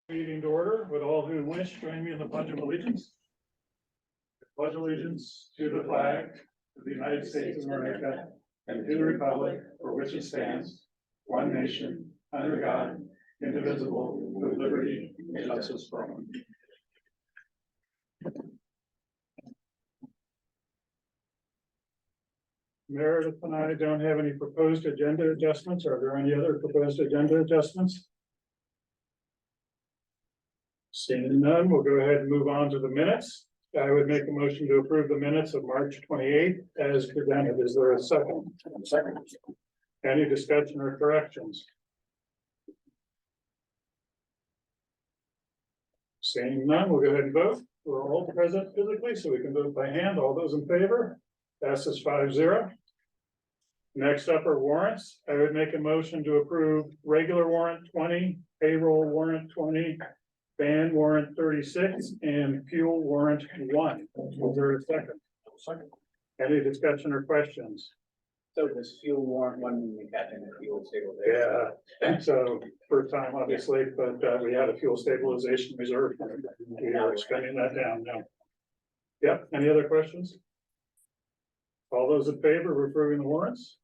Meeting to order. Would all who wish join me in the Pledge of Allegiance? Pledge allegiance to the flag of the United States of America and to the republic for which it stands, one nation, under God, indivisible, with liberty and justice for all. Meredith and I don't have any proposed agenda adjustments. Are there any other proposed agenda adjustments? Seeing none, we'll go ahead and move on to the minutes. I would make a motion to approve the minutes of March 28th as presented. Is there a second? Second. Any discussion or corrections? Seeing none, we'll go ahead and vote. We're all present physically, so we can vote by hand. All those in favor? Passes 5-0. Next up are warrants. I would make a motion to approve regular warrant 20, payroll warrant 20, ban warrant 36, and fuel warrant 1. Is there a second? Second. Any discussion or questions? So this fuel warrant one, we got in the fuel stabilization. Yeah, so first time obviously, but we had a fuel stabilization reserve. We are spending that down now. Yep, any other questions? All those in favor of approving the warrants?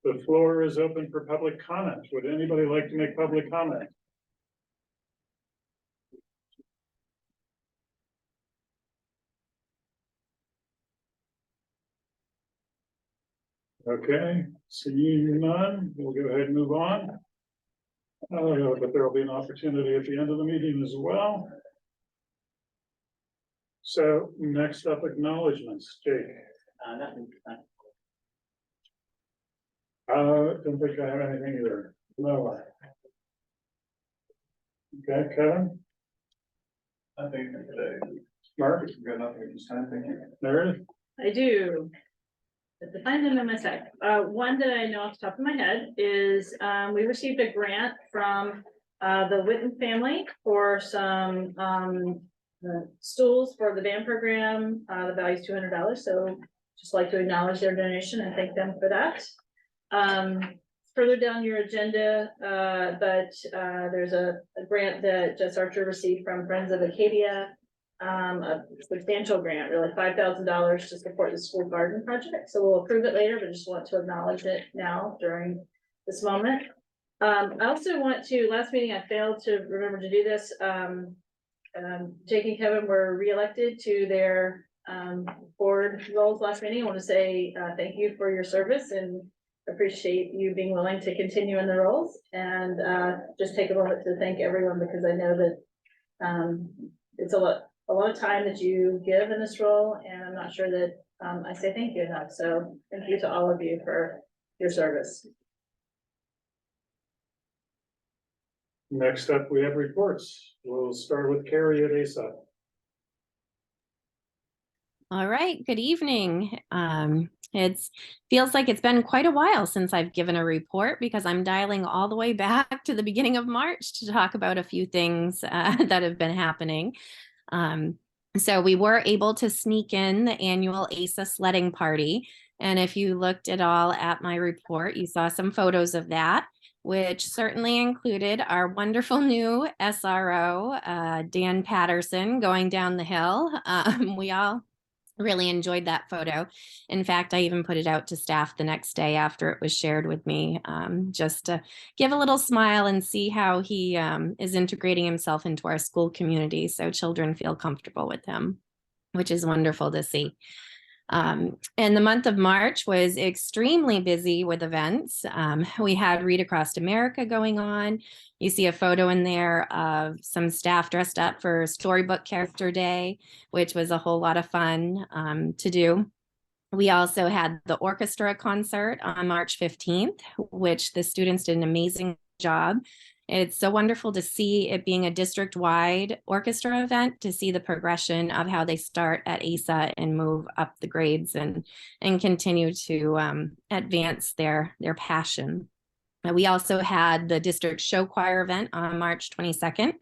The floor is open for public comment. Would anybody like to make public comment? Okay, seeing none, we'll go ahead and move on. But there will be an opportunity at the end of the meeting as well. So next up, acknowledgements. Jake. Nothing. Don't think I have anything either. No. Okay, Kevin? Nothing today. Mark, We've got nothing at this time, thank you. Meredith, I do. But to find them in my stack, one that I know off the top of my head is, we received a grant from, the Witten family for some, stools for the band program. The value is $200, so just like to acknowledge their donation and thank them for that. Further down your agenda, there's a grant that Jess Archer received from Friends of Acadia. A substantial grant, really $5,000 to support the school garden project. So we'll approve it later, but just want to acknowledge it now during this moment. I also want to, last meeting I failed to remember to do this. Jake and Kevin were reelected to their board roles last meeting. I want to say thank you for your service and appreciate you being willing to continue in the roles, and just take a moment to thank everyone, because I know that it's a lot of time that you give in this role, and I'm not sure that I say thank you enough. So thank you to all of you for your service. next up, we have reports. We'll start with Carrie at ASA. All right, good evening. It feels like it's been quite a while since I've given a report, because I'm dialing all the way back to the beginning of March to talk about a few things that have been happening. So we were able to sneak in the annual ASA sledding party. And if you looked at all at my report, you saw some photos of that, which certainly included our wonderful new SRO, Dan Patterson, going down the hill. We all really enjoyed that photo. In fact, I even put it out to staff the next day after it was shared with me, just to give a little smile and see how he is integrating himself into our school community, so children feel comfortable with him, which is wonderful to see. And the month of March was extremely busy with events. We had Read Across America going on. You see a photo in there of some staff dressed up for Storybook Character Day, which was a whole lot of fun to do. We also had the orchestra concert on March 15th, which the students did an amazing job. It's so wonderful to see it being a district-wide orchestra event, to see the progression of how they start at ASA and move up the grades and continue to advance their passion. We also had the district show choir event on March 22nd,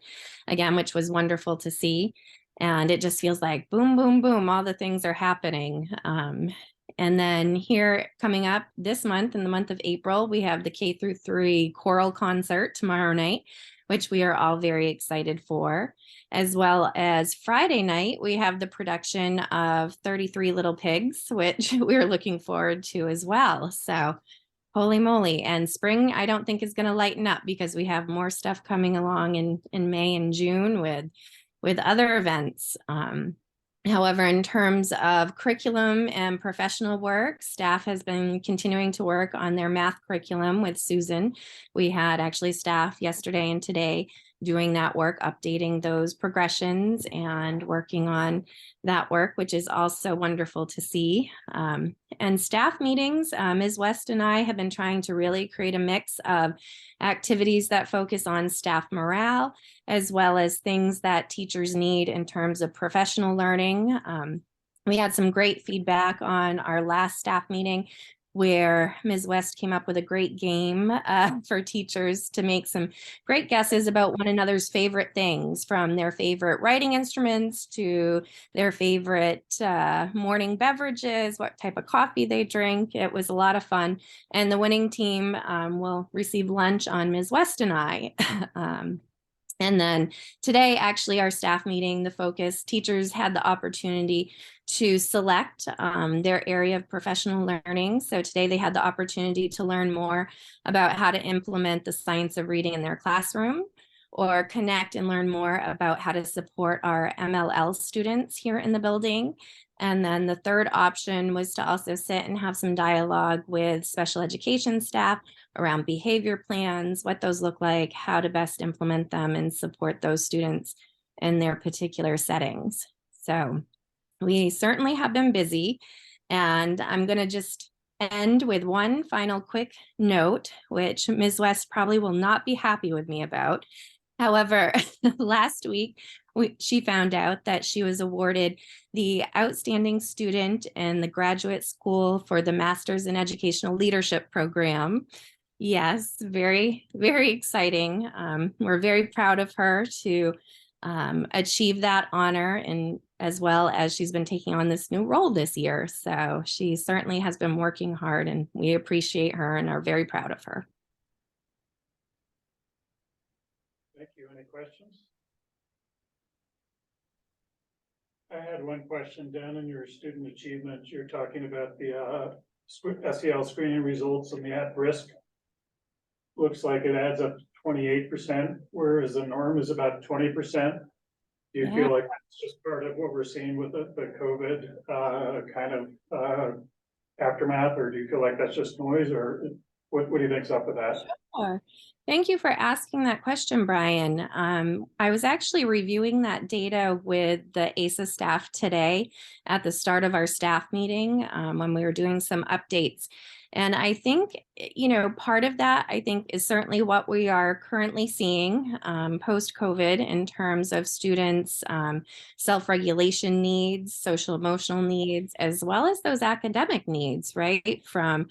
again, which was wonderful to see. And it just feels like boom, boom, boom, all the things are happening. And then here coming up this month, in the month of April, we have the K-3 choral concert tomorrow night, which we are all very excited for. As well as Friday night, we have the production of 33 Little Pigs, which we're looking forward to as well. So holy moly. And spring, I don't think is going to lighten up, because we have more stuff coming along in May and June with other events. However, in terms of curriculum and professional work, staff has been continuing to work on their math curriculum with Susan. We had actually staff yesterday and today doing that work, updating those progressions and working on that work, which is also wonderful to see. And staff meetings, Ms. West and I have been trying to really create a mix of activities that focus on staff morale, as well as things that teachers need in terms of professional learning. We had some great feedback on our last staff meeting, where Ms. West came up with a great game for teachers to make some great guesses about one another's favorite things, from their favorite writing instruments to their favorite morning beverages, what type of coffee they drink. It was a lot of fun. And the winning team will receive lunch on Ms. West and I. And then today, actually, our staff meeting, the focus, teachers had the opportunity to select their area of professional learning. So today they had the opportunity to learn more about how to implement the science of reading in their classroom, or connect and learn more about how to support our MLL students here in the building. And then the third option was to also sit and have some dialogue with special education staff around behavior plans, what those look like, how to best implement them and support those students in their particular settings. So we certainly have been busy, and I'm going to just end with one final quick note, which Ms. West probably will not be happy with me about. However, last week, she found out that she was awarded the Outstanding Student in the Graduate School for the Masters in Educational Leadership program. Yes, very, very exciting. We're very proud of her to achieve that honor, and as well as she's been taking on this new role this year. So she certainly has been working hard, and we appreciate her and are very proud of her. Thank you. Any questions? I had one question down in your student achievement. You're talking about the SEL screening results and the at-risk. Looks like it adds up to 28%, whereas the norm is about 20%. Do you feel like that's just part of what we're seeing with the COVID kind of aftermath, or do you feel like that's just noise, or what do you think's up with that? Sure. Thank you for asking that question, Brian. I was actually reviewing that data with the ASA staff today at the start of our staff meeting when we were doing some updates. And I think, part of that, I think, is certainly what we are currently seeing post-COVID in terms of students' self-regulation needs, social emotional needs, as well as those academic needs, right? From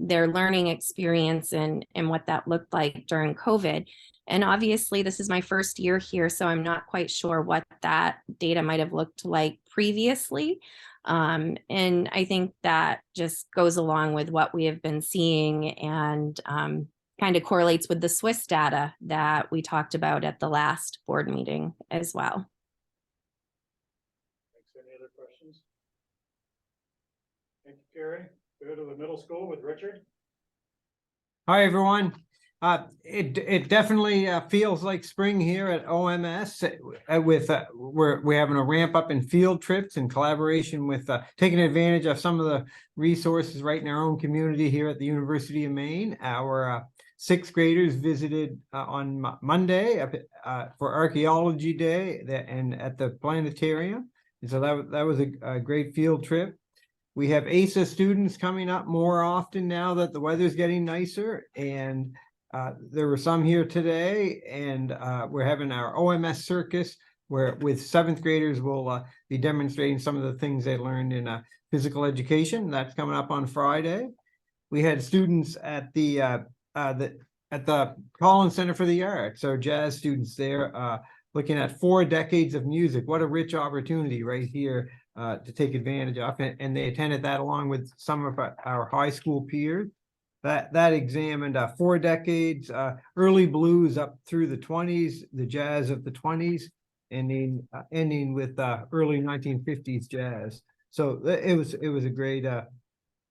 their learning experience and what that looked like during COVID. And obviously, this is my first year here, so I'm not quite sure what that data might have looked like previously. And I think that just goes along with what we have been seeing and kind of correlates with the Swiss data that we talked about at the last board meeting as well. Thanks. Any other questions? Thank you, Carrie. Go to the middle school with Richard. Hi, everyone. It definitely feels like spring here at OMS with we're having a ramp up in field trips in collaboration with taking advantage of some of the resources right in our own community here at the University of Maine. Our sixth graders visited on Monday for Archaeology Day and at the planetarium. And so that was a great field trip. We have ASA students coming up more often now that the weather's getting nicer, and there were some here today, and we're having our OMS circus where with seventh graders we'll be demonstrating some of the things they learned in physical education. That's coming up on Friday. We had students at the Collins Center for the Arts, so jazz students there looking at 4 decades of music. What a rich opportunity right here to take advantage of, and they attended that along with some of our high school peers. That examined 4 decades, early blues up through the 20s, the jazz of the 20s, ending with early 1950s jazz. So it was a great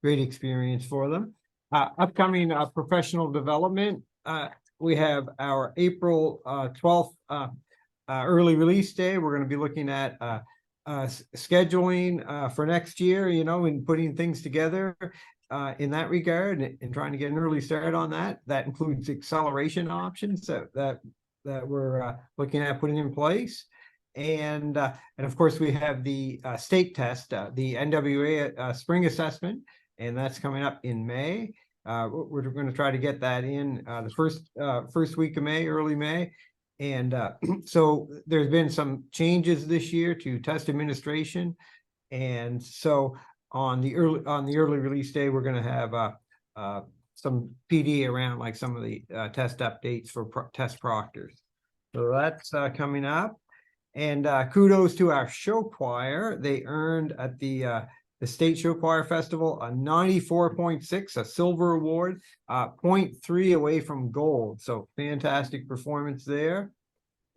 experience for them. Upcoming professional development, we have our April 12th early release day. We're going to be looking at scheduling for next year, and putting things together in that regard, and trying to get an early start on that. That includes acceleration options that we're looking at putting in place. And of course, we have the state test, the NWA spring assessment, and that's coming up in May. We're going to try to get that in the first week of May, early May. And so there's been some changes this year to test administration, and so on the early release day, we're going to have some PD around, like some of the test updates for test proctors. So that's coming up. And kudos to our show choir. They earned at the State Show Choir Festival a 94.6, a silver award, 0.3 away from gold. So fantastic performance there.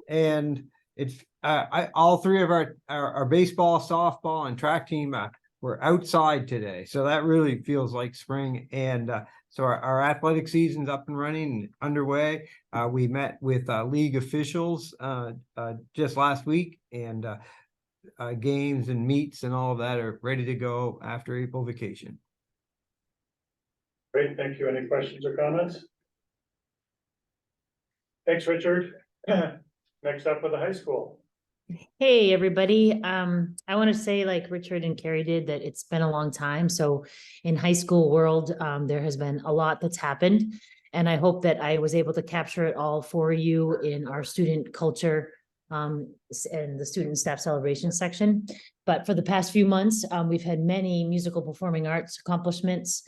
And it's all 3 of our baseball, softball, and track team were outside today. So that really feels like spring. And so our athletic season's up and running and underway. We met with league officials just last week, and games and meets and all of that are ready to go after April vacation. Great, thank you. Any questions or comments? Thanks, Richard. Next up with the high school. Hey, everybody. I want to say, like Richard and Carrie did, that it's been a long time. So in high school world, there has been a lot that's happened. And I hope that I was able to capture it all for you in our student culture and the student staff celebration section. But for the past few months, we've had many musical performing arts accomplishments,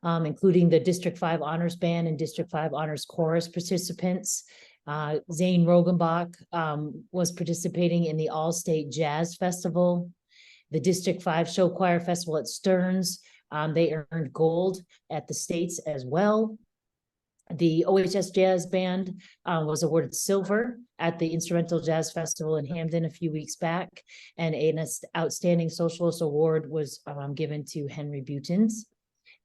including the District 5 Honors Band and District 5 Honors Chorus participants. Zane Rogenbach was participating in the All-State Jazz Festival, the District 5 Show Choir Festival at Stearns. They earned gold at the States as well. The OHS Jazz Band was awarded silver at the Instrumental Jazz Festival in Hamden a few weeks back, and an Outstanding Socialist Award was given to Henry Butens.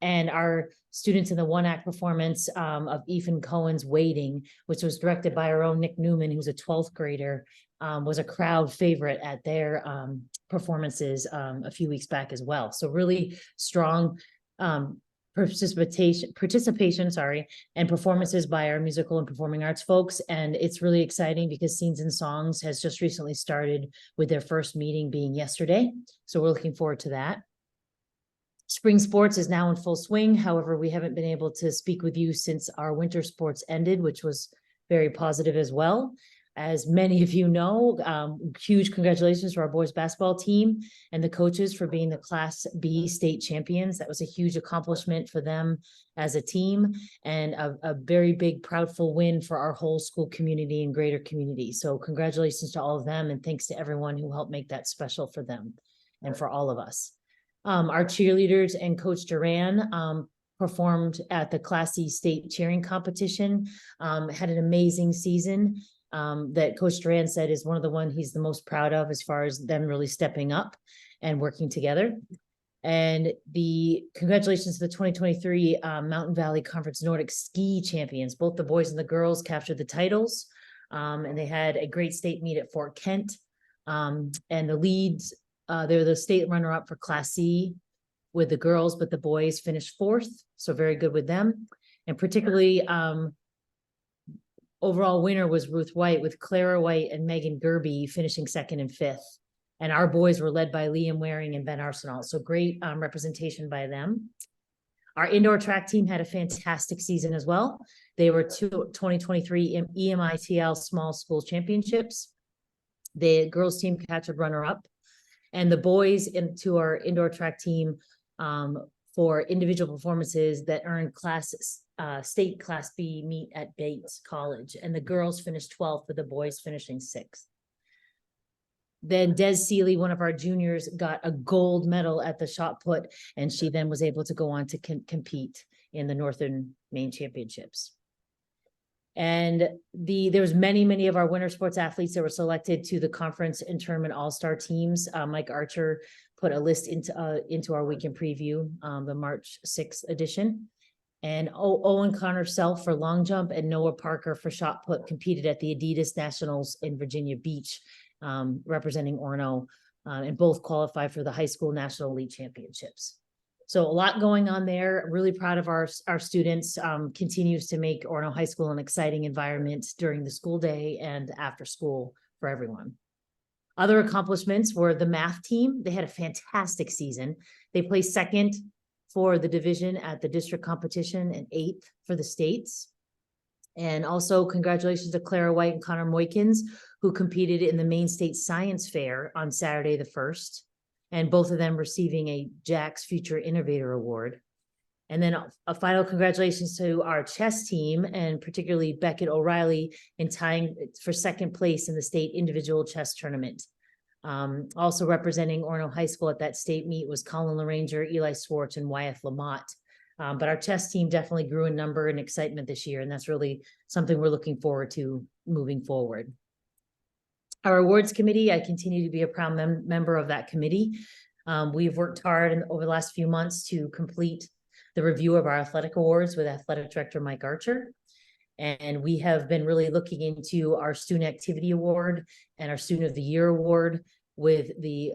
And our students in the one-act performance of Ethan Cohen's Waiting, which was directed by our own Nick Newman, who's a 12th grader, was a crowd favorite at their performances a few weeks back as well. So really strong participation, and performances by our musical and performing arts folks. And it's really exciting because Scenes and Songs has just recently started, with their first meeting being yesterday. So we're looking forward to that. Spring sports is now in full swing. However, we haven't been able to speak with you since our winter sports ended, which was very positive as well. As many of you know, huge congratulations to our boys basketball team and the coaches for being the Class B state champions. That was a huge accomplishment for them as a team, and a very big, proudful win for our whole school community and greater community. So congratulations to all of them, and thanks to everyone who helped make that special for them and for all of us. Our cheerleaders and Coach Duran performed at the Class C state cheering competition, had an amazing season. That Coach Duran said is one of the ones he's the most proud of, as far as them really stepping up and working together. And the congratulations to the 2023 Mountain Valley Conference Nordic Ski Champions. Both the boys and the girls captured the titles, and they had a great state meet at Fort Kent. And the leads, they're the state runner-up for Class C with the girls, but the boys finished 4th, so very good with them. And particularly, overall winner was Ruth White, with Clara White and Megan Gerby finishing 2nd and 5th. And our boys were led by Liam Waring and Ben Arsenal. So great representation by them. Our indoor track team had a fantastic season as well. They were 2023 EMITL Small School Championships. The girls team captured runner-up. And the boys into our indoor track team for individual performances that earned state Class B meet at Bates College. And the girls finished 12th, with the boys finishing 6th. Then Des Seeley, one of our juniors, got a gold medal at the shot put, and she then was able to go on to compete in the Northern Maine Championships. And there was many of our winter sports athletes that were selected to the conference and tournament all-star teams. Mike Archer put a list into our weekend preview, the March 6th edition. And Owen Connor Self for long jump and Noah Parker for shot put competed at the Adidas Nationals in Virginia Beach, representing Orono, and both qualified for the high school national elite championships. So a lot going on there. Really proud of our students. Continues to make Orono High School an exciting environment during the school day and after school for everyone. Other accomplishments were the math team. They had a fantastic season. They placed 2nd for the division at the district competition and 8th for the states. And also congratulations to Clara White and Connor Moykins, who competed in the Maine State Science Fair on Saturday the 1st. And both of them receiving a Jack's Future Innovator Award. And then a final congratulations to our chess team, and particularly Beckett O'Reilly, in tying for 2nd place in the state individual chess tournament. Also representing Orono High School at that state meet was Colin LaRanger, Eli Swartz, and Wyeth Lamott. But our chess team definitely grew in number and excitement this year, and that's really something we're looking forward to moving forward. Our awards committee, I continue to be a proud member of that committee. We've worked hard over the last few months to complete the review of our athletic awards with Athletic Director Mike Archer. And we have been really looking into our Student Activity Award and our Student of the Year Award, with the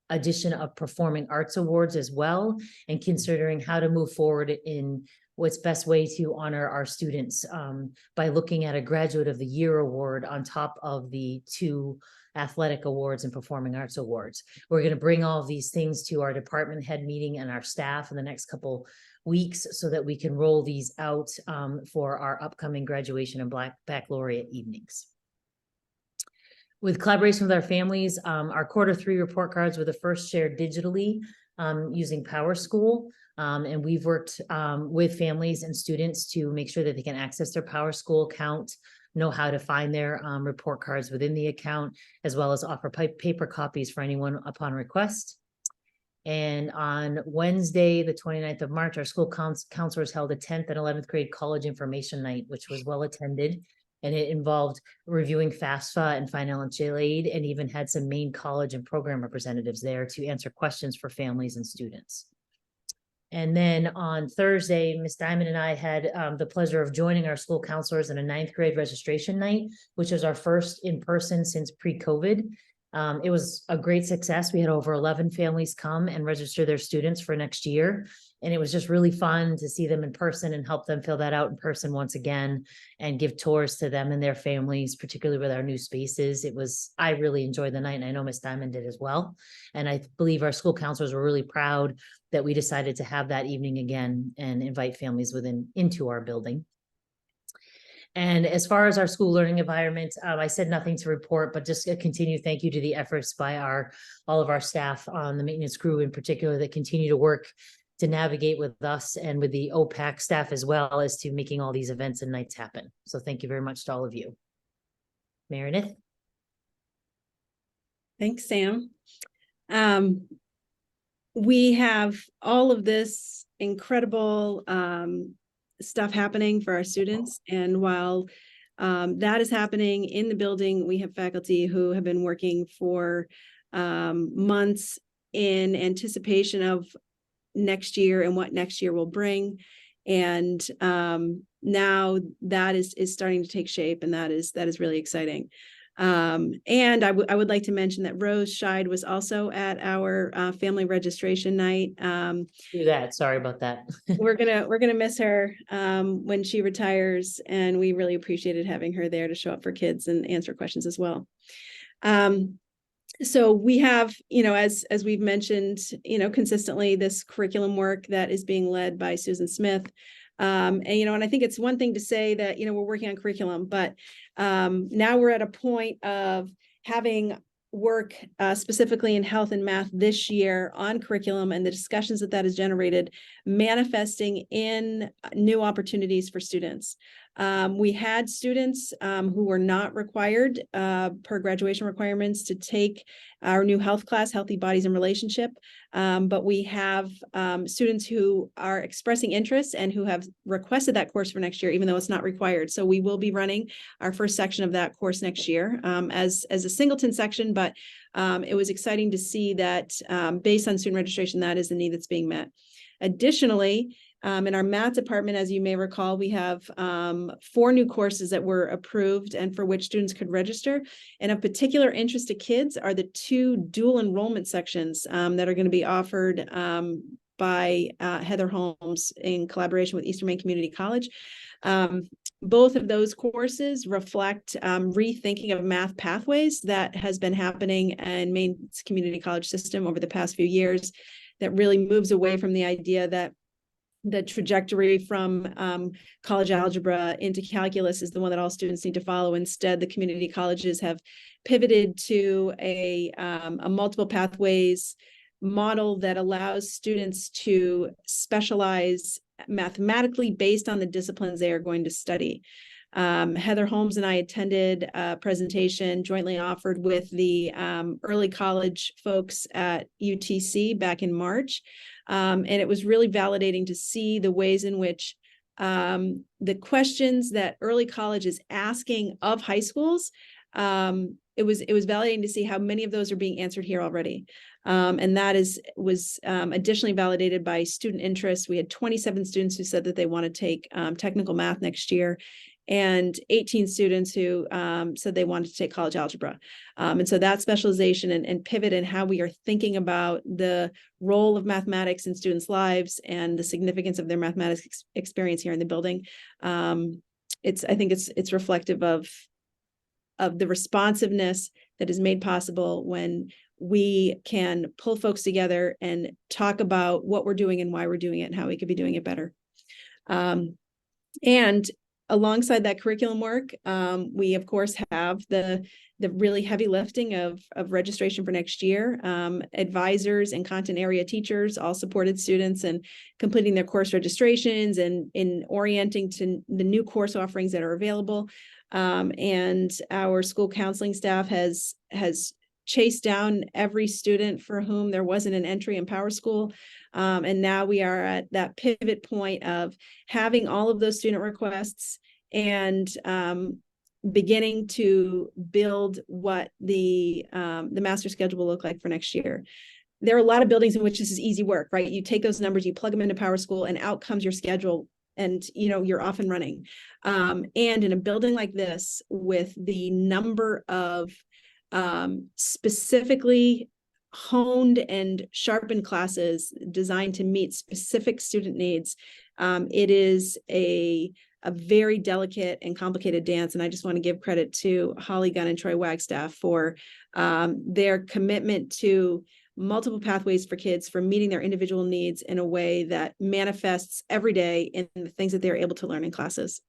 addition of Performing Arts Awards as well, and considering how to move forward in what's best way to honor our students by looking at a Graduate of the Year Award on top of the 2 athletic awards and performing arts awards. We're going to bring all of these things to our department head meeting and our staff in the next couple weeks so that we can roll these out for our upcoming graduation and baccalaureate evenings. With collaboration with our families, our Q3 report cards were the first shared digitally using PowerSchool. And we've worked with families and students to make sure that they can access their PowerSchool account, know how to find their report cards within the account, as well as offer paper copies for anyone upon request. And on Wednesday, the 29th of March, our school counselors held a 10th and 11th grade college information night, which was well attended. And it involved reviewing FAFSA and financial aid, and even had some Maine college and program representatives there to answer questions for families and students. And then on Thursday, Ms. Diamond and I had the pleasure of joining our school counselors in a 9th grade registration night, which is our first in person since pre-COVID. It was a great success. We had over 11 families come and register their students for next year. And it was just really fun to see them in person and help them fill that out in person once again and give tours to them and their families, particularly with our new spaces. I really enjoyed the night, and I know Miss Diamond did as well. And I believe our school counselors were really proud that we decided to have that evening again and invite families into our building. And as far as our school learning environment, I said nothing to report, but just a continued thank you to the efforts by all of our staff on the maintenance crew in particular that continue to work to navigate with us and with the OPAC staff as well as to making all these events and nights happen. So thank you very much to all of you. Meredith? Thanks, Sam. We have all of this incredible stuff happening for our students. And while that is happening in the building, we have faculty who have been working for months in anticipation of next year and what next year will bring. And now that is starting to take shape, and that is really exciting. And I would like to mention that Rose Scheid was also at our family registration night. Do that. Sorry about that. we're gonna miss her when she retires, and we really appreciated having her there to show up for kids and answer questions as well. So we have, as we've mentioned, consistently, this curriculum work that is being led by Susan Smith. And I think it's one thing to say that, we're working on curriculum, but now we're at a point of having work specifically in health and math this year on curriculum, and the discussions that has generated manifesting in new opportunities for students. We had students who were not required per graduation requirements to take our new health class, Healthy Bodies and Relationship. But we have students who are expressing interest and who have requested that course for next year, even though it's not required. So we will be running our first section of that course next year as a singleton section. But it was exciting to see that based on student registration, that is the need that's being met. Additionally, in our math department, as you may recall, we have 4 new courses that were approved and for which students could register. And of particular interest to kids are the 2 dual enrollment sections that are going to be offered by Heather Holmes in collaboration with Eastern Maine Community College. Both of those courses reflect rethinking of math pathways that has been happening in Maine's community college system over the past few years, that really moves away from the idea that the trajectory from college algebra into calculus is the one that all students need to follow. Instead, the community colleges have pivoted to a multiple pathways model that allows students to specialize mathematically based on the disciplines they are going to study. Heather Holmes and I attended a presentation jointly offered with the early college folks at UTC back in March. And it was really validating to see the ways in which the questions that early college is asking of high schools, it was validating to see how many of those are being answered here already. And that was additionally validated by student interest. We had 27 students who said that they want to take technical math next year, and 18 students who said they wanted to take college algebra. And so that specialization and pivot in how we are thinking about the role of mathematics in students' lives and the significance of their mathematics experience here in the building, I think it's reflective of the responsiveness that is made possible when we can pull folks together and talk about what we're doing and why we're doing it and how we could be doing it better. And alongside that curriculum work, we of course have the really heavy lifting of registration for next year. Advisors and content area teachers all supported students in completing their course registrations and in orienting to the new course offerings that are available. And our school counseling staff has chased down every student for whom there wasn't an entry in PowerSchool. And now we are at that pivot point of having all of those student requests and beginning to build what the master schedule will look like for next year. There are a lot of buildings in which this is easy work, right? You take those numbers, you plug them into PowerSchool, and out comes your schedule, and you're off and running. And in a building like this, with the number of specifically honed and sharpened classes designed to meet specific student needs, it is a very delicate and complicated dance. And I just want to give credit to Holly Gunn and Troy Wagstaff for their commitment to multiple pathways for kids, for meeting their individual needs in a way that manifests every day in the things that they're able to learn in classes.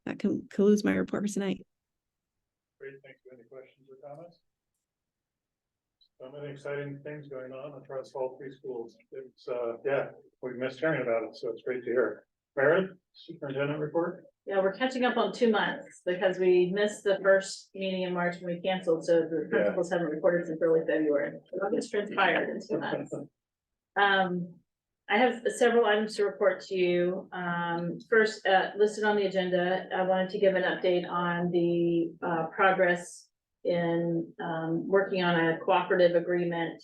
That concludes my report for tonight. Great, thanks. Any questions or comments? So many exciting things going on across all three schools. It's yeah, we've missed hearing about it, so it's great to hear. Meredith, superintendent report. Yeah, we're catching up on 2 months because we missed the first meeting in March when we canceled, so the principals haven't reported since early February. It's transpired in 2 months. I have several items to report to you. First, listed on the agenda, I wanted to give an update on the progress in working on a cooperative agreement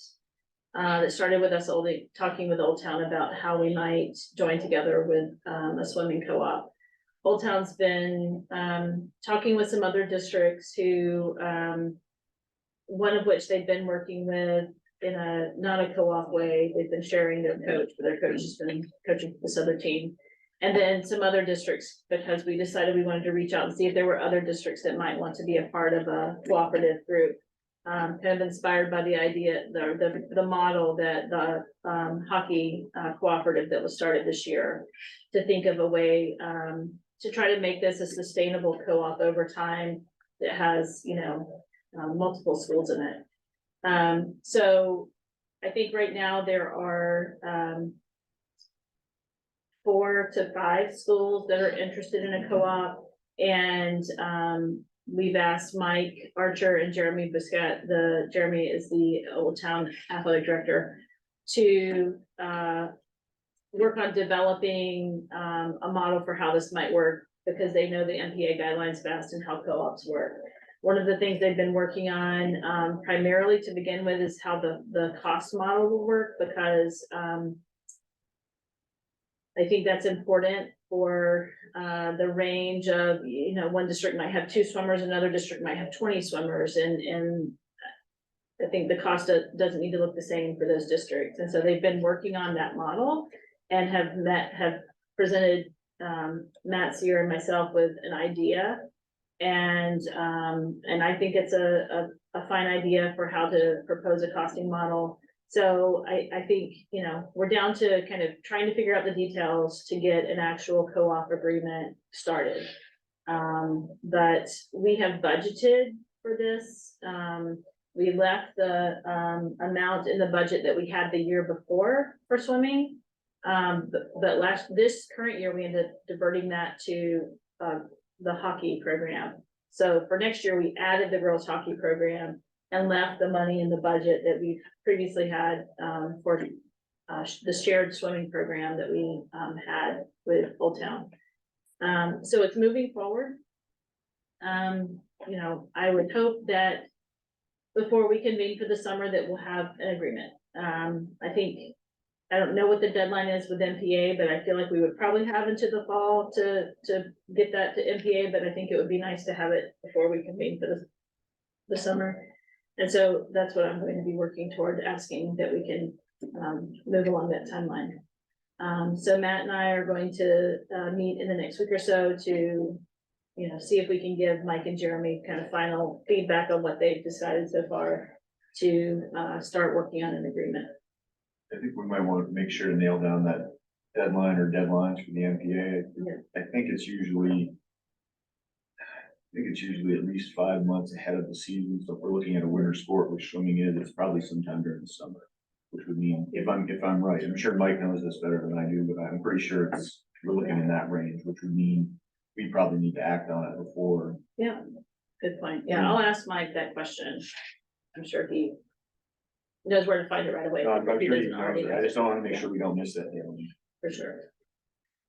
that started with us talking with Old Town about how we might join together with a swimming co-op. Old Town's been talking with some other districts who, one of which they've been working with in a not a co-op way. They've been sharing their coach, but their coach has been coaching this other team. And then some other districts, because we decided we wanted to reach out and see if there were other districts that might want to be a part of a cooperative group. Kind of inspired by the idea, the model that the hockey cooperative that was started this year, to think of a way to try to make this a sustainable co-op over time that has, multiple schools in it. So I think right now there are 4 to 5 schools that are interested in a co-op, and we've asked Mike Archer and Jeremy Biscuit, Jeremy is the Old Town athletic director, to work on developing a model for how this might work, because they know the NPA guidelines best and how co-ops work. One of the things they've been working on primarily to begin with is how the cost model will work, because I think that's important for the range of, one district might have 2 swimmers, another district might have 20 swimmers, and I think the cost doesn't need to look the same for those districts. And so they've been working on that model and have presented Matt Sear and myself with an idea. And I think it's a fine idea for how to propose a costing model. So I think, we're down to kind of trying to figure out the details to get an actual co-op agreement started. But we have budgeted for this. We left the amount in the budget that we had the year before for swimming. But this current year, we ended up diverting that to the hockey program. So for next year, we added the girls hockey program and left the money in the budget that we previously had for the shared swimming program that we had with Old Town. So it's moving forward. I would hope that before we convene for the summer that we'll have an agreement. I don't know what the deadline is with MPA, but I feel like we would probably have into the fall to get that to MPA, but I think it would be nice to have it before we convene for the summer. And so that's what I'm going to be working toward, asking that we can move along that timeline. So Matt and I are going to meet in the next week or so to, see if we can give Mike and Jeremy kind of final feedback on what they've decided so far to start working on an agreement. I think we might want to make sure to nail down that deadline or deadlines for the MPA. Yeah. I think it's usually at least 5 months ahead of the season. So if we're looking at a winter sport, which swimming is, it's probably sometime during the summer. Which would mean, if I'm right, I'm sure Mike knows this better than I do, but I'm pretty sure we're looking in that range, which would mean we probably need to act on it before. Yeah, good point. Yeah, I'll ask Mike that question. I'm sure he knows where to find it right away. No, I'm if he sure doesn't you already know, know. I just don't want to make sure we don't miss that deadline. For sure.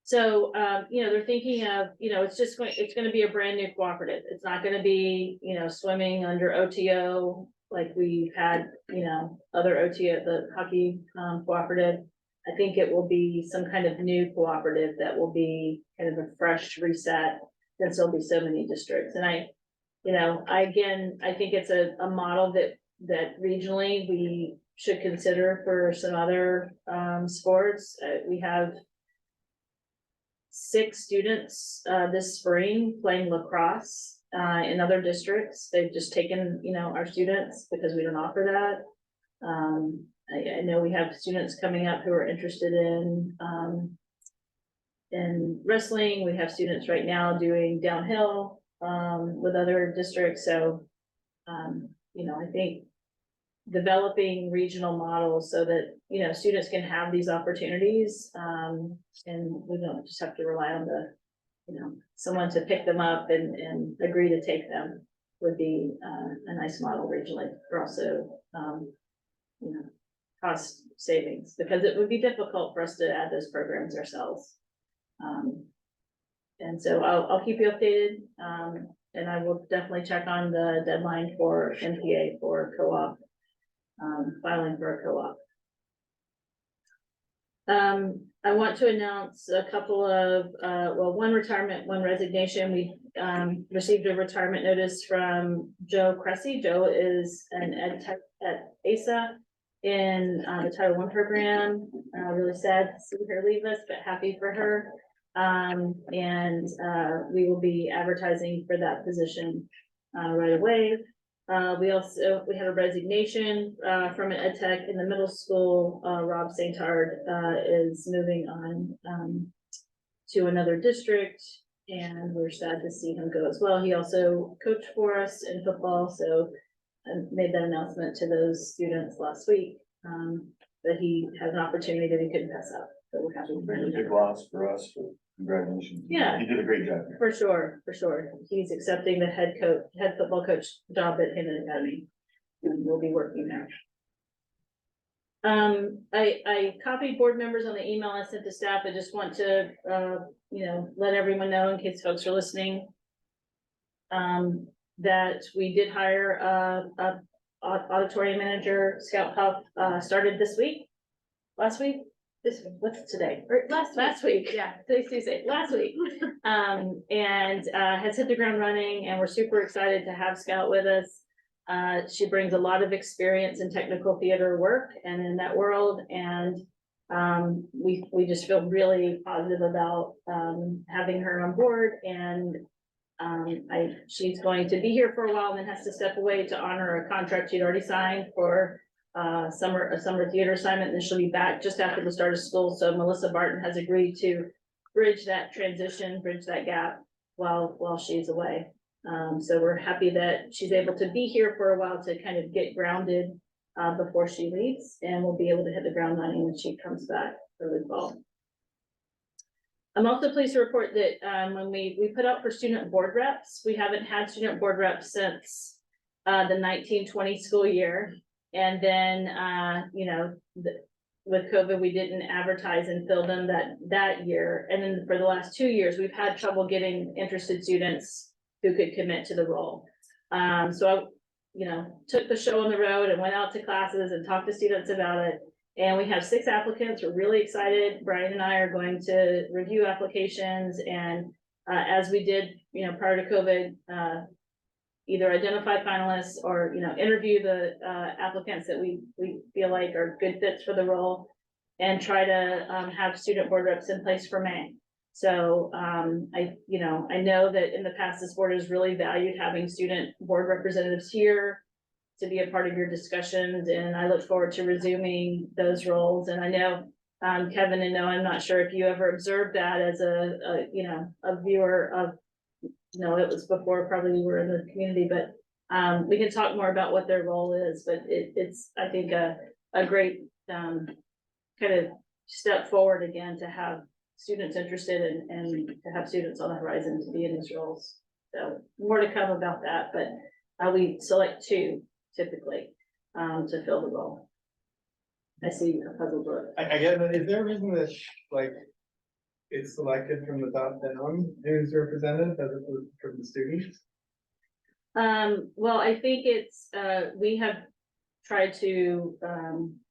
So, they're thinking of, it's gonna be a brand new cooperative. It's not gonna be, swimming under OTO like we've had, other OTO, the hockey, cooperative. I think it will be some kind of new cooperative that will be kind of a fresh reset, since there'll be so many districts. And I think it's a model that regionally we should consider for some other, sports. We have 6 students this spring playing lacrosse in other districts. They've just taken, our students because we don't offer that. I know we have students coming up who are interested in wrestling. We have students right now doing downhill with other districts. So, I think developing regional models so that, students can have these opportunities, and we don't just have to rely on someone to pick them up and agree to take them would be a nice model regionally for also, cost savings, because it would be difficult for us to add those programs ourselves. And so I'll keep you updated, and I will definitely check on the deadline for MPA for co-op. Filing for a co-op. I want to announce a couple of, one retirement, one resignation. We received a retirement notice from Joe Cressy. Joe is an ed tech at ASA in the Title I program. Really sad to see her leave us, but happy for her. And we will be advertising for that position right away. We had a resignation from an ed tech in the middle school. Rob Saintard is moving on to another district, and we're sad to see him go as well. He also coached for us in football, so I made that announcement to those students last week, that he has an opportunity that he couldn't pass up. So we're happy for him. It's a big loss for us. Congratulations. Yeah. You did a great job. For sure. He's accepting the head football coach job at Hammond Academy, and we'll be working there. I copied board members on the email I sent to staff. I just want to, let everyone know in case folks are listening, that we did hire a auditorium manager. Scout Huff started last week. What's today? Or last week. Yeah, today's Tuesday, last week. And has hit the ground running, and we're super excited to have Scout with us. She brings a lot of experience in technical theater work and in that world. And we just feel really positive about having her on board. And she's going to be here for a while and then has to step away to honor a contract she'd already signed for a summer theater assignment, and then she'll be back just after the start of school. So Melissa Barton has agreed to bridge that transition, bridge that gap while she's away. So we're happy that she's able to be here for a while to kind of get grounded before she leaves, and we'll be able to hit the ground running when she comes back early fall. I'm also pleased to report that when we put out for student board reps, we haven't had student board reps since the 1920 school year. And then, with COVID, we didn't advertise and fill them that year. And then for the last 2 years, we've had trouble getting interested students who could commit to the role. So I, took the show on the road and went out to classes and talked to students about it. And we have 6 applicants. We're really excited. Brian and I are going to review applications, and as we did, prior to COVID, either identify finalists or, interview the applicants that we feel like are good fits for the role, and try to have student board reps in place for May. So I know that in the past, this board has really valued having student board representatives here to be a part of your discussions, and I look forward to resuming those roles. And I know Kevin and Noah, I'm not sure if you ever observed that as a viewer of, no, it was before probably you were in the community, but we can talk more about what their role is, but it's, I think, a great kind of step forward again to have students interested and to have students on the horizon to be in these roles. So more to come about that, but we select 2 typically to fill the role. I see a puzzled look. I get it. Is there a reason that, like, it's selected from the top down, who's represented as opposed from the students? Well, I think it's, we have tried to,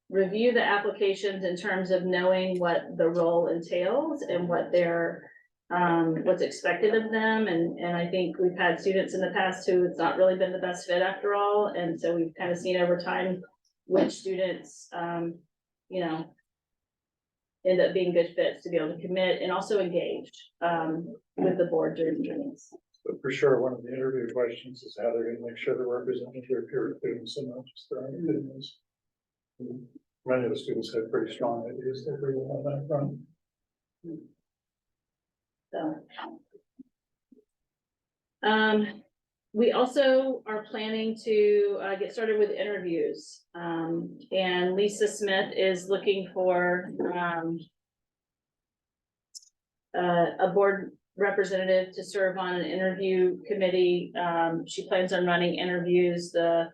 review the applications in terms of knowing what the role entails and what they're, what's expected of them. And I think we've had students in the past who it's not really been the best fit after all. And so we've kind of seen over time which students, you know, end up being good fits to be able to commit and also engage, with the board during meetings. But for sure, one of the interview questions is how they're gonna make sure they're representing their peer students and not just their own opinions. Many of the students have pretty strong ideas they bring on that front. So. We also are planning to get started with interviews. And Lisa Smith is looking for a board representative to serve on an interview committee. She plans on running interviews the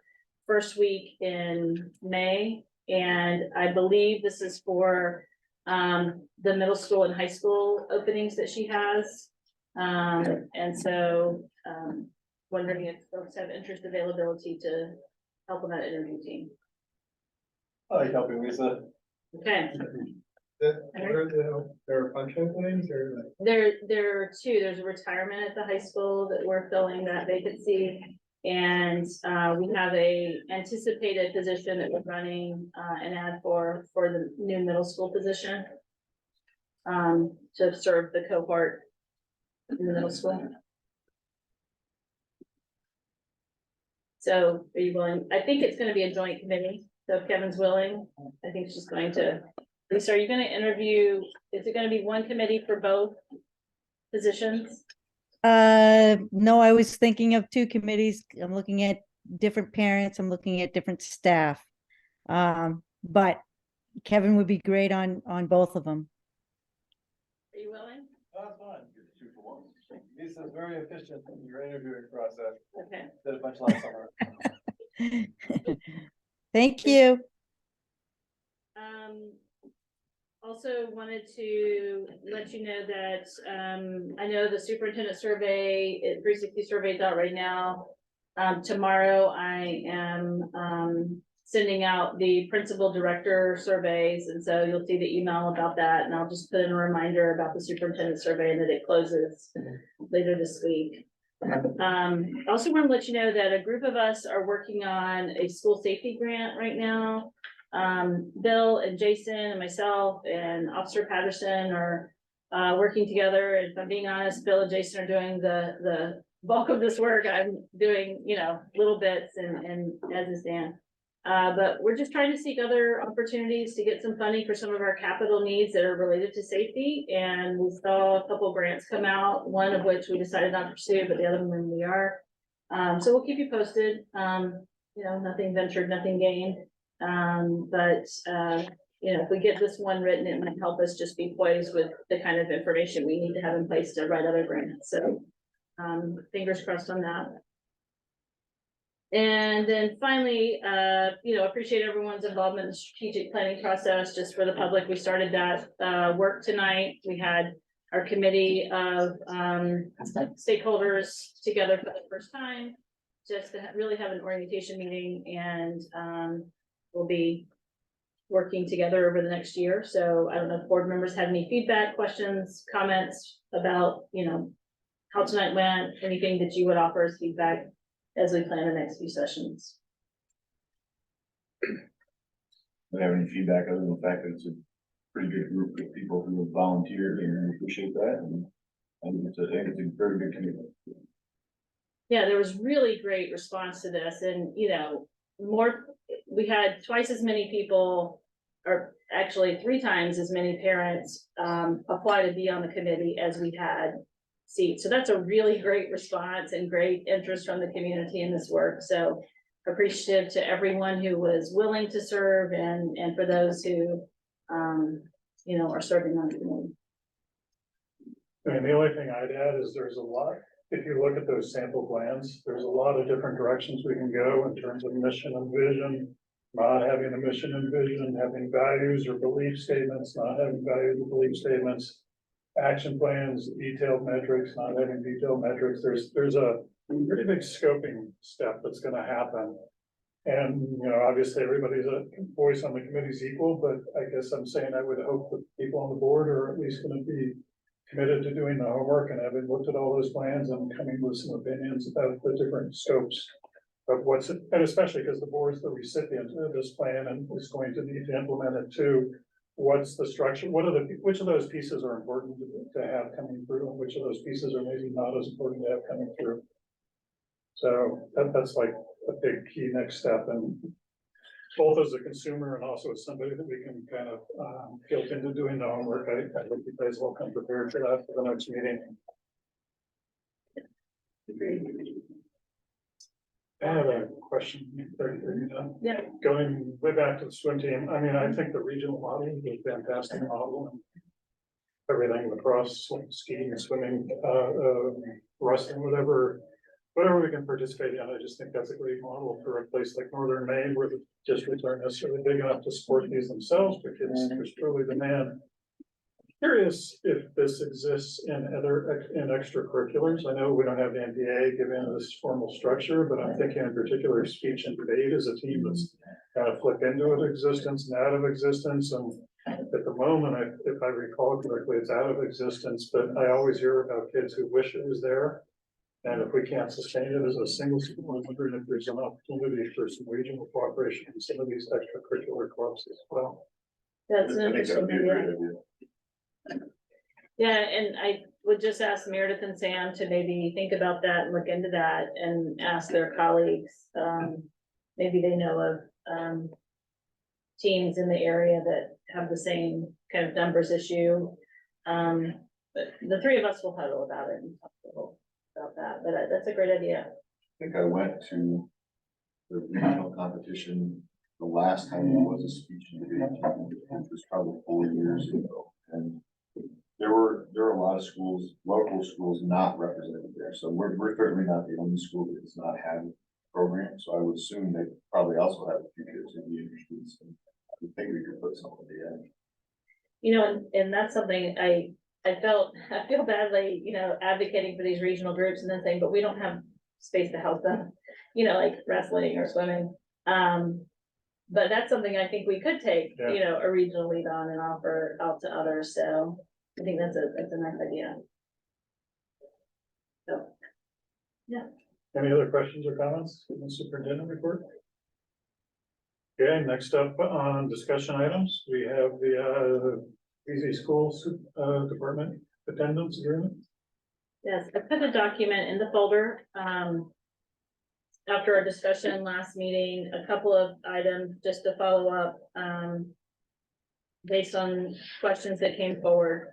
first week in May. And I believe this is for the middle school and high school openings that she has. And so wondering if folks have interest availability to help on that interview team. I like helping Lisa. Okay, There are function openings or like? there are 2. There's a retirement at the high school that we're filling that vacancy. And we have a anticipated position that we're running an ad for the new middle school position. To serve the cohort in the middle school. So are you willing? I think it's gonna be a joint committee, so if Kevin's willing, I think she's going to. Lisa, are you gonna interview, is it gonna be one committee for both positions? No, I was thinking of 2 committees. I'm looking at different parents. I'm looking at different staff. But Kevin would be great on both of them. Are you willing? That's fine. 2 for 1. Lisa's very efficient in your interviewing process. Okay. Did a bunch last summer. Thank you. Also wanted to let you know that, I know the superintendent survey at 360 survey dot right now. Tomorrow I am, sending out the principal director surveys. And so you'll see the email about that. And I'll just put in a reminder about the superintendent survey and that it closes later this week. I also want to let you know that a group of us are working on a school safety grant right now. Bill and Jason and myself and Officer Patterson are working together. And if I'm being honest, Bill and Jason are doing the bulk of this work. I'm doing, little bits and as is Dan. But we're just trying to seek other opportunities to get some funding for some of our capital needs that are related to safety. And we saw a couple of grants come out, one of which we decided not to pursue, but the other one we are. So we'll keep you posted. Nothing ventured, nothing gained. If we get this one written, it might help us just be poised with the kind of information we need to have in place to write other grants. So fingers crossed on that. And then finally, appreciate everyone's involvement in the strategic planning process. Just for the public, we started that work tonight. We had our committee of stakeholders together for the first time, just to really have an orientation meeting, and we'll be working together over the next year. So I don't know if board members have any feedback, questions, comments about, how tonight went, anything that you would offer as feedback as we plan the next few sessions. Don't have any feedback other than the fact that it's a pretty good group of people who have volunteered, and we appreciate that. And I think it's a very good commitment. Yeah, there was really great response to this, and we had twice as many people, or actually 3 times as many parents apply to be on the committee as we had seats. So that's a really great response and great interest from the community in this work. So appreciative to everyone who was willing to serve and for those who, you know, are serving on the committee. And the only thing I'd add is there's a lot, if you look at those sample plans, there's a lot of different directions we can go in terms of mission and vision. Not having a mission and vision, having values or belief statements, not having values or belief statements. Action plans, detailed metrics, not having detailed metrics. There's a pretty big scoping step that's gonna happen. And, you know, obviously everybody's a voice on the committee is equal, but I guess I'm saying I would hope that people on the board are at least gonna be committed to doing the homework and having looked at all those plans and coming with some opinions about the different scopes of what's, and especially because the board's the recipient of this plan and is going to need to implement it too. What's the structure? Which of those pieces are important to have coming through, and which of those pieces are maybe not as important to have coming through? So that's like a big key next step, and both as a consumer and also as somebody that we can kind of guilt into doing the homework. I hope you guys will come prepared for that for the next meeting. I have a question. Yeah. Going way back to the swim team, I mean, I think the regional model is a fantastic model. And everything across skiing, swimming, wrestling, whatever we can participate in. I just think that's a great model for a place like Northern Maine where the districts aren't necessarily big enough to support these themselves, but there's truly demand. Curious if this exists in extracurriculars. I know we don't have the NBA given this formal structure, but I'm thinking in particular speech and debate is a team that's kind of flipped into existence and out of existence. And at the moment, if I recall correctly, it's out of existence, but I always hear about kids who wish it was there. And if we can't sustain it as a single school, I'm wondering if there's an opportunity for some regional cooperation in some of these extracurricular clubs as well. That's an I think that'd interesting be a great idea. idea. Yeah, and I would just ask Meredith and Sam to maybe think about that and look into that and ask their colleagues. Maybe they know of teams in the area that have the same kind of numbers issue. But the 3 of us will huddle about it and talk about that, but that's a great idea. I think I went to the regional competition the last time there was a speech and debate, which was probably 4 years ago. And there were a lot of schools, local schools not represented there. So we're certainly not the only school that does not have a program. So I would assume they probably also have a few kids who'd be interested in some. I would think we could put something together. You know, and that's something I feel badly, you know, advocating for these regional groups and then saying, but we don't have space to house them, you know, like wrestling or swimming. But that's something I think we could take, you know, a regional lead on and offer out to others. So I think that's a nice idea. So, yeah. Any other questions or comments from the superintendent report? Okay, next up on discussion items, we have the Easy Schools Department attendance agreement. Yes, I put a document in the folder. After our discussion last meeting, a couple of items just to follow up, based on questions that came forward.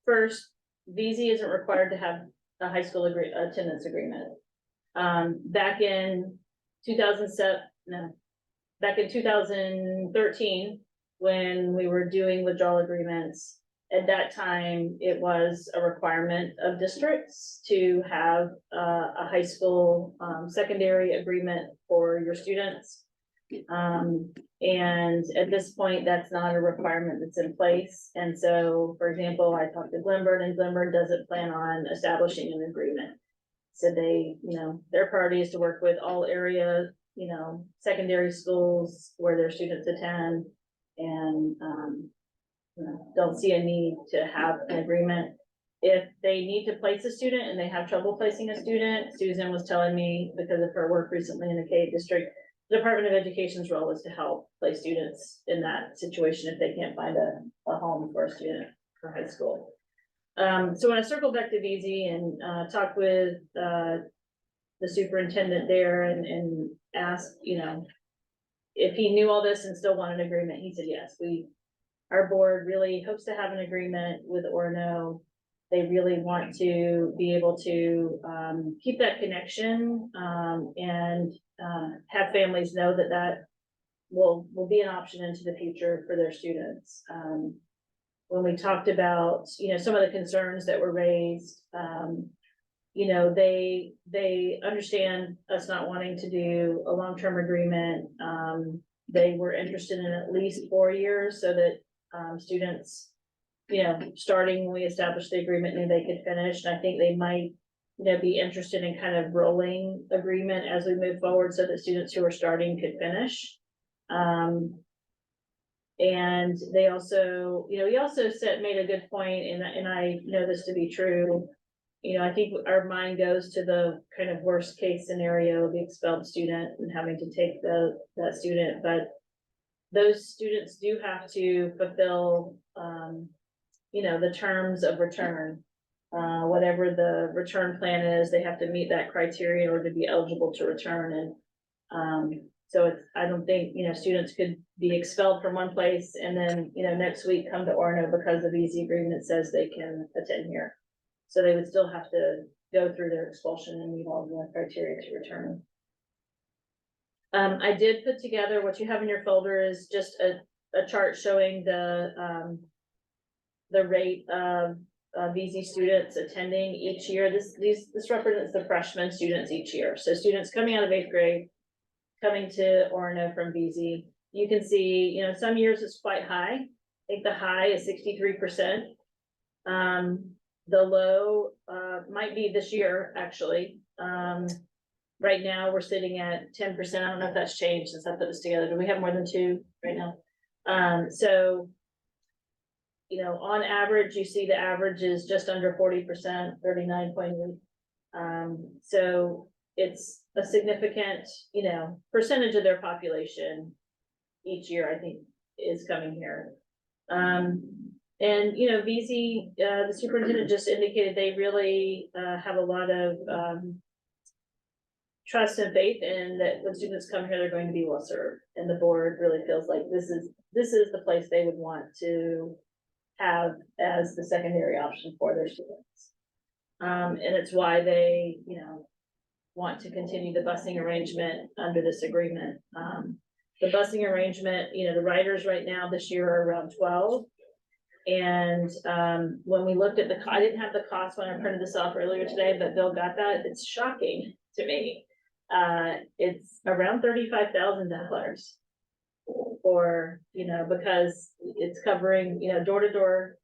First, VZ isn't required to have a high school attendance agreement. Back in 2013, when we were doing withdrawal agreements, at that time, it was a requirement of districts to have a high school secondary agreement for your students. And at this point, that's not a requirement that's in place. And so, for example, I talked to Glenburn, and Glenburn doesn't plan on establishing an agreement. So they, you know, their priority is to work with all area, you know, secondary schools where their students attend, and you know, don't see a need to have an agreement. If they need to place a student and they have trouble placing a student, Susan was telling me, because of her work recently in the K district, the Department of Education's role is to help place students in that situation if they can't find a home for a student for high school. So when I circled back to VZ and talked with the superintendent there and asked, you know, if he knew all this and still wanted an agreement, he said, yes, we our board really hopes to have an agreement with Orono. They really want to be able to keep that connection and have families know that that will be an option into the future for their students. When we talked about, some of the concerns that were raised, they understand us not wanting to do a long-term agreement. They were interested in at least 4 years so that students, starting when we established the agreement, knew they could finish. And I think they might, be interested in kind of rolling agreement as we move forward so that students who are starting could finish. And they also, he also made a good point, and I know this to be true. I think our mind goes to the kind of worst case scenario, the expelled student and having to take that student, but those students do have to fulfill, the terms of return. Whatever the return plan is, they have to meet that criteria in order to be eligible to return. And so I don't think, students could be expelled from one place and then, next week come to Orono because the visa agreement says they can attend here. So they would still have to go through their expulsion and meet all the criteria to return. I did put together, what you have in your folder is just a chart showing the rate of VZ students attending each year. This represents the freshman students each year. So students coming out of 8th grade, coming to Orono from VZ. You can see, some years it's quite high. I think the high is 63%. The low might be this year, actually. Right now we're sitting at 10%. I don't know if that's changed since I put this together. Do we have more than 2 right now? So, on average, you see the average is just under 40%, 39.8. So it's a significant, percentage of their population each year, I think, is coming here. And, VZ, the superintendent just indicated they really have a lot of trust and faith in that when students come here, they're going to be well served. And the board really feels like this is the place they would want to have as the secondary option for their students. And it's why they, want to continue the busing arrangement under this agreement. The busing arrangement, the riders right now this year are around 12. And when we looked at I didn't have the cost when I printed this off earlier today, but Bill got that. It's shocking to me. It's around $35,000 for, because it's covering, door to door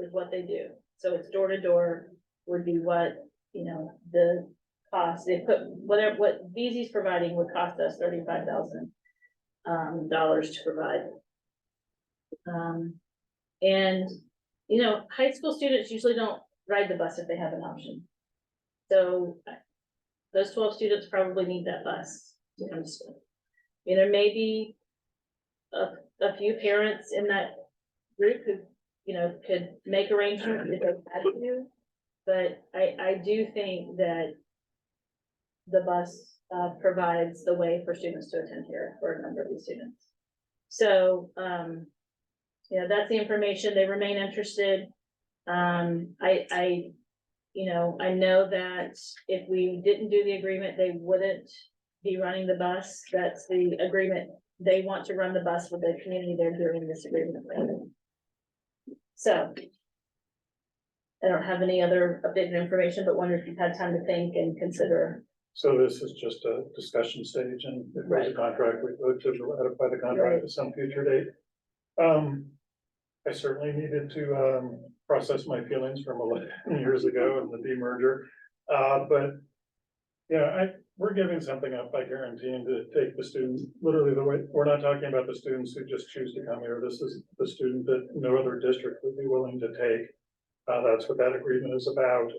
with what they do. So it's door to door would be what, the cost, they put whatever, what VZ's providing would cost us $35,000 to provide. And, high school students usually don't ride the bus if they have an option. So those 12 students probably need that bus to come to school. There may be a few parents in that group who, could make arrangements if they had to, but I do think that the bus provides the way for students to attend here for a number of these students. So, that's the information. They remain interested. I know that if we didn't do the agreement, they wouldn't be running the bus. That's the agreement. They want to run the bus with the community they're doing this agreement with. So I don't have any other updated information, but wonder if you've had time to think and consider. So this is just a discussion stage, and if there's a contract, we vote to ratify the contract at some future date. I certainly needed to process my feelings from 11 years ago and the demerger. But we're giving something up by guaranteeing to take the student literally the way. We're not talking about the students who just choose to come here. This is the student that no other district would be willing to take. That's what that agreement is about.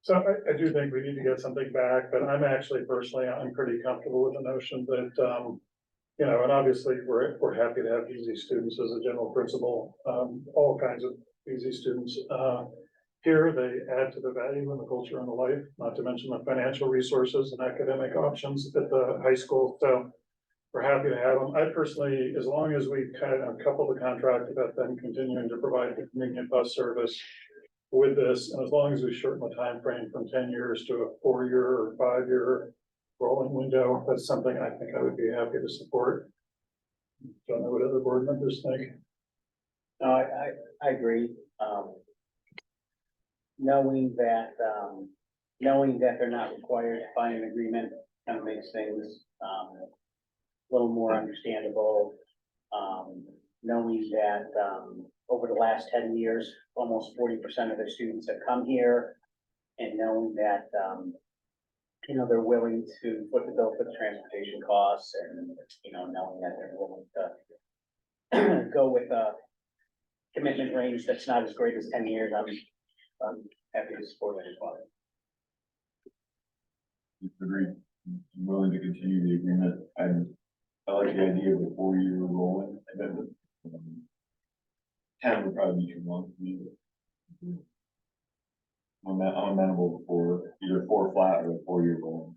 So I do think we need to get something back, but I'm actually personally, I'm pretty comfortable with the notion that, and obviously we're happy to have easy students as a general principle, all kinds of easy students. Here, they add to the value and the culture and the life, not to mention the financial resources and academic options at the high school. So we're happy to have them. I personally, as long as we kind of couple the contract about them continuing to provide the convenient bus service with this, and as long as we shorten the time frame from 10 years to a 4-year or 5-year rolling window, that's something I think I would be happy to support. Don't know what other board members think. No, I agree. Knowing that they're not required to find an agreement kind of makes things, a little more understandable. Knowing that, over the last 10 years, almost 40% of their students have come here, and knowing that, they're willing to foot the bill for the transportation costs, and, knowing that they're willing to go with a commitment range that's not as great as 10 years, I'm happy to support it as well. Agreed. I'm willing to continue the agreement. I like the idea of a 4-year rolling commitment. 10 would probably be too long for me. I'm amenable for either 4 flat or a 4-year rolling.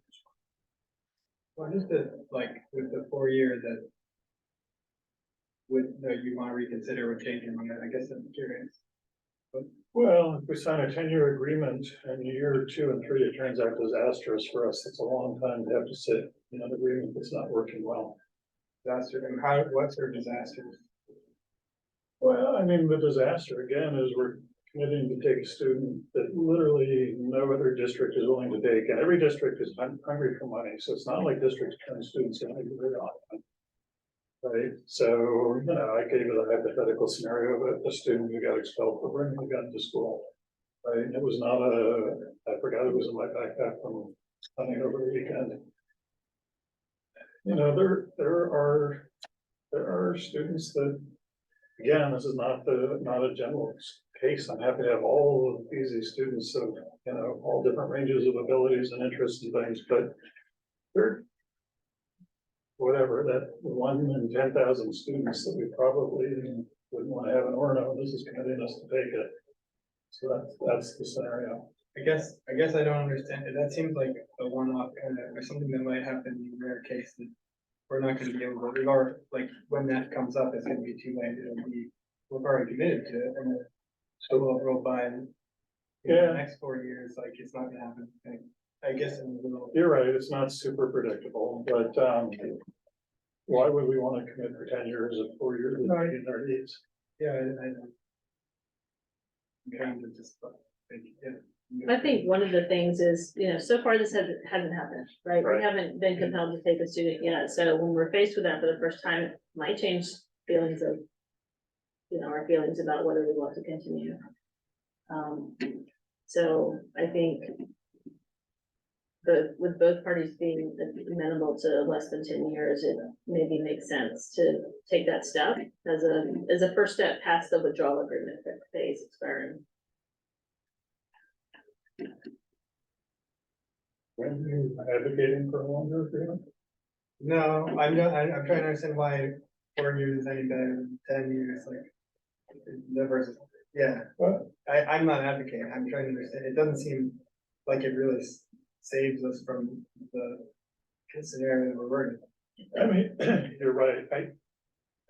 Well, just that, like, with the 4 year that that you want to reconsider with changing on it, I guess I'm curious. Well, if we sign a 10-year agreement and year 2 and 3, it turns out disastrous for us, it's a long time to have to sit in an agreement that's not working well. Disaster, and what's our disasters? Well, I mean, the disaster again is we're committing to take a student that literally no other district is willing to take, and every district is hungry for money, so it's not like districts turn students in very often. Right, so, I gave it a hypothetical scenario of a student who got expelled for bringing a gun to school. Right, and it was not I forgot it was in my backpack from hunting over the weekend. There are students that, again, this is not a general case. I'm happy to have all of these students of, all different ranges of abilities and interests and things, but they're whatever, that 1 in 10,000 students that we probably wouldn't want to have an Orno, this is committing us to take it. So that's the scenario. I guess I don't understand it. That seems like a one-off kind of, or something that might happen in a rare case that we're not going to be able to, or like when that comes up, it's going to be too late. We're already committed to it, and so we'll roll by and the next 4 years, like it's not going to happen. I guess in a little. You're right, it's not super predictable, but why would we want to commit for 10 years of 4 years in our needs? Yeah, I'm trying to just I think one of the things is, so far this hasn't happened, right? Right. We haven't been compelled to take a student yet, so when we're faced with that for the first time, it might change feelings of, our feelings about whether we want to continue. So I think with both parties being amenable to less than 10 years, it maybe makes sense to take that step as a first step past the withdrawal agreement phase expiring. When you advocating for a longer agreement? No, I'm not. I'm trying to understand why 4 years is any better than 10 years. Like the versus, yeah. Well, I'm not advocating. I'm trying to understand. It doesn't seem like it really saves us from the scenario that we're in. I mean, you're right. I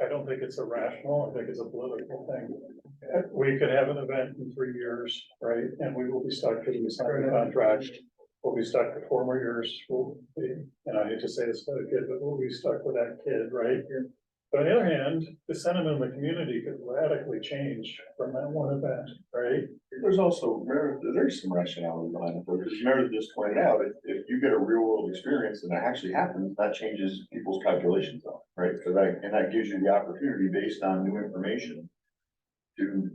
don't think it's irrational. I think it's a political thing. We could have an event in 3 years, right? And we will be stuck because we signed a contract. We'll be stuck for 4 more years. We'll be, and I hate to say this about a kid, but we'll be stuck with that kid, right? But on the other hand, the sentiment in the community could radically change from that one event, right? There's also, there's some rationality behind it, because Meredith just pointed out, if you get a real world experience and it actually happens, that changes people's calculations on it, right? So that gives you the opportunity based on new information to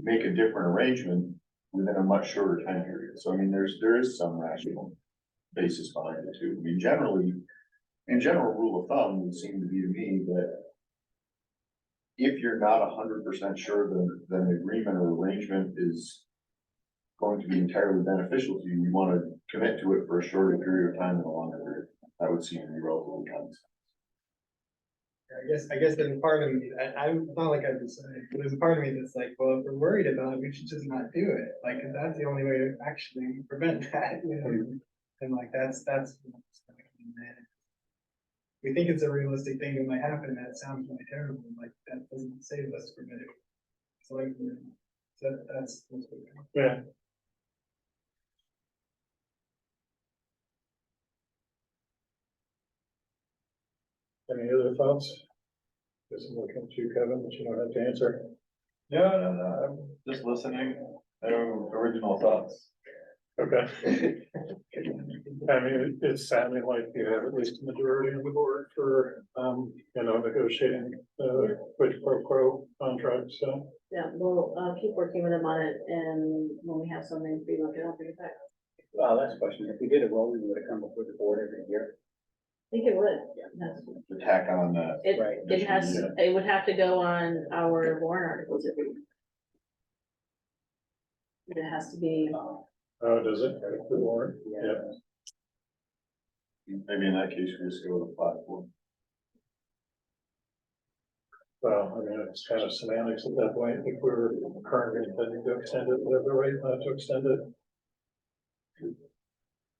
make a different arrangement within a much shorter time period. So I mean, there is some rational basis behind it too. I mean, generally, in general rule of thumb would seem to be to me that if you're not 100% sure that an agreement or arrangement is going to be entirely beneficial to you, you want to commit to it for a shorter period of time than a longer period. That would seem to be relatively common sense. I guess there's part of me, I'm not like I've decided, but there's a part of me that's like, well, if we're worried about it, we should just not do it. Like, 'cause that's the only way to actually prevent that, And like, that's. we think it's a realistic thing that might happen, that sounds really terrible, like, that doesn't save us from it. So like, that's. Yeah. Any other thoughts? Guess I'm looking at you, Kevin, but you don't have to answer. No, I'm just listening. No original thoughts. Okay. I mean, it's sounding like you have at least a majority on the board for, negotiating, quid pro quo contract, so. Yeah, we'll, keep working with them on it, and when we have something, we look it up, bring it back. Last question, if we did a roll, we would have come before the board every year. I think it would. Yeah. That's- The tack on that. Right. It has, it would have to go on our warrant articles every year. It has to be, Oh, does it? The warrant? Yeah. Maybe in that case, we just go with the platform. Well, I mean, it's kind of semantics at that point. If we're currently intending to extend it, we have the right not to extend it.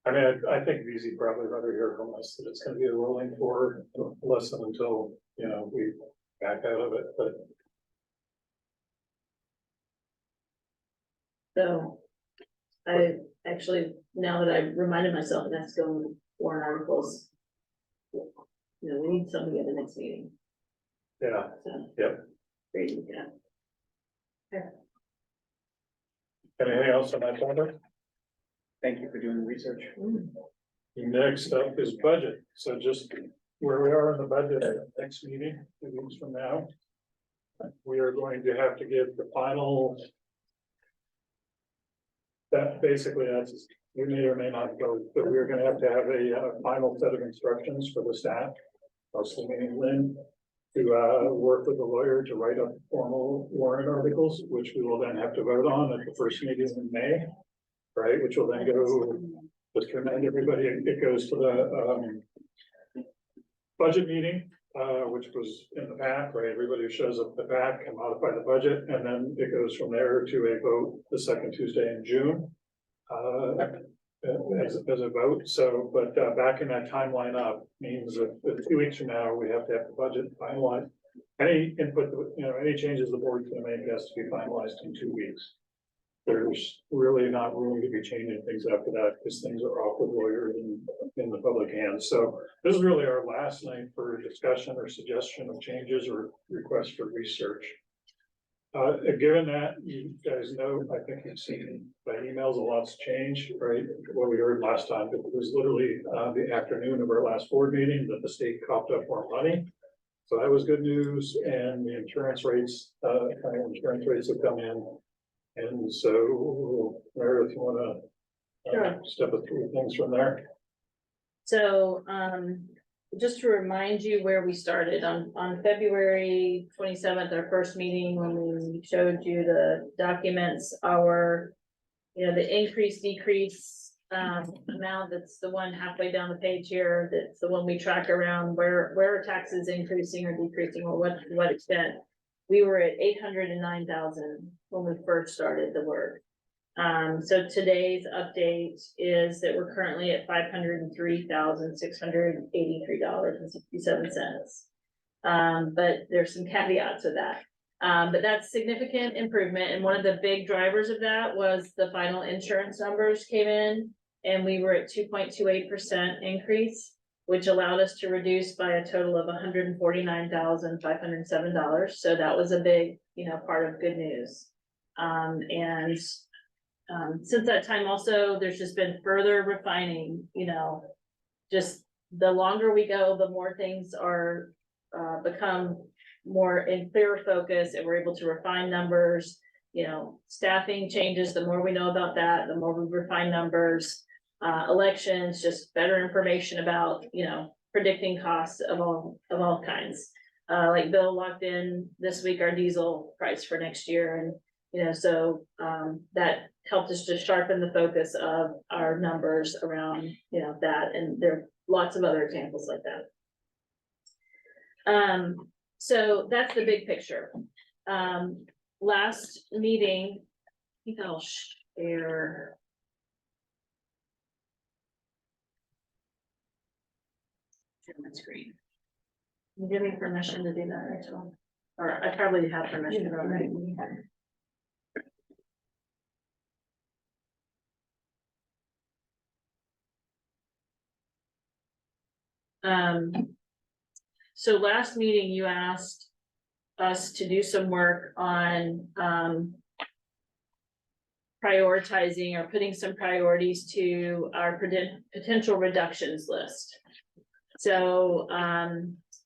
I mean, I think VZ probably rather hear from us that it's gonna be a rolling for less than until, we back out of it, but. so. I actually, now that I've reminded myself, it has to go in warrant articles. We need something at the next meeting, Yeah, so. Yep. Great, yeah. anything else on that topic? Thank you for doing the research. Next up is budget, so just where we are in the budget, next meeting, 2 weeks from now. We are going to have to give the final. That basically, we may or may not go, but we're gonna have a final set of instructions for the staff. Also meaning Lynn, to work with the lawyer to write up formal warrant articles, which we will then have to vote on at the first meeting in May. Right, which will then go, just to remind everybody, it goes to the budget meeting, which was in the pack, right? Everybody who shows up at the pack can modify the budget, and then it goes from there to a vote the second Tuesday in June. As a vote, so, but backing that timeline up means that 2 weeks from now, we have to have the budget finalized. Any input, any changes the board's gonna make has to be finalized in 2 weeks. There's really not room to be changing things after that, because things are off with lawyers and in the public hands. So this is really our last night for discussion or suggestion of changes or requests for research. Given that, you guys know, I think you've seen by emails, a lot's changed, right? What we heard last time, it was literally the afternoon of our last board meeting that the state coughed up more money. So that was good news, and the insurance rates, have come in. And so, Meredith, you wanna Sure. step us through things from there? So, just to remind you where we started on February 27th, our first meeting, when we showed you the documents, the increase, decrease, amount, that's the one halfway down the page here, that's the one we track around where are taxes increasing or decreasing, or to what extent. We were at 809,000 when we first started the work. So today's update is that we're currently at $503,683.67. But there's some caveats to that. But that's significant improvement, and one of the big drivers of that was the final insurance numbers came in, and we were at 2.28% increase, which allowed us to reduce by a total of $149,507. So that was a big, part of good news. Since that time also, there's just been further refining, just the longer we go, the more things are become more in clearer focus, and we're able to refine numbers. Staffing changes, the more we know about that, the more we refine numbers. Elections, just better information about, predicting costs of all kinds. Like Bill locked in this week our diesel price for next year, and so that helped us to sharpen the focus of our numbers around, that, and there are lots of other examples like that. So that's the big picture. Last meeting, I think I'll share. Share my screen. Give me permission to do that, Rachel. Or I probably have permission already. So last meeting you asked us to do some work on, prioritizing or putting some priorities to our potential reductions list. So,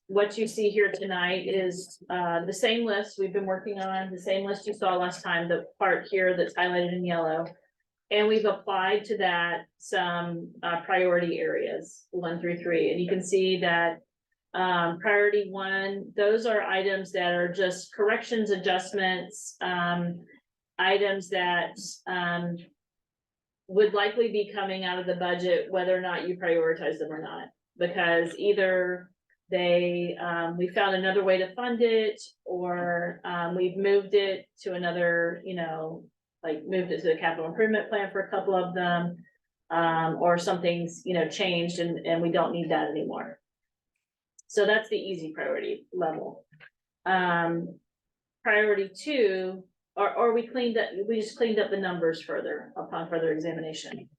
what you see here tonight is, the same list we've been working on, the same list you saw last time, the part here that's highlighted in yellow. And we've applied to that some, priority areas, 1 through 3, and you can see that priority 1, those are items that are just corrections, adjustments, items that would likely be coming out of the budget, whether or not you prioritize them or not, because either they, we found another way to fund it, or we've moved it to another, you know, like moved it to the capital improvement plan for a couple of them, or something's, you know, changed and we don't need that anymore. So that's the easy priority level. Priority 2, or we just cleaned up the numbers further upon further examination.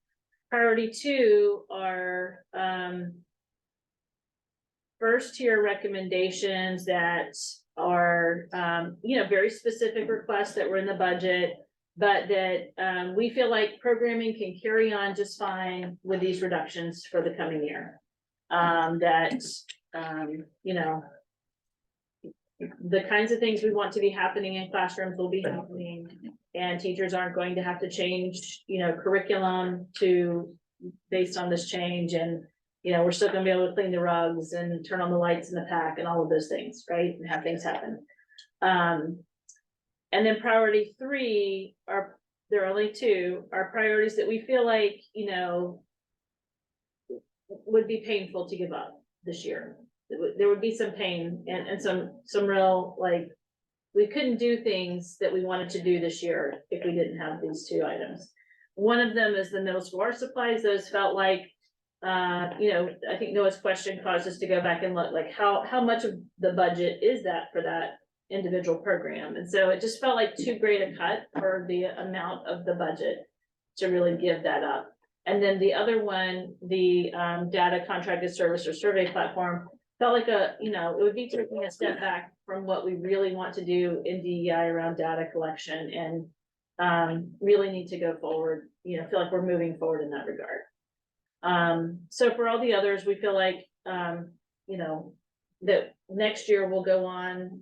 Priority 2 are first tier recommendations that are, you know, very specific requests that were in the budget, but that we feel like programming can carry on just fine with these reductions for the coming year. You know, the kinds of things we want to be happening in classrooms will be happening, and teachers aren't going to have to change, you know, curriculum based on this change. And, you know, we're still gonna be able to clean the rugs and turn on the lights in the pack and all of those things, right? And have things happen. And then priority 3 are, there are only 2, are priorities that we feel like, you know, would be painful to give up this year. There would be some pain and some real, like, we couldn't do things that we wanted to do this year if we didn't have these 2 items. One of them is the middle school art supplies. Those felt like, you know, I think Noah's question caused us to go back and look, like, how much of the budget is that for that individual program? And so it just felt like too great a cut for the amount of the budget to really give that up. And then the other one, the data contracted service or survey platform, felt like you know, it would be taking a step back from what we really want to do in DEI around data collection, and really need to go forward, you know, feel like we're moving forward in that regard. So for all the others, we feel like, you know, that next year will go on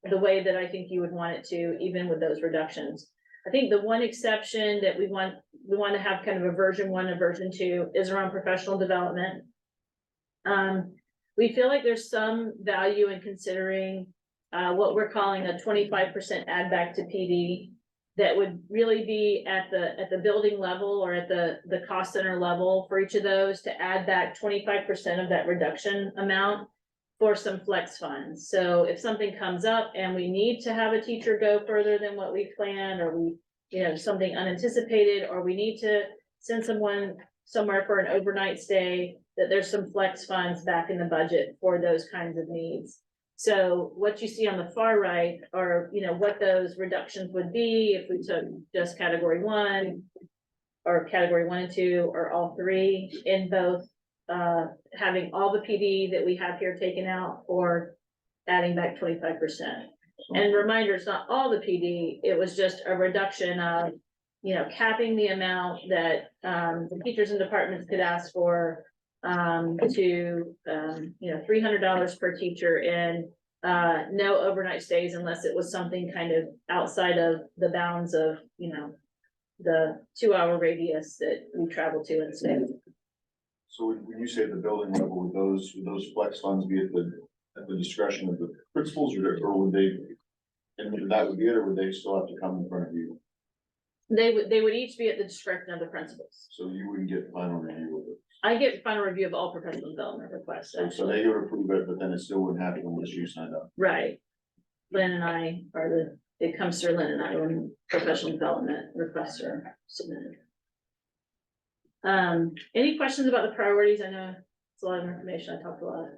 the way that I think you would want it to, even with those reductions. I think the one exception that we want to have kind of a version 1 and version 2 is around professional development. We feel like there's some value in considering what we're calling a 25% add back to PD that would really be at the building level or at the cost center level for each of those, to add back 25% of that reduction amount for some flex funds. So if something comes up and we need to have a teacher go further than what we planned, or we, you know, something unanticipated, or we need to send someone somewhere for an overnight stay, that there's some flex funds back in the budget for those kinds of needs. So what you see on the far right are, you know, what those reductions would be if we took just category 1 or category 1 and 2, or all 3, in both having all the PD that we have here taken out, or adding back 25%. And reminder, it's not all the PD, it was just a reduction of, you know, capping the amount that the teachers and departments could ask for, to you know, $300 per teacher, and no overnight stays unless it was something kind of outside of the bounds of, you know, the 2-hour radius that we travel to and stay. So when you say at the building level, would those flex funds be at the discretion of the principals, or would they, and that would be it, or would they still have to come in front of you? They would each be at the discretion of the principals. So you wouldn't get final review of it? I get final review of all professional development requests. So they would approve it, but then it still wouldn't happen unless you signed up. Right. Lynn and I are it comes through Lynn and I when professional development requests are submitted. Any questions about the priorities? I know it's a lot of information. I talked a lot.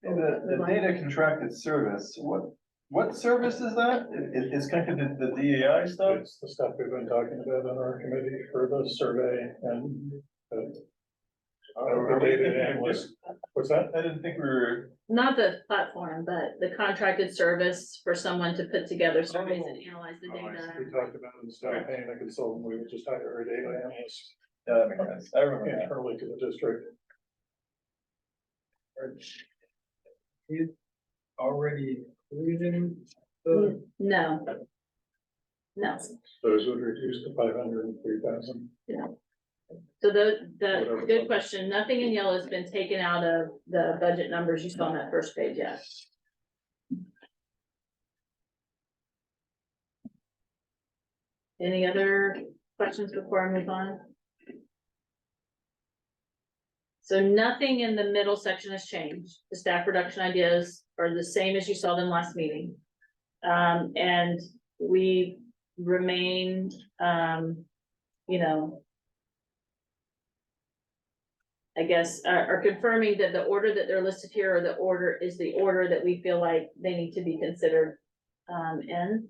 The data contracted service, what service is that? It's connected to the DEI stuff? It's the stuff we've been talking about on our committee for the survey and the data analyst. What's that? I didn't think we were. Not the platform, but the contracted service for someone to put together surveys and analyze the data. We talked about instead of paying a consultant, we would just hire a data analyst Yeah, that makes sense. I remember that. internally to the district. He's already included the. No. No, Those would reduce to 503,000. so the Whatever. good question, nothing in yellow has been taken out of the budget numbers you saw on that first page yet. Any other questions before I move on? So nothing in the middle section has changed. The staff reduction ideas are the same as you saw them last meeting. And we remain, you know, I guess, are confirming that the order that they're listed here or the order is the order that we feel like they need to be considered in.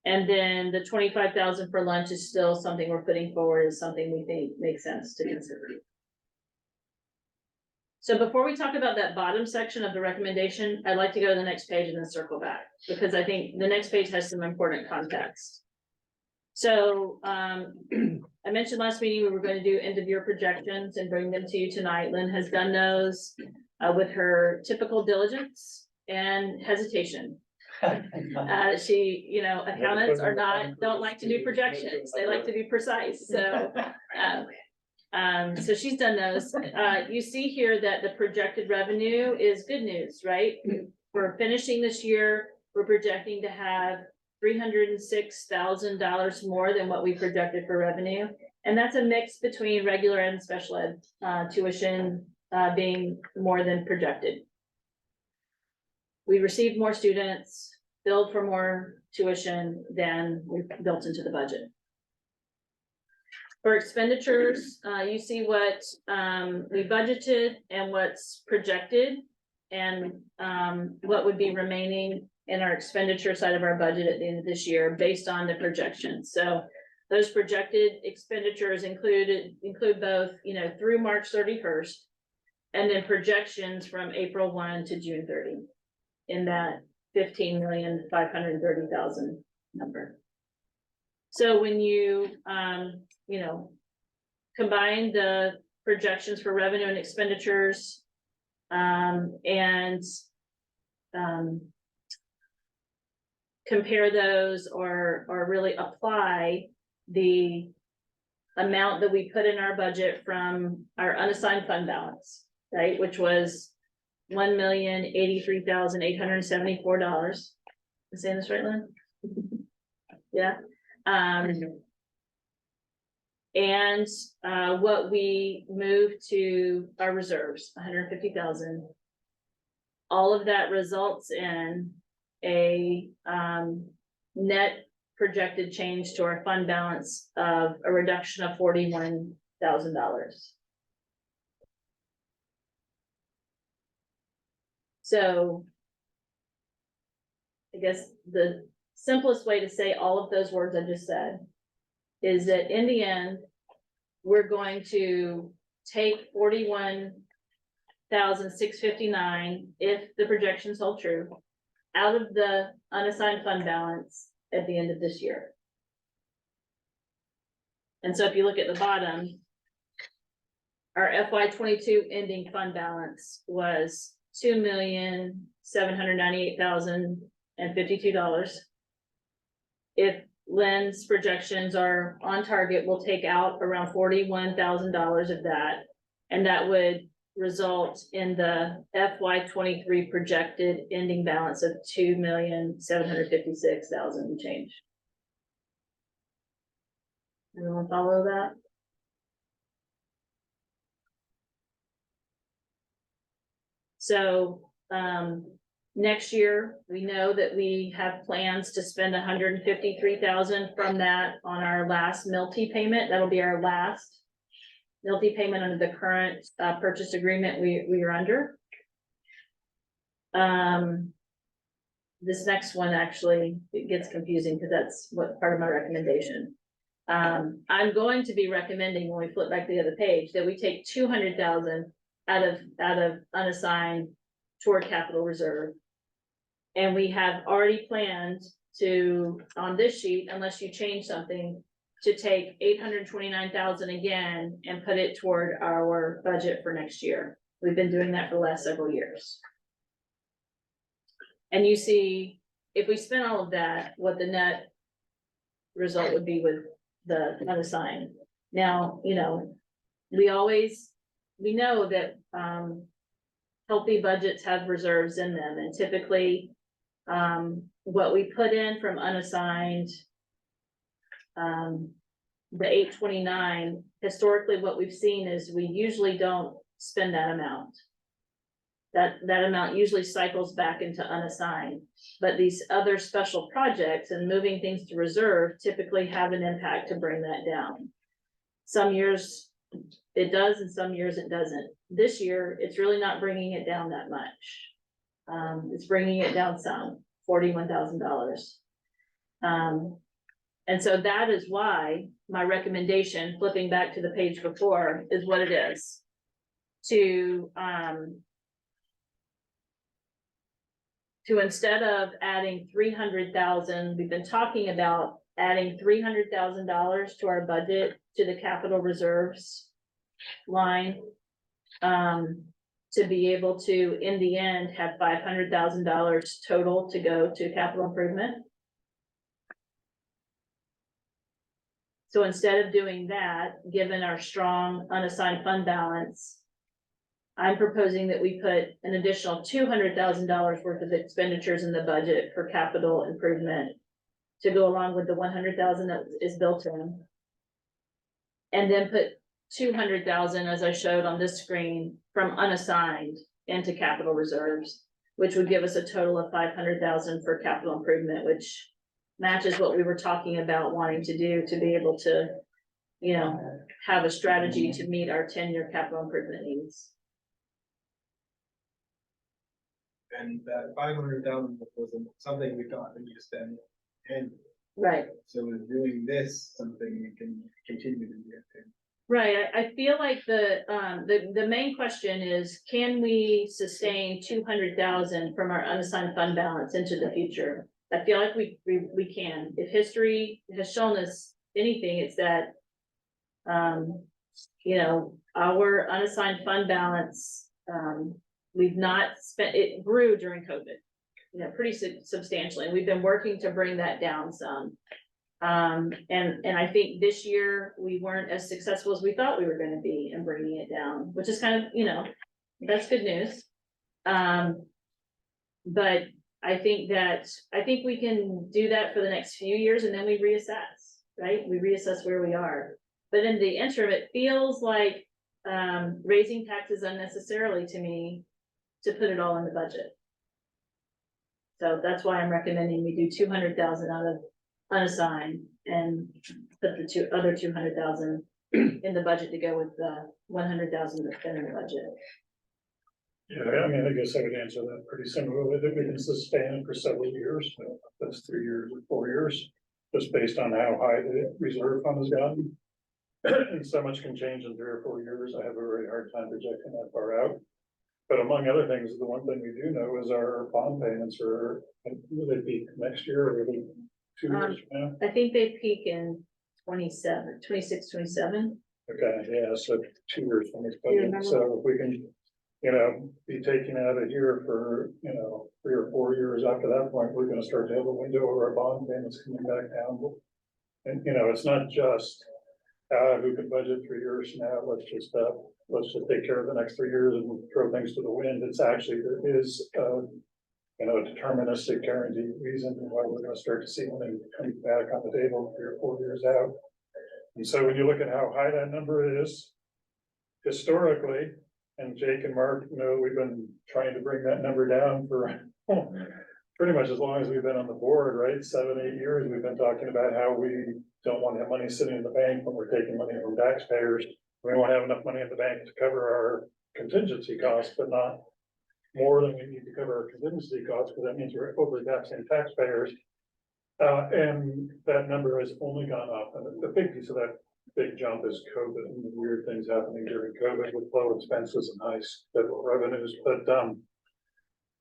And then the 25,000 for lunch is still something we're putting forward as something we think makes sense to consider. So before we talk about that bottom section of the recommendation, I'd like to go to the next page and then circle back, because I think the next page has some important context. So I mentioned last meeting, we were going to do end of year projections and bring them to you tonight. Lynn has done those with her typical diligence and hesitation. She, you know, accountants don't like to do projections. They like to be precise. So, so she's done those. You see here that the projected revenue is good news, right? We're finishing this year. We're projecting to have $306,000 more than what we projected for revenue. And that's a mix between regular and special ed tuition being more than projected. We received more students, billed for more tuition than we built into the budget. For expenditures, you see what we budgeted and what's projected and what would be remaining in our expenditure side of our budget at the end of this year based on the projections. So those projected expenditures include both, you know, through March 31st and then projections from April 1 to June 30 in that 15,530,000 number. So when you, you know, combine the projections for revenue and expenditures, and compare those or really apply the amount that we put in our budget from our unassigned fund balance, right, which was $1,083,874. I'm saying this right, Lynn? Yeah. And what we moved to our reserves, 150,000. All of that results in a net projected change to our fund balance of a reduction of $41,000. So I guess the simplest way to say all of those words I just said is that in the end, we're going to take 41,659 if the projections hold true out of the unassigned fund balance at the end of this year. And so if you look at the bottom, our FY22 ending fund balance was $2,798,052. If Lynn's projections are on target, we'll take out around $41,000 of that, and that would result in the FY23 projected ending balance of $2,756,000 and change. Everyone follow that? So next year, we know that we have plans to spend $153,000 from that on our last MILTI payment. That'll be our last MILTI payment under the current purchase agreement we are under. This next one actually, it gets confusing because that's what part of my recommendation. I'm going to be recommending when we flip back to the other page that we take 200,000 out of unassigned toward capital reserve. And we have already planned to, on this sheet, unless you change something, to take 829,000 again and put it toward our budget for next year. We've been doing that for the last several years. And you see, if we spent all of that, what the net result would be with the unassigned. Now, you know, we know that, healthy budgets have reserves in them, and typically, what we put in from unassigned, the 829, historically, what we've seen is we usually don't spend that amount. That amount usually cycles back into unassigned, but these other special projects and moving things to reserve typically have an impact to bring that down. Some years it does, and some years it doesn't. This year, it's really not bringing it down that much. It's bringing it down some, $41,000. And so that is why my recommendation, flipping back to the page before, is what it is. To instead of adding 300,000, we've been talking about adding $300,000 to our budget to the capital reserves line. To be able to, in the end, have $500,000 total to go to capital improvement. So instead of doing that, given our strong unassigned fund balance, I'm proposing that we put an additional $200,000 worth of expenditures in the budget for capital improvement to go along with the 100,000 that is built in. And then put 200,000, as I showed on this screen, from unassigned into capital reserves, which would give us a total of 500,000 for capital improvement, which matches what we were talking about wanting to do to be able to, you know, have a strategy to meet our 10-year capital improvement needs. And that 500,000 wasn't something we thought we could spend, and Right. so is doing this something we can continue to do? Right, I feel like the main question is, can we sustain 200,000 from our unassigned fund balance into the future? I feel like we can. If history has shown us anything, it's that, you know, our unassigned fund balance, we've not spent, it grew during COVID, you know, pretty substantially, and we've been working to bring that down some. And I think this year we weren't as successful as we thought we were going to be in bringing it down, which is kind of, you know, that's good news. But I think we can do that for the next few years, and then we reassess, right? We reassess where we are. But in the interim, it feels like raising taxes unnecessarily to me to put it all in the budget. So that's why I'm recommending we do 200,000 out of unassigned and put the other 200,000 in the budget to go with the 100,000 that's been in the budget. Yeah, I mean, I guess I would answer that pretty similarly, that we can sustain it for several years, that's 3 years or 4 years, just based on how high the reserve fund has gotten. And so much can change in 3 or 4 years. I have a very hard time projecting that far out. But among other things, the one thing we do know is our bond payments are, will they peak next year, or will they 2 years from now? I think they peak in 26, 27. Okay, yeah, so 2 years from this Do you budget, remember? so if we can, you know, be taking out of here for, you know, 3 or 4 years after that point, we're gonna start to have a window where our bond payments coming back down. And, you know, it's not just, who can budget 3 years from now, let's just take care of the next 3 years and throw things to the wind. It's actually, there is, you know, a deterministic guaranteed reason why we're gonna start to see money coming back on the table 3 or 4 years out. And so when you look at how high that number is historically, and Jake and Mark, you know, we've been trying to bring that number down for pretty much as long as we've been on the board, right? 7, 8 years, we've been talking about how we don't want to have money sitting in the bank when we're taking money from taxpayers. We want to have enough money in the bank to cover our contingency costs, but not, more than we need to cover our contingency costs, because that means we're overtaxing taxpayers. And that number has only gone up, and the big piece of that big jump is COVID and the weird things happening during COVID with low expenses and high federal revenues,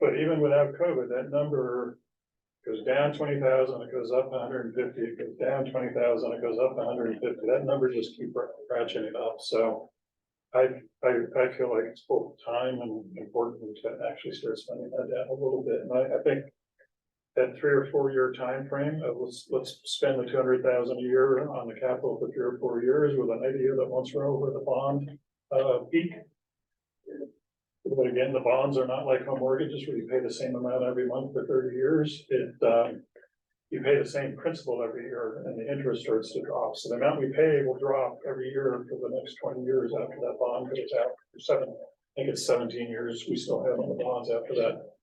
but even without COVID, that number goes down 20,000, it goes up 150, it goes down 20,000, it goes up 150, that number just keeps ratcheting up, so I feel like it's both time and important to actually start spending that down a little bit, and I think that 3 or 4 year time frame, let's spend the 200,000 a year on the capital for 3 or 4 years with an idea that once we're over the bond peak. But again, the bonds are not like home mortgages where you pay the same amount every month for 30 years. You pay the same principal every year and the interest starts to drop. So the amount we pay will drop every year for the next 20 years after that bond goes out. I think it's 17 years we still have on the bonds after that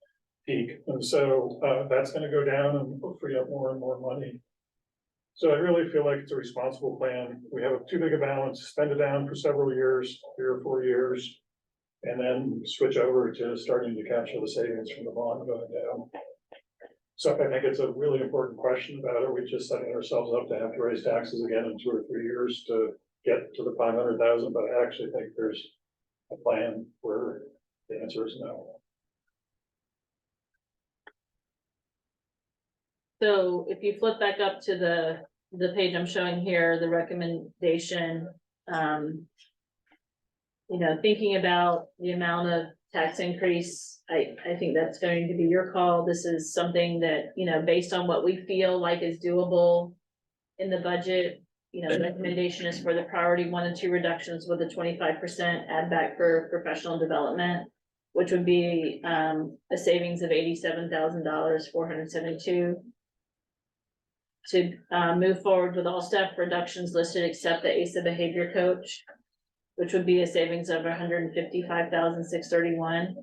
peak. And so that's going to go down and we'll free up more and more money. So I really feel like it's a responsible plan. We have too big a balance, spend it down for several years, 3 or 4 years, and then switch over to starting to capture the savings from the bond going down. So I think it's a really important question about, are we just setting ourselves up to have to raise taxes again in 2 or 3 years to get to the 500,000? But I actually think there's a plan where the answer is no. So if you flip back up to the page I'm showing here, the recommendation, thinking about the amount of tax increase, I think that's going to be your call. This is something that, based on what we feel like is doable in the budget, the recommendation is for the priority 1 and 2 reductions with a 25% add back for professional development, which would be a savings of $87,472. To move forward with all staff reductions listed except the ASA behavior coach, which would be a savings of $155,631,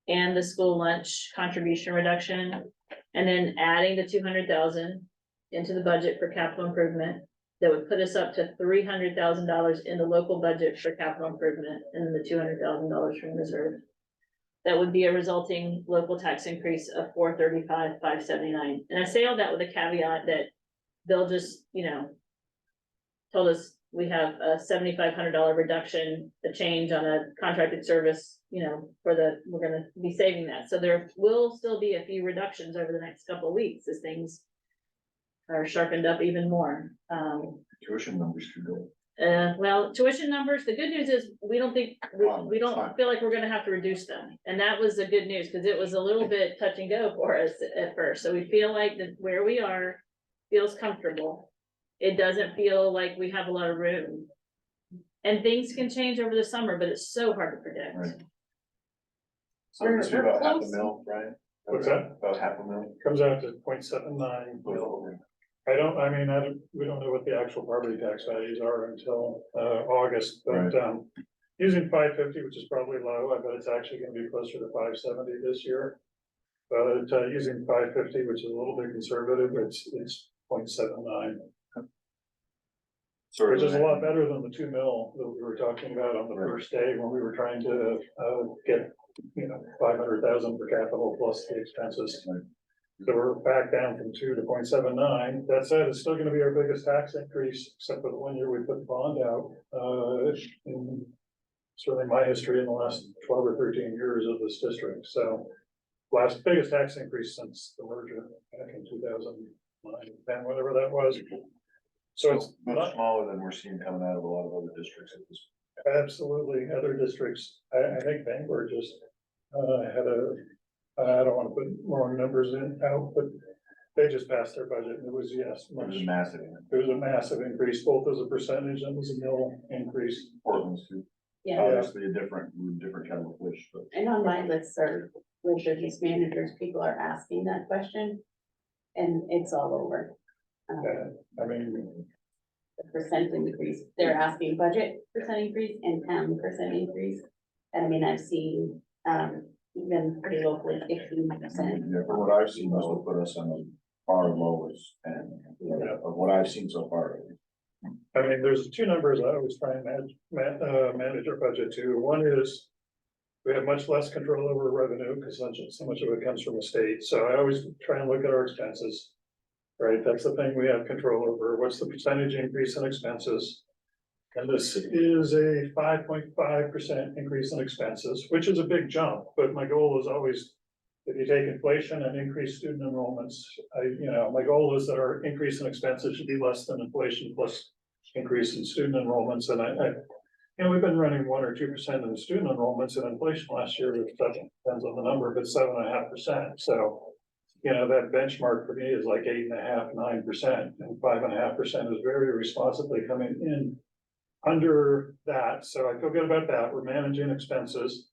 and the school lunch contribution reduction, and then adding the 200,000 into the budget for capital improvement. That would put us up to $300,000 in the local budget for capital improvement, and then the $200,000 from reserve. That would be a resulting local tax increase of $435,579. And I say all that with a caveat that they'll just, told us we have a $7,500 reduction, the change on a contracted service, we're gonna be saving that. So there will still be a few reductions over the next couple of weeks as things are sharpened up even more. Tuition numbers could go. Well, tuition numbers, the good news is we don't think, we don't feel like we're gonna have to reduce them. And that was the good news, because it was a little bit touch and go for us at first. So we feel like that where we are feels comfortable. It doesn't feel like we have a lot of room. And things can change over the summer, but it's so hard to predict. Right. So it's about half a mil, right? What's that? About half a mil. Comes out to 0.79. We don't know what the actual property tax values are until August, but using 550, which is probably low, I bet it's actually gonna be closer to 570 this year. But using 550, which is a little bit conservative, it's 0.79. Which is a lot better than the 2 mil that we were talking about on the first day when we were trying to get 500,000 for capital plus the expenses. So we're back down from 2 to 0.79. That said, it's still going to be our biggest tax increase, except for the 1 year we put the bond out. In certainly my history in the last 12 or 13 years of this district. So biggest tax increase since the merger back in 2009, 10, whatever that was. So it's much smaller than we're seeing coming out of a lot of other districts at this point. Absolutely, other districts. I think Bangor just had I don't want to put wrong numbers out, but they just passed their budget. And it was It was a massive. It was a massive increase, both as a percentage and as a mill increase. Portland's too. Yeah. Obviously a different kettle of fish, but. And on my list are with business managers, people are asking that question. And it's all over. I mean, the percent increase, they're asking budget percent increase and town percent increase. And I mean, I've seen, even pretty locally 15%. Yeah, from what I've seen, this will put us on the far lowest and of what I've seen so far. I mean, there's 2 numbers I always try and manage our budget to. One is We have much less control over revenue because so much of it comes from the state. So I always try and look at our expenses. Right, that's the thing we have control over. What's the percentage increase in expenses? And this is a 5.5% increase in expenses, which is a big jump, but my goal is always, if you take inflation and increase student enrollments, my goal is that our increase in expenses should be less than inflation plus increase in student enrollments, and we've been running 1 or 2% in student enrollments, and inflation last year, which depends on the number, but 7.5%, so that benchmark for me is like 8.5%, 9%, and 5.5% is very responsibly coming in under that. So I feel good about that. We're managing expenses.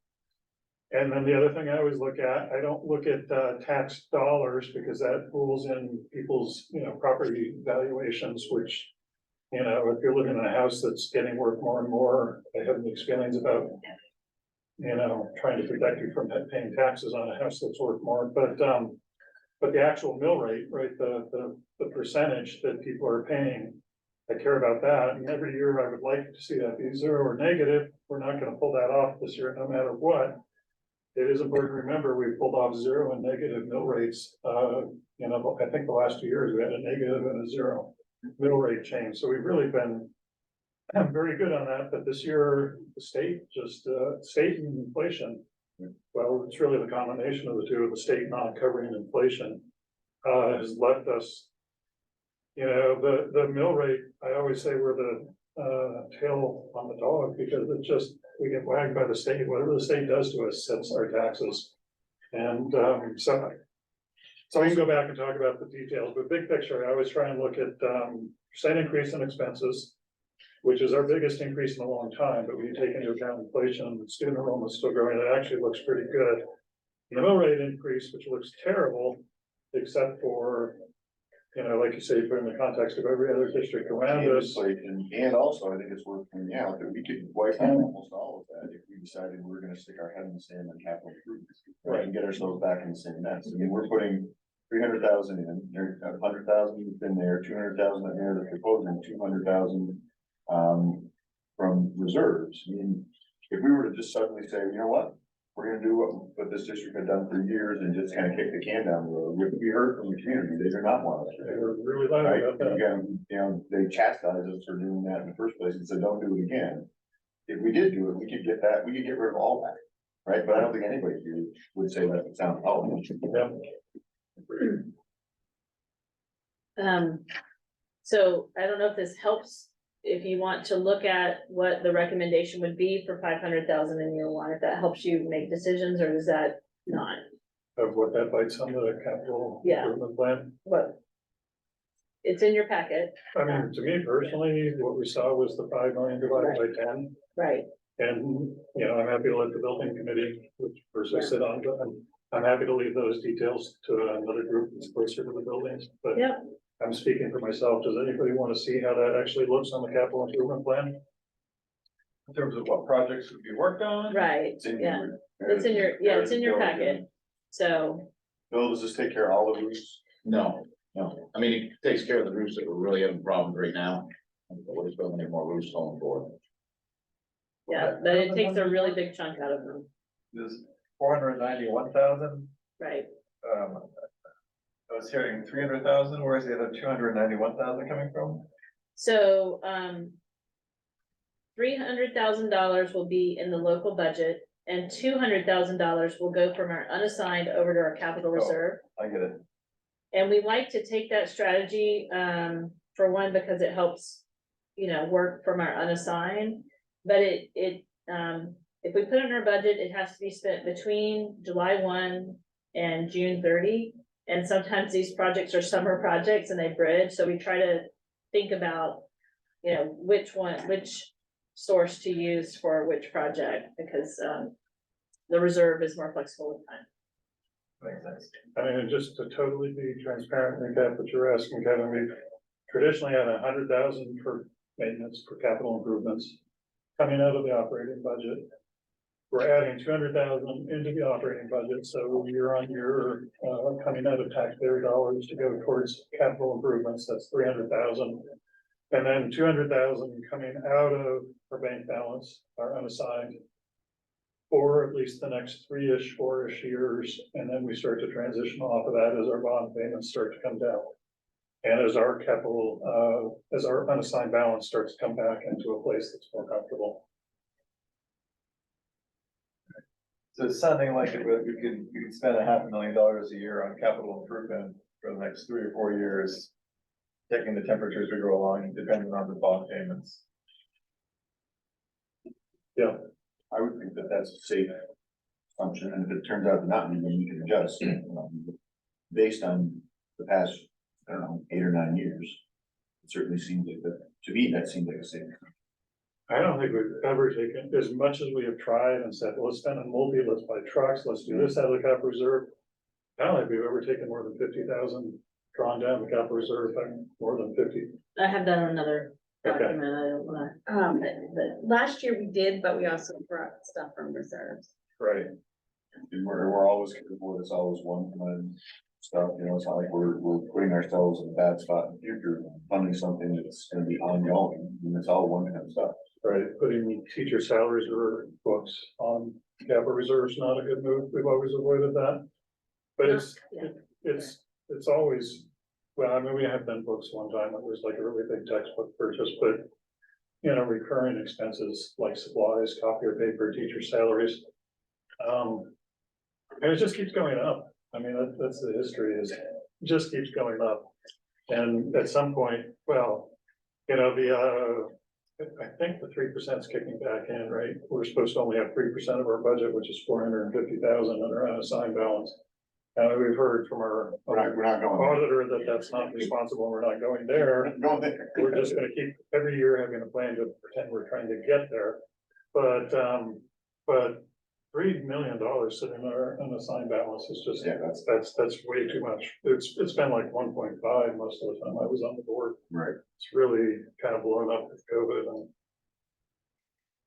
And then the other thing I always look at, I don't look at tax dollars because that pulls in people's, property valuations, which, if you're living in a house that's getting worth more and more, I have mixed feelings about, trying to protect you from paying taxes on a house that's worth more. But the actual mill rate, right, the percentage that people are paying, I care about that. And every year I would like to see that be 0 or negative. We're not going to pull that off this year, no matter what. It is important to remember we pulled off 0 and negative mill rates. I think the last 2 years we had a negative and a 0 mill rate change. So we've really been very good on that. But this year, the state and inflation. Well, it's really the combination of the two, of the state not covering inflation, has left us, the mill rate, I always say we're the tail on the dog because we get wagged by the state. Whatever the state does to us sets our taxes. And so we can go back and talk about the details, but big picture, I always try and look at percent increase in expenses, which is our biggest increase in a long time, but when you take into account inflation and student enrollment still growing, it actually looks pretty good. The mill rate increase, which looks terrible, except for, like you say, put in the context of every other district around us. And also, I think it's worth pointing out that we could wipe out almost all of that if we decided we were gonna stick our head in the sand on capital improvements. Right, and get ourselves back in the same mess. I mean, we're putting 300,000 in, there's 100,000 in there, 200,000 in there, they're proposing 200,000 from reserves. I mean, if we were to just suddenly say, you know what, we're gonna do what this district had done for years and just kind of kick the can down the road, we heard from the community, they do not want us. They were really loud Right, about that. again, they chastised us for doing that in the first place and said, don't do it again. If we did do it, we could get rid of all that, right? But I don't think anybody here would say that it sounds policy. So I don't know if this helps, if you want to look at what the recommendation would be for 500,000 in year 1, if that helps you make decisions, or does that not? Of what that bites under the capital improvement plan. What? It's in your packet. I mean, to me personally, what we saw was the 5 million divided by 10. Right. And, I'm happy to let the building committee, which person I sit on, but I'm happy to leave those details to another group that's closer to the buildings, but Yep. I'm speaking for myself. Does anybody want to see how that actually looks on the capital improvement plan? In terms of what projects would be worked on? Right, yeah. It's in your packet. So, Bill, does this take care of all the roofs? No, I mean, it takes care of the roofs that we're really having problems right now. We're just building any more roofs going forward. yeah, but it takes a really big chunk out of them, This 491,000, right? I was hearing 300,000, where's the other 291,000 coming from? So, $300,000 will be in the local budget and $200,000 will go from our unassigned over to our capital reserve. I get it. And we like to take that strategy, for one, because it helps, work from our unassigned. But if we put it in our budget, it has to be spent between July 1 and June 30. And sometimes these projects are summer projects and they bridge, so we try to think about, which source to use for which project, because the reserve is more flexible with time. Makes sense. I mean, and just to totally be transparent, and Kevin, what you're asking, Kevin, we've traditionally had 100,000 for maintenance, for capital improvements coming out of the operating budget. We're adding 200,000 into the operating budget, so year on year, coming out of taxpayer dollars to go towards capital improvements, that's 300,000. And then 200,000 coming out of our bank balance, our unassigned, for for at least the next 3-ish, 4-ish years, and then we start to transition off of that as our bond payments start to come down. And as our capital, as our unassigned balance starts to come back into a place that's more comfortable. So it's sounding like we could spend $500,000 a year on capital improvement for the next 3 or 4 years. Taking the temperatures we go along, depending on the bond payments. Yeah, I would think that that's a safe assumption, and if it turns out to not be, then we can adjust. Based on the past, I don't know, 8 or 9 years, it certainly seems like that, to me, that seems like a safe. I don't think we've ever taken, as much as we have tried and said, well, let's spend on multi, let's buy trucks, let's do this out of the capital reserve. I don't think we've ever taken more than 50,000 drawn down the capital reserve, more than 50. I have that on another Okay. document, I don't wanna. But last year we did, but we also brought stuff from reserves. Right. And we're always capable, it's always one time stuff, you know, it's not like we're putting ourselves in a bad spot in the future, funding something that's gonna be ongoing, and it's all one time stuff. Right, putting teacher salaries or books on capital reserves, not a good move, we've always avoided that. But Yeah. it's always, well, I mean, we have done books one time, it was like a really big textbook purchase, but. You know, recurring expenses like supplies, copier paper, teacher salaries. And it just keeps going up, I mean, that's the history, is it just keeps going up. And at some point, well, you know, I think the 3% is kicking back in, right? We're supposed to only have 3% of our budget, which is 450,000 on our unassigned balance. And we've heard from our We're not going. auditor that that's not responsible, we're not going there. Going there. We're just gonna keep every year having a plan to pretend we're trying to get there. But $3 million sitting in our unassigned balance is just, Yeah, that's way too much. It's been like 1.5 most of the time I was on the board. right. It's really kind of blown up with COVID and.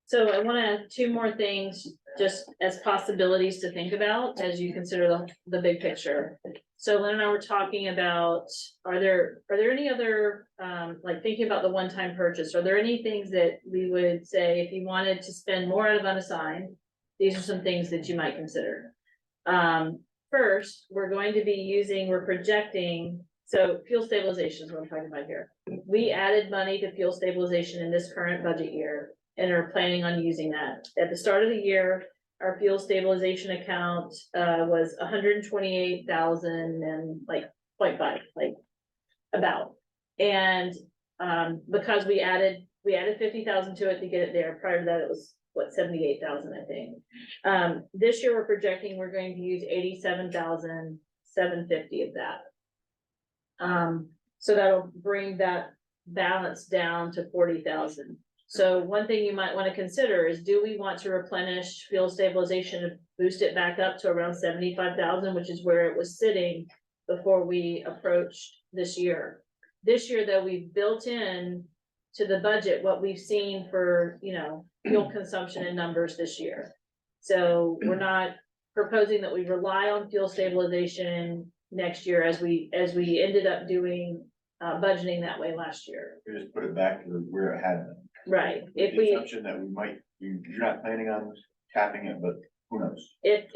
So I want to add 2 more things just as possibilities to think about as you consider the big picture. So Lynn and I were talking about, are there any other, like thinking about the one-time purchase, are there any things that we would say if you wanted to spend more out of unassigned? These are some things that you might consider. First, we're going to be we're projecting, so fuel stabilization is what I'm talking about here. We added money to fuel stabilization in this current budget year and are planning on using that. At the start of the year, our fuel stabilization account was 128,000 and like 0.5, like about. And because we added 50,000 to it to get it there. Prior to that, it was what, 78,000, I think. This year we're projecting we're going to use 87,750 of that. So that'll bring that balance down to 40,000. So one thing you might want to consider is, do we want to replenish fuel stabilization and boost it back up to around 75,000, which is where it was sitting before we approached this year. This year, though, we've built in to the budget what we've seen for, you know, fuel consumption and numbers this year. So we're not proposing that we rely on fuel stabilization next year as we ended up doing budgeting that way last year. We just put it back to where it had been. Right. With If the we, assumption that we might, you're not planning on tapping it, but who knows? if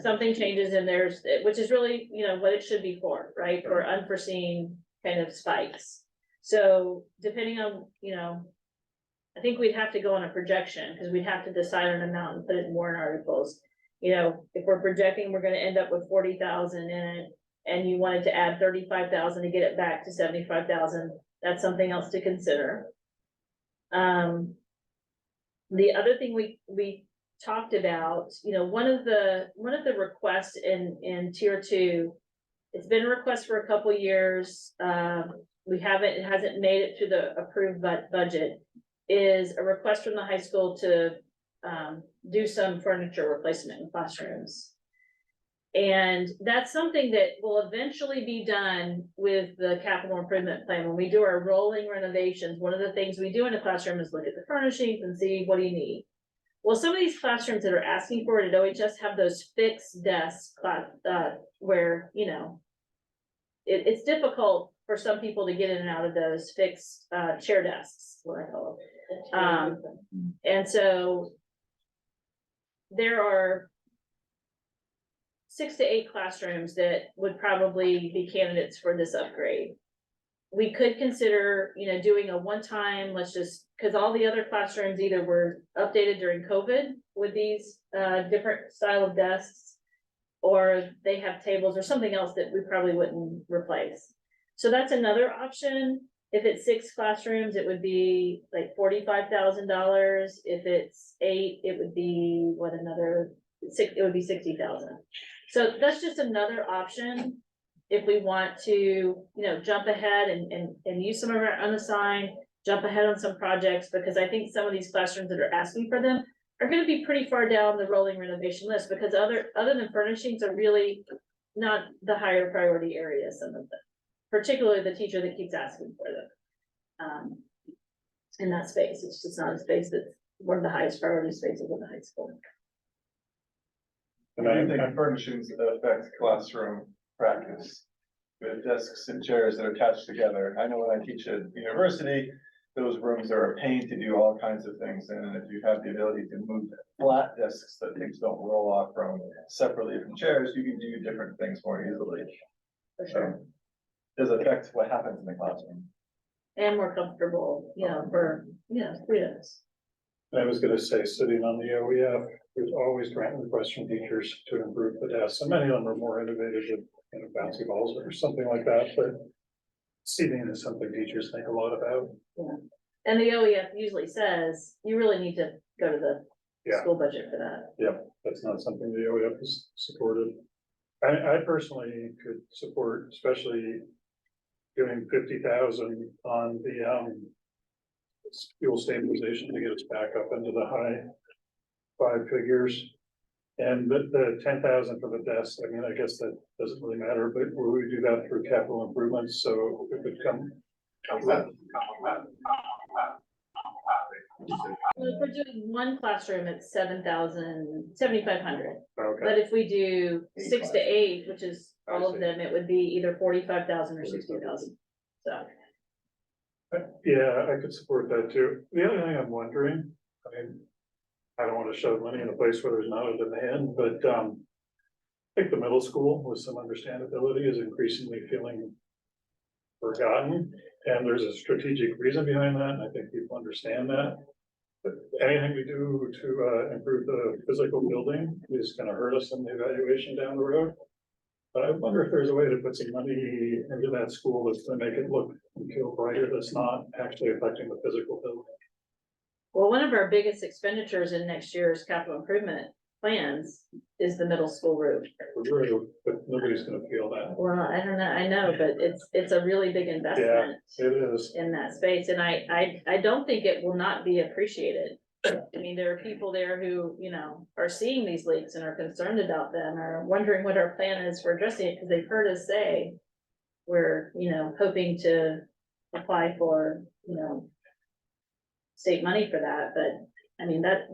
something changes and there's, which is really, you know, what it should be for, right? For unforeseen kind of spikes. So depending on, you know, I think we'd have to go on a projection because we'd have to decide on an amount and put it in warrant articles. You know, if we're projecting, we're gonna end up with 40,000 in it and you wanted to add 35,000 to get it back to 75,000, that's something else to consider. The other thing we talked about, you know, one of the requests in tier 2, it's been a request for a couple years. It hasn't made it to the approved budget, is a request from the high school to do some furniture replacement in classrooms. And that's something that will eventually be done with the capital improvement plan. When we do our rolling renovations, one of the things we do in a classroom is look at the furnishings and see, what do you need? Well, some of these classrooms that are asking for it at OHS have those fixed desks where, you know, it's difficult for some people to get in and out of those fixed chair desks, what I call them. And so there are 6 to 8 classrooms that would probably be candidates for this upgrade. We could consider, doing a one-time, because all the other classrooms either were updated during COVID with these different style of desks, or they have tables or something else that we probably wouldn't replace. So that's another option. If it's 6 classrooms, it would be like $45,000. If it's 8, it would be it would be 60,000. So that's just another option. If we want to, jump ahead and use some of our unassigned, jump ahead on some projects, because I think some of these classrooms that are asking for them are gonna be pretty far down the rolling renovation list, because other than furnishings are really not the higher priority areas, some of them, particularly the teacher that keeps asking for them. In that space, it's just not a space that's one of the highest priority spaces in the high school. And I think furnishings affect classroom practice. With desks and chairs that are attached together. I know when I teach at university, those rooms are a pain to do all kinds of things in. And if you have the ability to move flat desks that things don't roll off from separately from chairs, you can do different things more easily. For sure. Does affect what happens in the classroom. And more comfortable, for students. I was gonna say, sitting on the OEF, there's always grant requests from teachers to improve the desks, and many of them are more innovative with, bouncy balls or something like that, but seating is something teachers think a lot about. Yeah. And the OEF usually says, you really need to go to the Yeah. school budget for that. Yep, that's not something the OEF has supported. I personally could support, especially doing 50,000 on the fuel stabilization to get us back up into the high 5 figures. And the 10,000 for the desk, I guess that doesn't really matter, but will we do that through capital improvements? So it would come. Well, if we're doing one classroom, it's 7,500. Okay, But if we do 6 to 8, which is all of them, it would be either 45,000 or 60,000. So. yeah, I could support that too. The other thing I'm wondering, I don't want to shove money in a place where there's not a demand, but I think the middle school with some understandability is increasingly feeling forgotten. And there's a strategic reason behind that, and I think people understand that. But anything we do to improve the physical building is gonna hurt us in the evaluation down the road. But I wonder if there's a way to put some money into that school that's gonna make it look and feel brighter, that's not actually affecting the physical building. Well, one of our biggest expenditures in next year's capital improvement plans is the middle school roof. But nobody's gonna feel that. Well, I don't know, I know, but it's a really big investment It is. in that space, and I don't think it will not be appreciated. I mean, there are people there who, are seeing these leaks and are concerned about them, or wondering what our plan is for addressing it, because they've heard us say we're, hoping to apply for, state money for that, but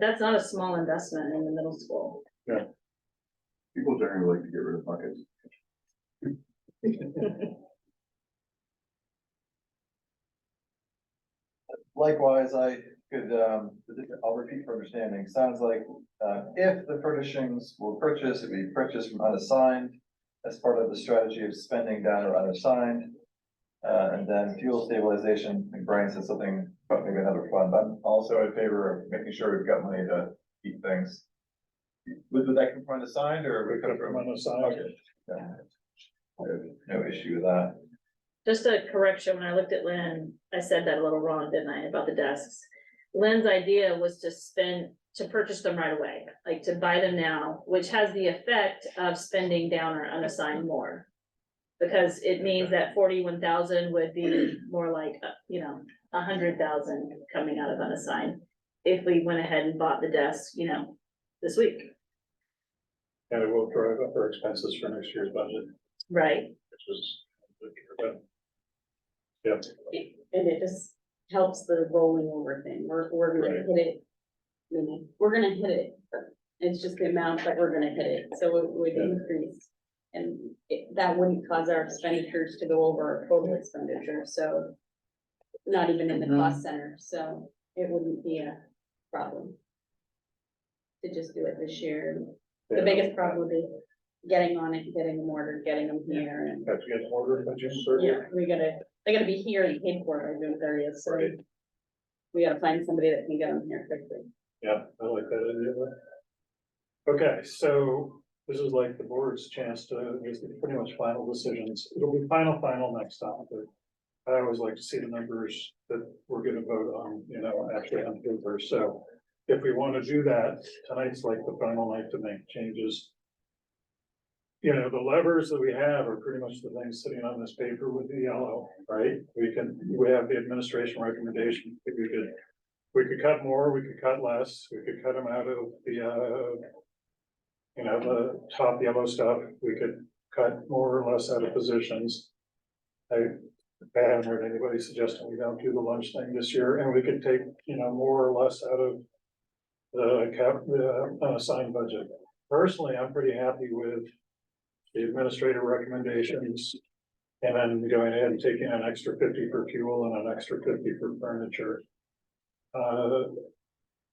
that's not a small investment in the middle school. People generally like to get rid of buckets. Likewise, I could, I'll repeat for understanding, sounds like, if the furnishings were purchased, it'd be purchased from unassigned as part of the strategy of spending down or unassigned. And then fuel stabilization, like Brian said something about maybe another fund. I'm also in favor of making sure we've got money to keep things. Would that come from unassigned or would it come from unassigned? Okay. Yeah. I have no issue with that. Just a correction, when I looked at Lynn, I said that a little wrong, didn't I, about the desks? Lynn's idea was to purchase them right away, like to buy them now, which has the effect of spending down or unassigned more. Because it means that 41,000 would be more like, 100,000 coming out of unassigned. If we went ahead and bought the desks, this week. And it will drive up our expenses for next year's budget, Right. which is. Yep. And it just helps the rolling over thing. We're gonna Right. hit it. We're gonna hit it. It's just the amount that we're gonna hit it, so it would Yeah. increase. And that wouldn't cause our expenditures to go over our total expenditure, so. Not even in the cost center, so it wouldn't be a problem. to just do it this year. The Yeah. biggest problem would be getting on it, getting them ordered, getting them here, and, Have to get them ordered by June 30th. yeah, they gotta be here and paid for by June 30th, so. Right. We gotta find somebody that can get them here quickly. Yeah, I like that idea. Okay, so this is like the board's chance to make pretty much final decisions. It'll be final next time, but I always like to see the numbers that we're gonna vote on, actually on paper. So if we want to do that, tonight's like the final night to make changes. The levers that we have are pretty much the things sitting on this paper with the yellow, right? We have the administration recommendation. If we could cut more, we could cut less, we could cut them out of the, the top yellow stuff. We could cut more or less out of positions. I haven't heard anybody suggesting we don't do the lunch thing this year, and we could take, more or less out of the unassigned budget. Personally, I'm pretty happy with the administrative recommendations, and then going ahead and taking an extra 50 for fuel and an extra 50 for furniture.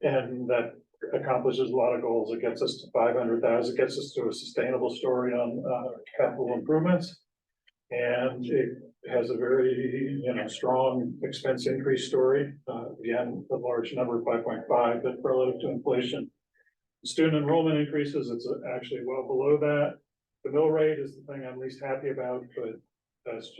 And that accomplishes a lot of goals. It gets us to 500,000, it gets us to a sustainable story on capital improvements. And it has a very, strong expense increase story. Again, a large number, 5.5, but relative to inflation. Student enrollment increases, it's actually well below that. The mill rate is the thing I'm least happy about, but that's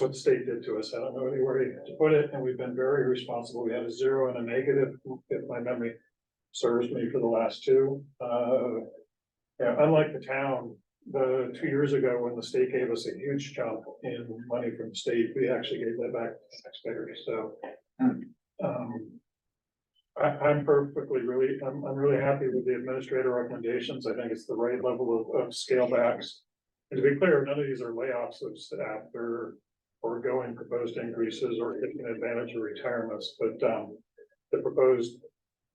what the state did to us. I don't know anywhere to put it, and we've been very responsible. We had a 0 and a negative, if my memory serves me, for the last two. Unlike the town, 2 years ago, when the state gave us a huge jump in money from the state, we actually gave that back to the taxpayers. So I'm really happy with the administrator recommendations. I think it's the right level of scale backs. And to be clear, none of these are layoffs of staff or going proposed increases or taking advantage of retirements, but the proposed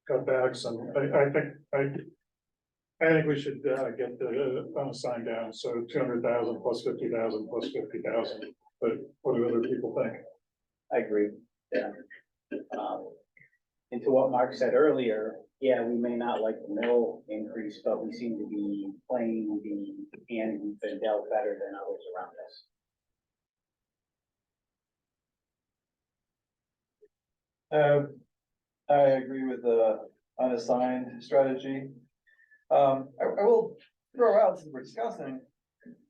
cutbacks, and I think we should get the unassigned down. So 200,000 plus 50,000 plus 50,000. But what do other people think? I agree, yeah. And to what Mark said earlier, yeah, we may not like the mill increase, but we seem to be playing the hand we've been dealt better than others around us. I agree with the unassigned strategy. I will throw out, since we're discussing,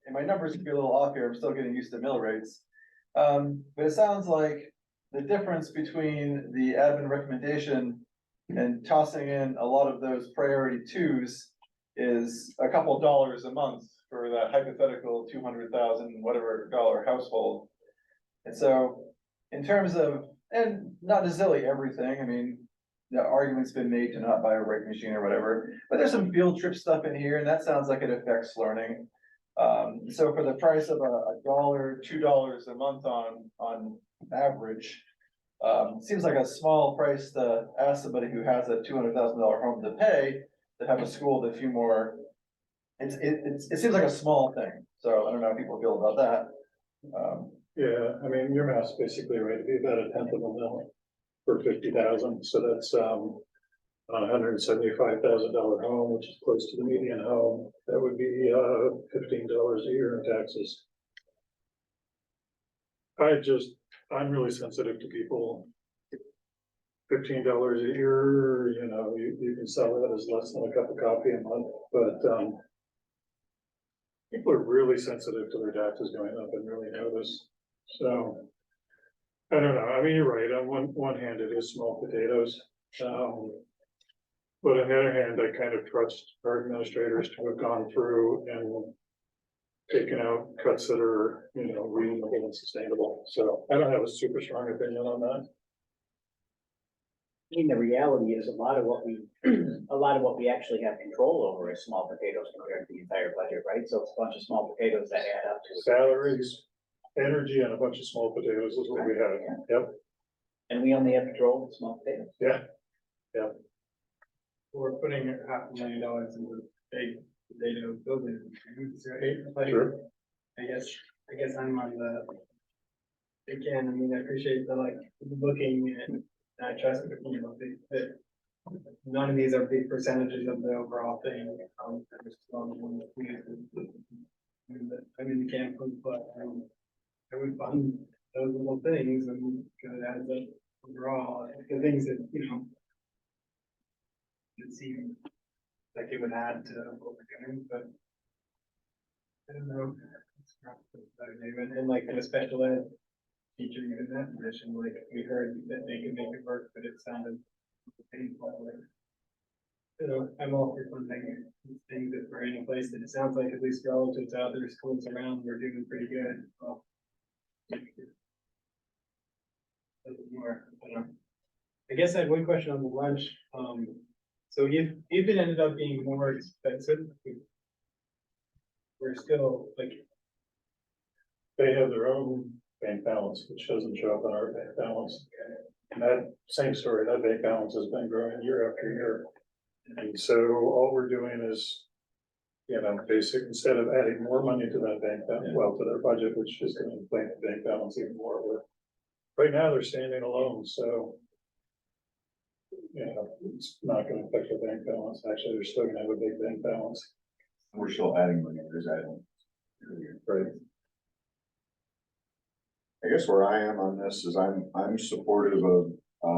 and my numbers could be a little off here, I'm still getting used to mill rates. But it sounds like the difference between the admin recommendation and tossing in a lot of those priority twos is a couple dollars a month for that hypothetical 200,000 whatever dollar household. And so in terms of, and not necessarily everything, I mean, the argument's been made to not buy a rake machine or whatever, but there's some field trip stuff in here, and that sounds like it affects learning. So for the price of $1, $2 a month on average, seems like a small price to ask somebody who has a $200,000 home to pay to have a school with a few more. It seems like a small thing, so I don't know how people feel about that. Yeah, I mean, your math's basically right. It'd be about a tenth of a mil for 50,000. So that's on $175,000 home, which is close to the median home. That would be $15 a year in taxes. I'm really sensitive to people. $15 a year, you can sell that as less than a cup of coffee a month, but people are really sensitive to their taxes going up and really notice. So I don't know. I mean, you're right. On one hand, it is small potatoes. But on the other hand, I kind of trust our administrators to have gone through and taken out cuts that are, reasonable and sustainable. So I don't have a super strong opinion on that. I mean, the reality is a lot of what we actually have control over is small potatoes compared to the entire budget, right? So it's a bunch of small potatoes that add up to Salaries, energy, and a bunch of small potatoes is what we have. Yep. And we only have control of small potatoes. Yeah. We're putting $500,000 into big potato building, right? Like, Sure. I guess I'm on the, again, I mean, I appreciate the looking and I trust, none of these are big percentages of the overall thing. I'm in the camp, but I would fund those little things and kind of adds up overall, the things that, you know, it seemed like it would add to what we're doing, but I don't know. It's not a better name. And like in a special ed teacher, even that position, like we heard that they can make it work, but it sounded painful. Like, you know, I'm all for funding things that we're in a place that it sounds like, at least relative to other schools around, we're doing pretty good. Well, more, I guess I had one question on the lunch. So if it ended up being more expensive, we're still like, They have their own bank balance, which doesn't show up on our bank balance. And that same story, that bank balance has been growing year after year. And so all we're doing is, you know, basic, instead of adding more money to that bank, well, to their budget, which is going to inflate the bank balance even more. Right now, they're standing alone, so, you know, it's not going to affect the bank balance. Actually, they're still going to have a big bank balance. We're still adding money, there's adding. Right. I guess where I am on this is I'm supportive of,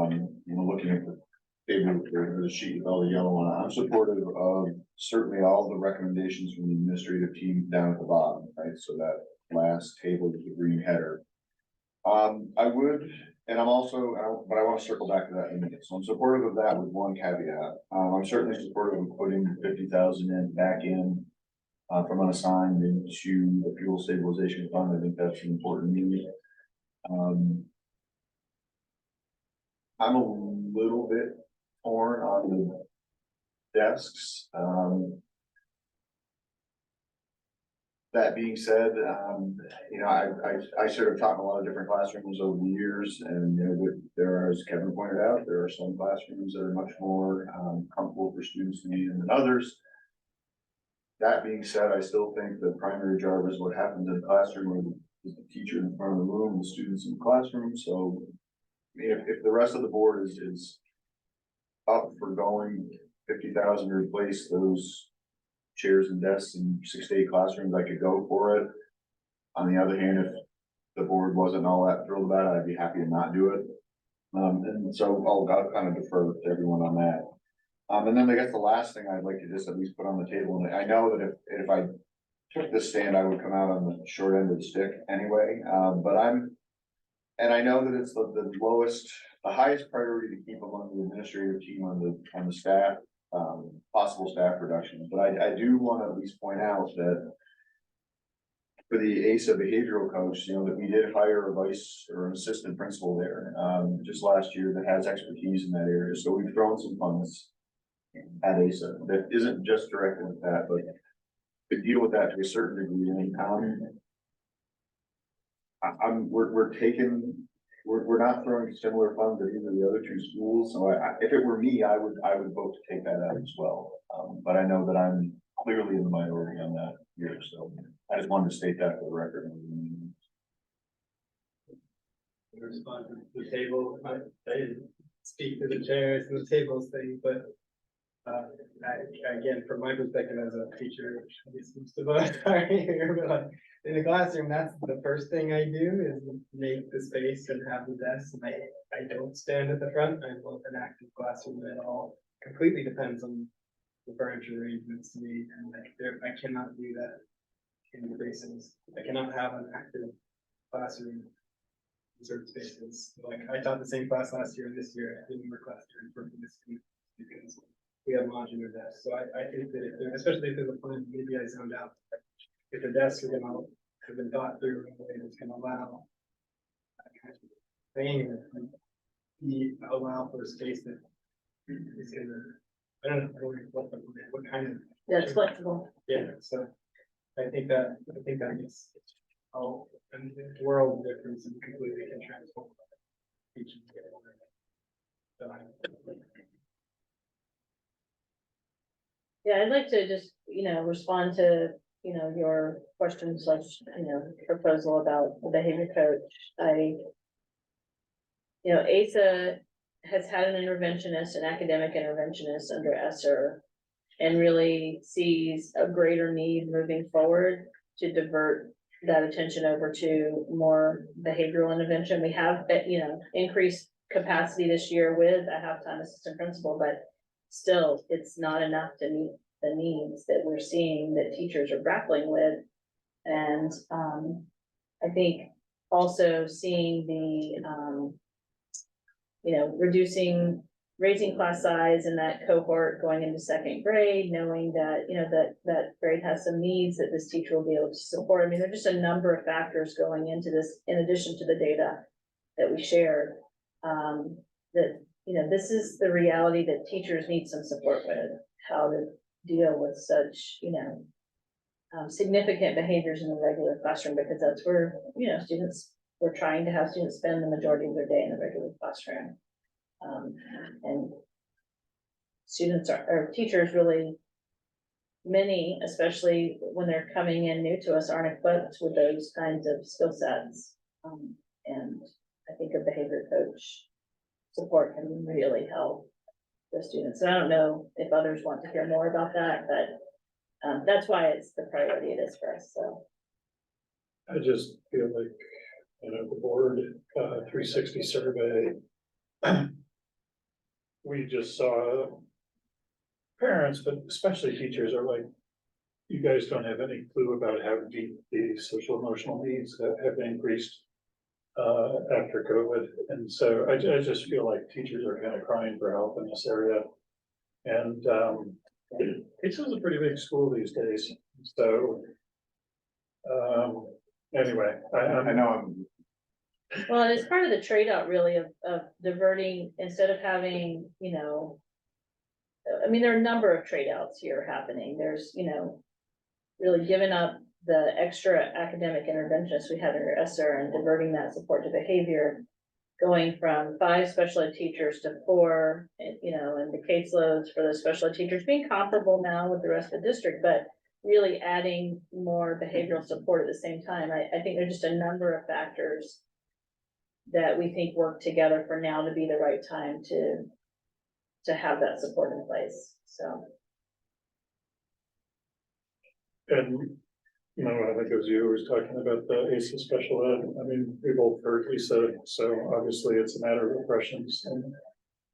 you know, looking at the table, or the sheet with all the yellow on it. I'm supportive of certainly all the recommendations from the administrative team down at the bottom, right? So that last table with the green header. I would, and I'm also, but I want to circle back to that in a minute. So I'm supportive of that with one caveat. I'm certainly supportive of putting 50,000 in back in from unassigned into the fuel stabilization fund. I think that's an important need. I'm a little bit torn on the desks. That being said, you know, I sort of taught in a lot of different classrooms over the years, and you know, there are, as Kevin pointed out, there are some classrooms that are much more comfortable for students to be in than others. That being said, I still think the primary job is what happens in the classroom, is the teacher in front of the room, the students in the classroom. So if the rest of the board is up for going 50,000 to replace those chairs and desks in 6 to 8 classrooms, I could go for it. On the other hand, if the board wasn't all that thrilled about it, I'd be happy to not do it. And so I'll kind of defer to everyone on that. And then I guess the last thing I'd like to just at least put on the table, and I know that if I took this stand, I would come out on the short end of the stick anyway. But I know that it's the lowest, the highest priority to keep among the administrative team on the staff, possible staff reductions. But I do want to at least point out that for the ASA behavioral coach, you know, that we did hire a vice or an assistant principal there just last year that has expertise in that area. So we've thrown some funds at ASA that isn't just directed at that, but to deal with that to a certain degree. And we're not throwing similar funds at either of the other two schools. So if it were me, I would vote to take that out as well. But I know that I'm clearly in the minority on that here. So I just wanted to state that for the record. respond to the table. I didn't speak to the chairs and the tables thing, but again, from my perspective as a teacher, which I guess most of us are here, but like in the classroom, that's the first thing I do is make the space and have the desks. And I don't stand at the front. I want an active classroom at all. Completely depends on the furniture arrangements to me, and like I cannot do that in the basins. I cannot have an active classroom in certain spaces. Like I taught the same class last year and this year I didn't work last year for this week because we have modular desks. So I think that especially if there's a plan, maybe I zoned out. If the desks are gonna have been thought through in a way that's gonna allow that kind of thing, and allow for a space that is gonna, I don't know what kind of. Yeah, it's flexible. Yeah, so I think that makes a world difference and completely can transform teaching. So Yeah, I'd like to just, respond to, your questions, like, proposal about the behavior coach. ASA has had an interventionist, an academic interventionist under ESSER, and really sees a greater need moving forward to divert that attention over to more behavioral intervention. We have, increased capacity this year with a half-time assistant principal, but still, it's not enough to meet the needs that we're seeing that teachers are grappling with. And I think also seeing the, raising class size in that cohort going into second grade, knowing that, that grade has some needs that this teacher will be able to support. I mean, there are just a number of factors going into this, in addition to the data that we shared, that, this is the reality that teachers need some support with, how to deal with such, significant behaviors in the regular classroom, because that's where, we're trying to have students spend the majority of their day in the regular classroom. And students or teachers really, many, especially when they're coming in new to us, aren't equipped with those kinds of skill sets. And I think a behavior coach support can really help the students. And I don't know if others want to hear more about that, but that's why it's the priority it is for us, so. I just feel like, the board, 360 survey, we just saw parents, but especially teachers are like, you guys don't have any clue about how deep the social emotional needs have increased after COVID. And so I just feel like teachers are kind of crying for help in this area. And it's a pretty big school these days. So anyway, I know I'm. Well, and it's part of the trade-off really of diverting, instead of having, I mean, there are a number of trade-outs here happening. There's, really giving up the extra academic interventionists we had under ESSER and diverting that support to behavior, going from 5 special ed teachers to 4, and the caseloads for the special ed teachers being comparable now with the rest of the district, but really adding more behavioral support at the same time. I think there's just a number of factors that we think work together for now to be the right time to have that support in place, so. And, I think it was you who was talking about the ACE special ed. I mean, we both heard Lisa, so obviously it's a matter of impressions and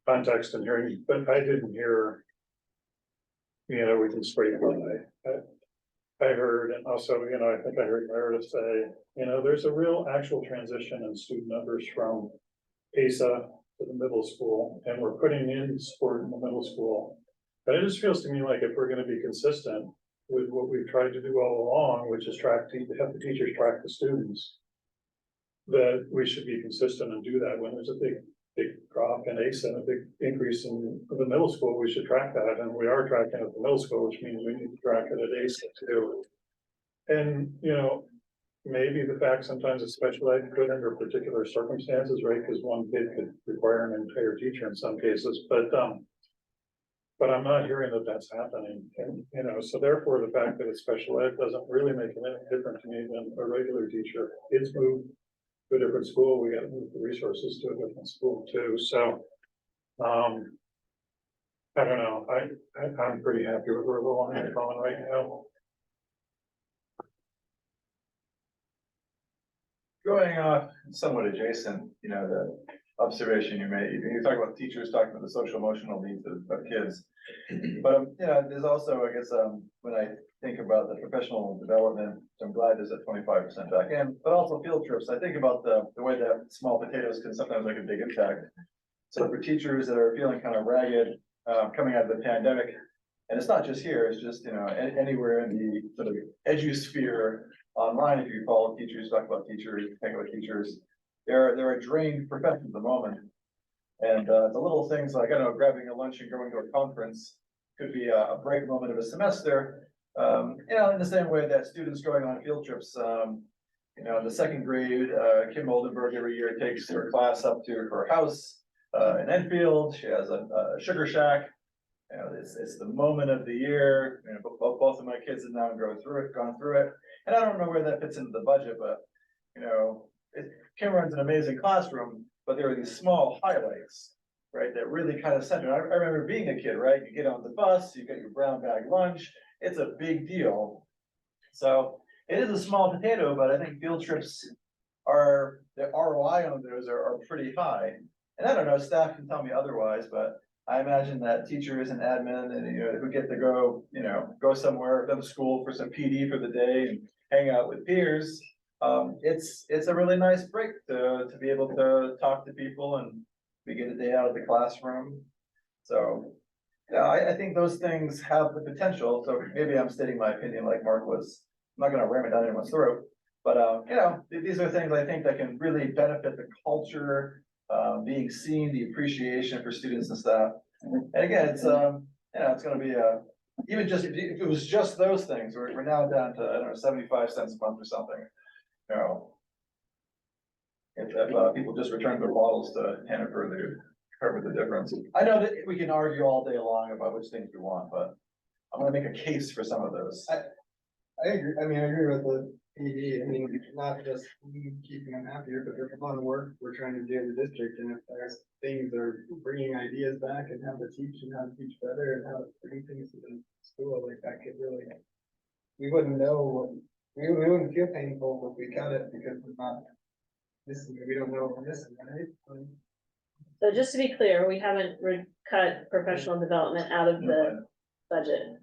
context and hearing, but I didn't hear, we can straight lie. I heard, and also, I think I heard Meredith say, there's a real actual transition in student numbers from PASA to the middle school, and we're putting in support in the middle school. But it just feels to me like if we're going to be consistent with what we've tried to do all along, which is have the teachers track the students, that we should be consistent and do that. When there's a big drop in ACE and a big increase in the middle school, we should track that, and we are tracking at the middle school, which means we need to track it at ACE too. And maybe the fact sometimes a special ed could under particular circumstances, right? Because one kid could require an entire teacher in some cases, but I'm not hearing that that's happening. And so therefore the fact that it's special ed doesn't really make it any different to me than a regular teacher. Kids move to a different school, we got to move the resources to a different school too. So I don't know. I'm pretty happy with where the line is going right now. Going off somewhat adjacent, the observation you made, you talk about teachers talking about the social emotional needs of kids. But there's also, I guess, when I think about the professional development, I'm glad there's a 25% back in, but also field trips. I think about the way that small potatoes can sometimes make a big impact. So for teachers that are feeling kind of ragged, coming out of the pandemic, and it's not just here, it's just, anywhere in the sort of edusphere online, if you follow teachers, talk about teachers, think about teachers, they're a drained profession at the moment. And the little things like, grabbing a lunch and going to a conference could be a break moment of a semester. In the same way that students going on field trips, in the second grade, Kim Oldenburg every year takes her class up to her house in Enfield. She has a sugar shack. It's the moment of the year. Both of my kids have now gone through it. And I don't know where that fits into the budget, but Kim runs an amazing classroom, but there are these small highlights right, that really kind of centered. I remember being a kid, right? You get on the bus, you get your brown bag lunch, it's a big deal. So it is a small potato, but I think field trips the ROI on those are pretty high. And I don't know, staff can tell me otherwise, but I imagine that teachers and admin and, who get to go, go somewhere, go to school for some PD for the day and hang out with peers. It's a really nice break to be able to talk to people and we get a day out of the classroom. So, yeah, I think those things have the potential. So maybe I'm stating my opinion like Mark was. I'm not gonna ram it down anyone's throat, but, these are things I think that can really benefit the culture, being seen, the appreciation for students and staff. And again, it's gonna be even just, if it was just those things, we're now down to, I don't know, 75 cents a month or something. If people just return their bottles to Hannaford, they would cover the difference. I know that we can argue all day long about which things we want, but I'm gonna make a case for some of those. I agree, I mean, I agree with the PD, I mean, not just keeping them happier, but there's a lot of work we're trying to do in the district, and if there's things that are bringing ideas back and how to teach and how to teach better and how to bring things to the school, like that could really, we wouldn't know, we wouldn't feel painful if we cut it because we're not missing, we don't know we're missing, right? So just to be clear, we haven't cut professional development out of the budget.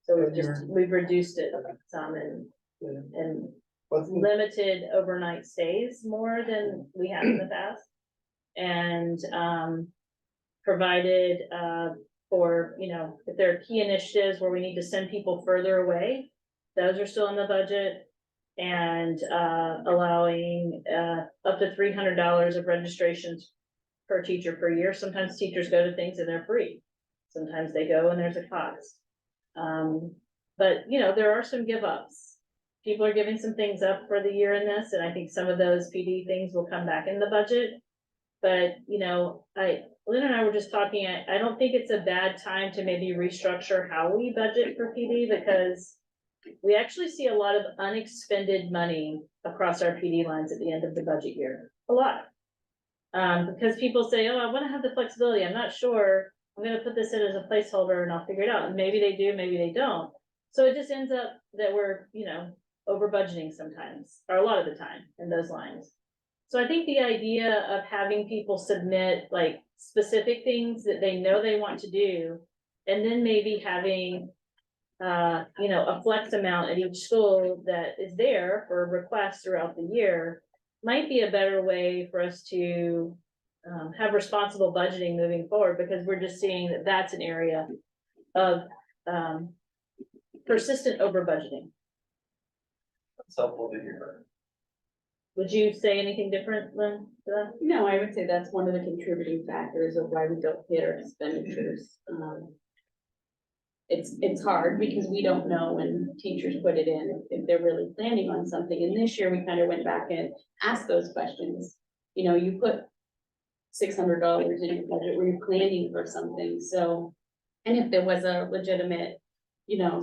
So we've reduced it some and limited overnight stays more than we have in the past. And provided for, if there are key initiatives where we need to send people further away, those are still in the budget. And allowing up to $300 of registrations per teacher per year. Sometimes teachers go to things and they're free. Sometimes they go and there's a cost. But there are some give ups. People are giving some things up for the year in this, and I think some of those PD things will come back in the budget. But Lynn and I were just talking, I don't think it's a bad time to maybe restructure how we budget for PD, because we actually see a lot of unexpended money across our PD lines at the end of the budget year, a lot. Because people say, oh, I want to have the flexibility, I'm not sure, I'm going to put this in as a placeholder and I'll figure it out. And maybe they do, maybe they don't. So it just ends up that we're, over budgeting sometimes, or a lot of the time in those lines. So I think the idea of having people submit like specific things that they know they want to do, and then maybe having, a flex amount at each school that is there for requests throughout the year might be a better way for us to have responsible budgeting moving forward, because we're just seeing that that's an area of persistent over budgeting. That's helpful to hear. Would you say anything different, Lynn, to that? No, I would say that's one of the contributing factors of why we don't hit our expenditures. It's hard because we don't know when teachers put it in, if they're really planning on something. And this year we kind of went back and asked those questions. You put $600 in your budget, were you planning for something? So, and if there was a legitimate,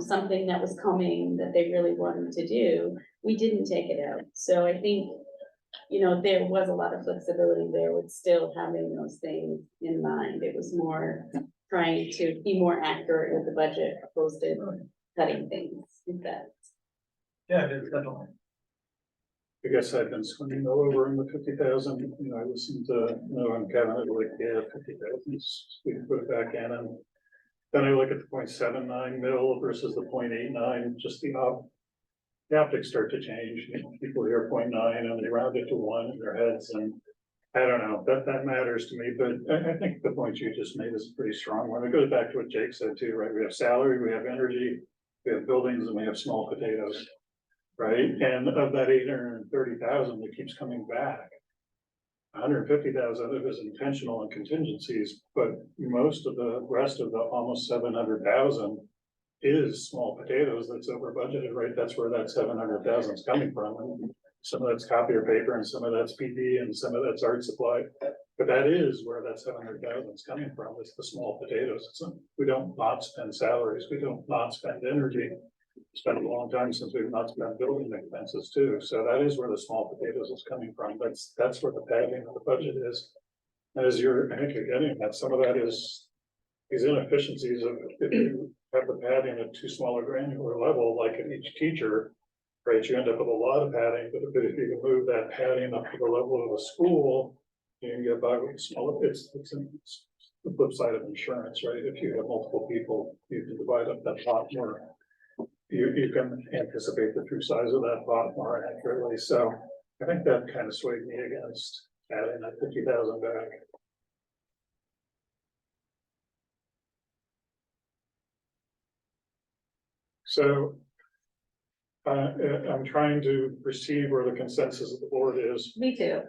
something that was coming that they really wanted to do, we didn't take it out. So I think, there was a lot of flexibility there with still having those things in mind. It was more trying to be more accurate with the budget opposed to cutting things. Yeah, definitely. I guess I've been swimming all over in the 50,000, I listened to, and Kevin, I like, yeah, 50,000, we can put it back in, and then I look at the 0.79 mil versus the 0.89, just the optics start to change, people hear 0.9 and they round it to 1 in their heads, and I don't know, that matters to me, but I think the point you just made is a pretty strong one. It goes back to what Jake said too, right? We have salary, we have energy, we have buildings, and we have small potatoes. Right, and of that 830,000 that keeps coming back, 150,000 of it is intentional and contingencies, but most of the rest of the almost 700,000 is small potatoes that's over budgeted, right? That's where that 700,000 is coming from. And some of that's copier paper and some of that's PD and some of that's art supply. But that is where that 700,000 is coming from, is the small potatoes. We don't not spend salaries, we don't not spend energy. It's been a long time since we've not spent building expenses too, so that is where the small potatoes is coming from. That's where the padding of the budget is. as you're, I think you're getting at, some of that is these inefficiencies of if you have the padding at too small a granular level, like at each teacher, right, you end up with a lot of padding, but if you can move that padding up to the level of a school, you can get by with smaller, it's the flip side of insurance, right? If you have multiple people, you can divide up that pot more. You can anticipate the true size of that pot more accurately, so I think that kind of swayed me against adding that 50,000 back. So I'm trying to perceive where the consensus of the board is. Me too.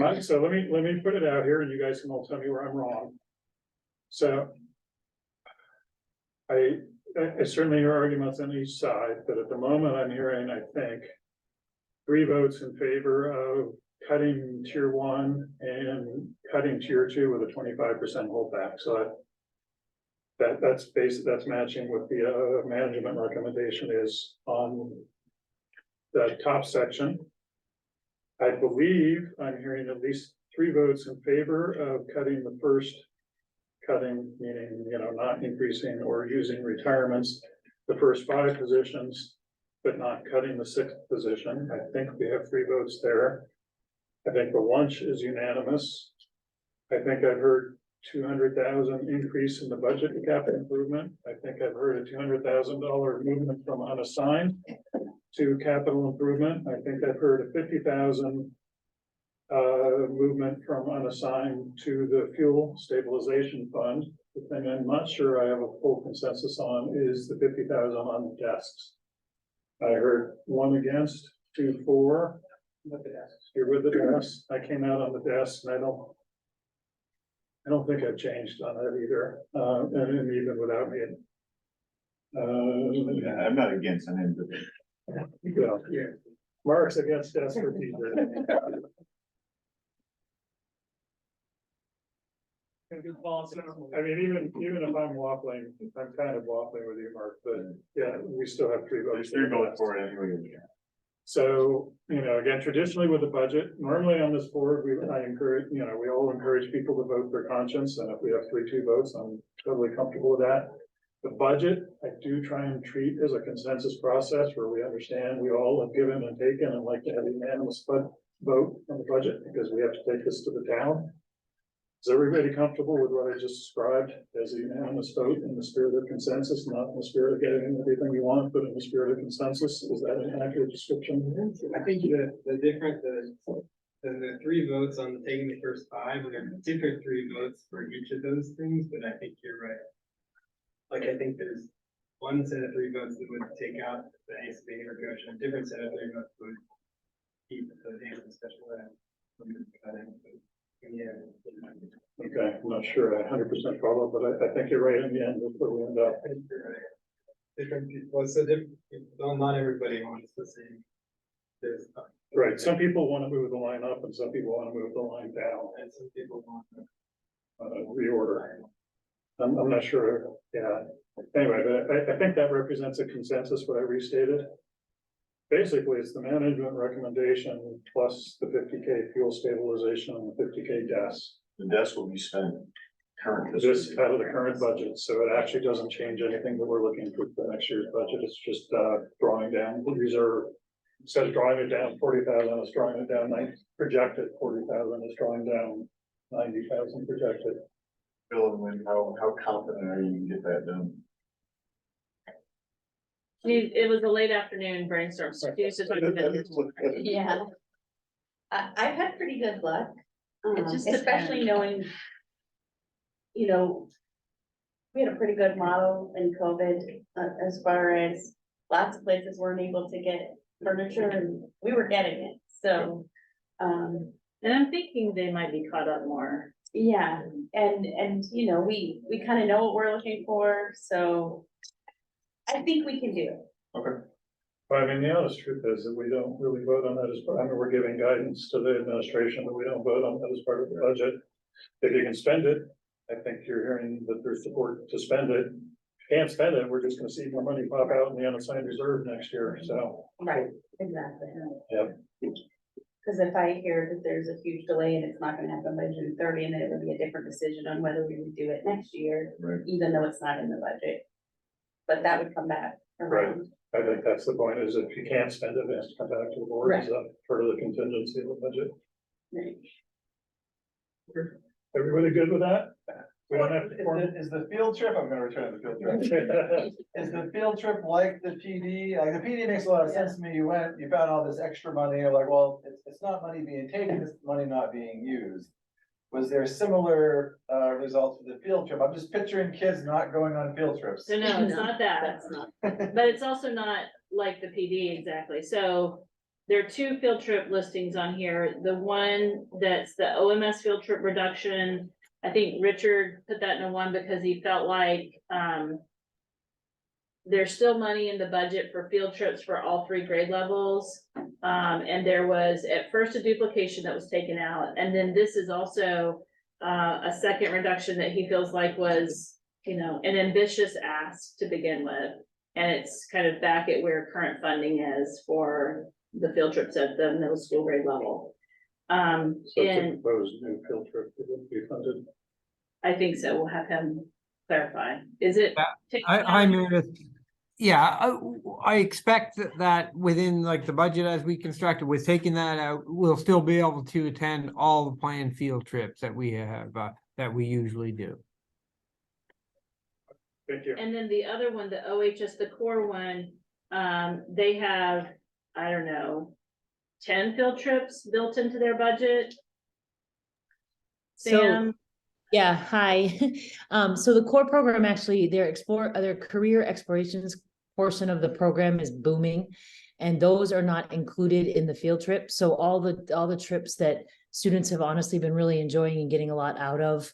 Right, so let me put it out here and you guys can all tell me where I'm wrong. So I certainly hear arguments on each side, but at the moment I'm hearing, I think, 3 votes in favor of cutting tier 1 and cutting tier 2 with a 25% holdback. So that's matching what the management recommendation is on the top section. I believe I'm hearing at least 3 votes in favor of cutting the first cutting, meaning, not increasing or using retirements, the first 5 positions, but not cutting the 6th position. I think we have 3 votes there. I think the lunch is unanimous. I think I've heard 200,000 increase in the budget to capital improvement. I think I've heard a $200,000 movement from unassigned to capital improvement. I think I've heard a 50,000 movement from unassigned to the fuel stabilization fund. The thing I'm not sure I have a full consensus on is the 50,000 on the desks. I heard 1 against, 2 for. With the desks. You're with the desks. I came out on the desk, and I don't think I've changed on that either. And even without me. I'm not against an end. Well, yeah. Mark's against desk for teacher. I mean, even if I'm waffling, I'm kind of waffling with you, Mark, but yeah, we still have 3 votes. There's 3 votes for it anyway. So, again, traditionally with the budget, normally on this board, I encourage, we all encourage people to vote for conscience, and if we have 3-2 votes, I'm totally comfortable with that. The budget, I do try and treat as a consensus process where we understand we all have given and taken and like to have a unanimous vote on the budget because we have to take this to the town. Is everybody comfortable with what I just described as a unanimous vote in the spirit of consensus, not in the spirit of getting everything you want, but in the spirit of consensus? Is that an accurate description? I think the different, the 3 votes on taking the first 5, we have different 3 votes for each of those things, but I think you're right. Like, I think there's 1 set of 3 votes that would take out the ACE behavior coach, and a different set of 3 votes would keep the ACE special ed. Yeah. Okay, I'm not sure I 100% follow, but I think you're right in the end, that's where we end up. Different people, so different, not everybody wants the same. There's. Right, some people want to move the line up and some people want to move the line down. And some people want to. Reorder. I'm not sure, yeah. Anyway, but I think that represents a consensus, what I restated. Basically, it's the management recommendation plus the 50K fuel stabilization and the 50K desk. The desk will be spent current. This out of the current budget, so it actually doesn't change anything that we're looking for next year's budget. It's just drawing down the reserve. Instead of drawing it down 40,000, it's drawing it down projected 40,000. It's drawing down 90,000 projected. Bill and Lynn, how confident are you to get that done? It was a late afternoon brainstorm, so she used to talk about it. Yeah. I've had pretty good luck, It just especially knowing, we had a pretty good model in COVID, as far as lots of places weren't able to get furniture and we were getting it, so. And I'm thinking they might be caught up more. Yeah, and we kind of know what we're looking for, so I think we can do it. Okay. Well, I mean, the honest truth is that we don't really vote on that as part. I mean, we're giving guidance to the administration, but we don't vote on that as part of the budget. If you can spend it, I think you're hearing that there's support to spend it. Can't spend it, we're just gonna see more money pop out in the unassigned reserve next year, so. Right, exactly. Yep. Cause if I hear that there's a huge delay and it's not gonna happen by June 30, and then it would be a different decision on whether we would do it next year, Right. even though it's not in the budget. But that would come back around. I think that's the point, is if you can't spend it, it has to come back to the board as a part of the contingency of the budget. Right. Everybody good with that? We don't have to form. Is the field trip, I'm gonna return to the field trip. Is the field trip like the PD? Like the PD makes a lot of sense to me. You went, you found all this extra money, you're like, well, it's not money being taken, it's money not being used. Was there similar results with the field trip? I'm just picturing kids not going on field trips. So no, it's not that. That's not. But it's also not like the PD exactly, so there are two field trip listings on here, the one that's the OMS field trip reduction. I think Richard put that in a one because he felt like, there's still money in the budget for field trips for all 3 grade levels. And there was at first a duplication that was taken out, and then this is also, a second reduction that he feels like was, an ambitious ask to begin with. And it's kind of back at where current funding is for the field trips at the middle school grade level. So it's a And proposed new field trip that would be funded. I think so, we'll have him clarify, is it? Hi, Meredith. Yeah, I expect that within like the budget as we constructed, with taking that out, we'll still be able to attend all the planned field trips that we have, that we usually do. Thank you. And then the other one, the OHS, the core one, they have, I don't know, 10 field trips built into their budget. So, Sam, yeah, hi. So the core program, actually, their career explorations portion of the program is booming. And those are not included in the field trip. So all the trips that students have honestly been really enjoying and getting a lot out of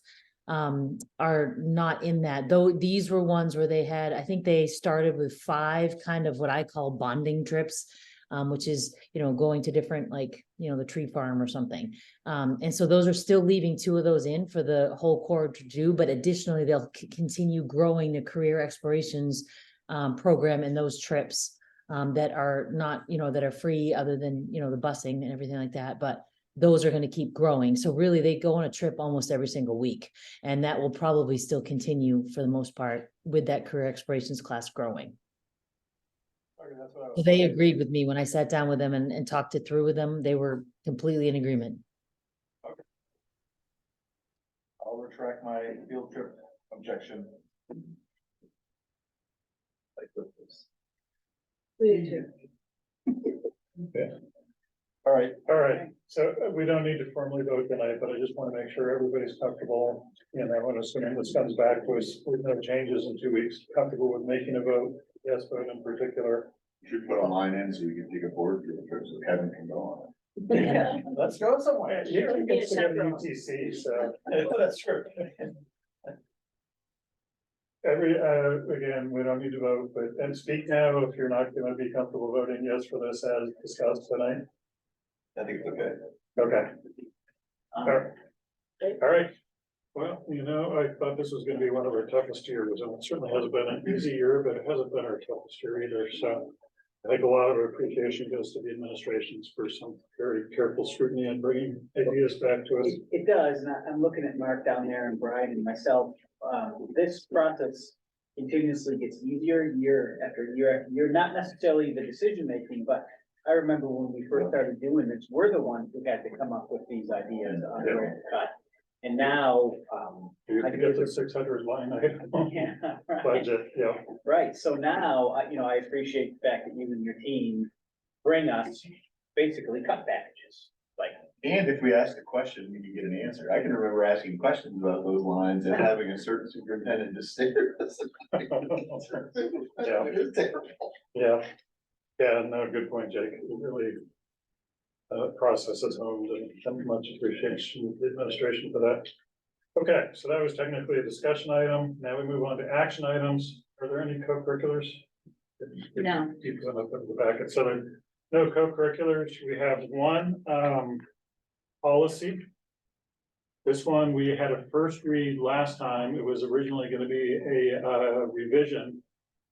are not in that. Though these were ones where they had, I think they started with 5 kind of what I call bonding trips, which is, going to different, like, the tree farm or something. And so those are still leaving 2 of those in for the whole core to do, but additionally, they'll continue growing the career explorations program in those trips that are not, that are free other than, the busing and everything like that. But those are going to keep growing. So really, they go on a trip almost every single week. And that will probably still continue for the most part with that career explorations class growing. Okay, that's what I So was they wondering. agreed with me when I sat down with them and talked it through with them. They were completely in agreement. I'll retract my field trip objection. Like with this. All right, All right, so we don't need to formally vote tonight, but I just want to make sure everybody's comfortable. And assuming this comes back to us with no changes in 2 weeks, comfortable with making a vote, yes vote in particular. You should put online in so you can take a board field trip so Kevin can go on. yeah, let's go somewhere. You don't get to go to UTC, so That's true. again, we don't need to vote, and speak now if you're not going to be comfortable voting yes for this as discussed tonight. I think it's okay. Okay. All right. All right. Well, I thought this was gonna be one of our toughest years, and it certainly hasn't been an easy year, but it hasn't been our toughest year either, so. I think a lot of appreciation goes to the administrations for some very careful scrutiny and bringing ideas back to us. It does, and I'm looking at Mark down there and Brian and myself. This process continuously gets easier year after year after year, not necessarily the decision making, but I remember when we first started doing this, we're the ones who had to come up with these ideas on where to cut. And now, You I can think get the 600 line item yeah, right. budget, yeah. Right, so now, I appreciate the fact that you and your team bring us basically cut packages, like. And if we ask a question, we can get an answer. I can remember asking questions about those lines and having a certain superintendent just stare at us. Yeah. It was terrible. Yeah, no, good point, Jake. It really processes home, and much appreciation to the administration for that. Okay, so that was technically a discussion item. Now we move on to action items. Are there any co-curriculars? No. Keep them up in the packet. So there are no co-curriculars. We have one policy. This one, we had a first read last time. It was originally going to be a revision.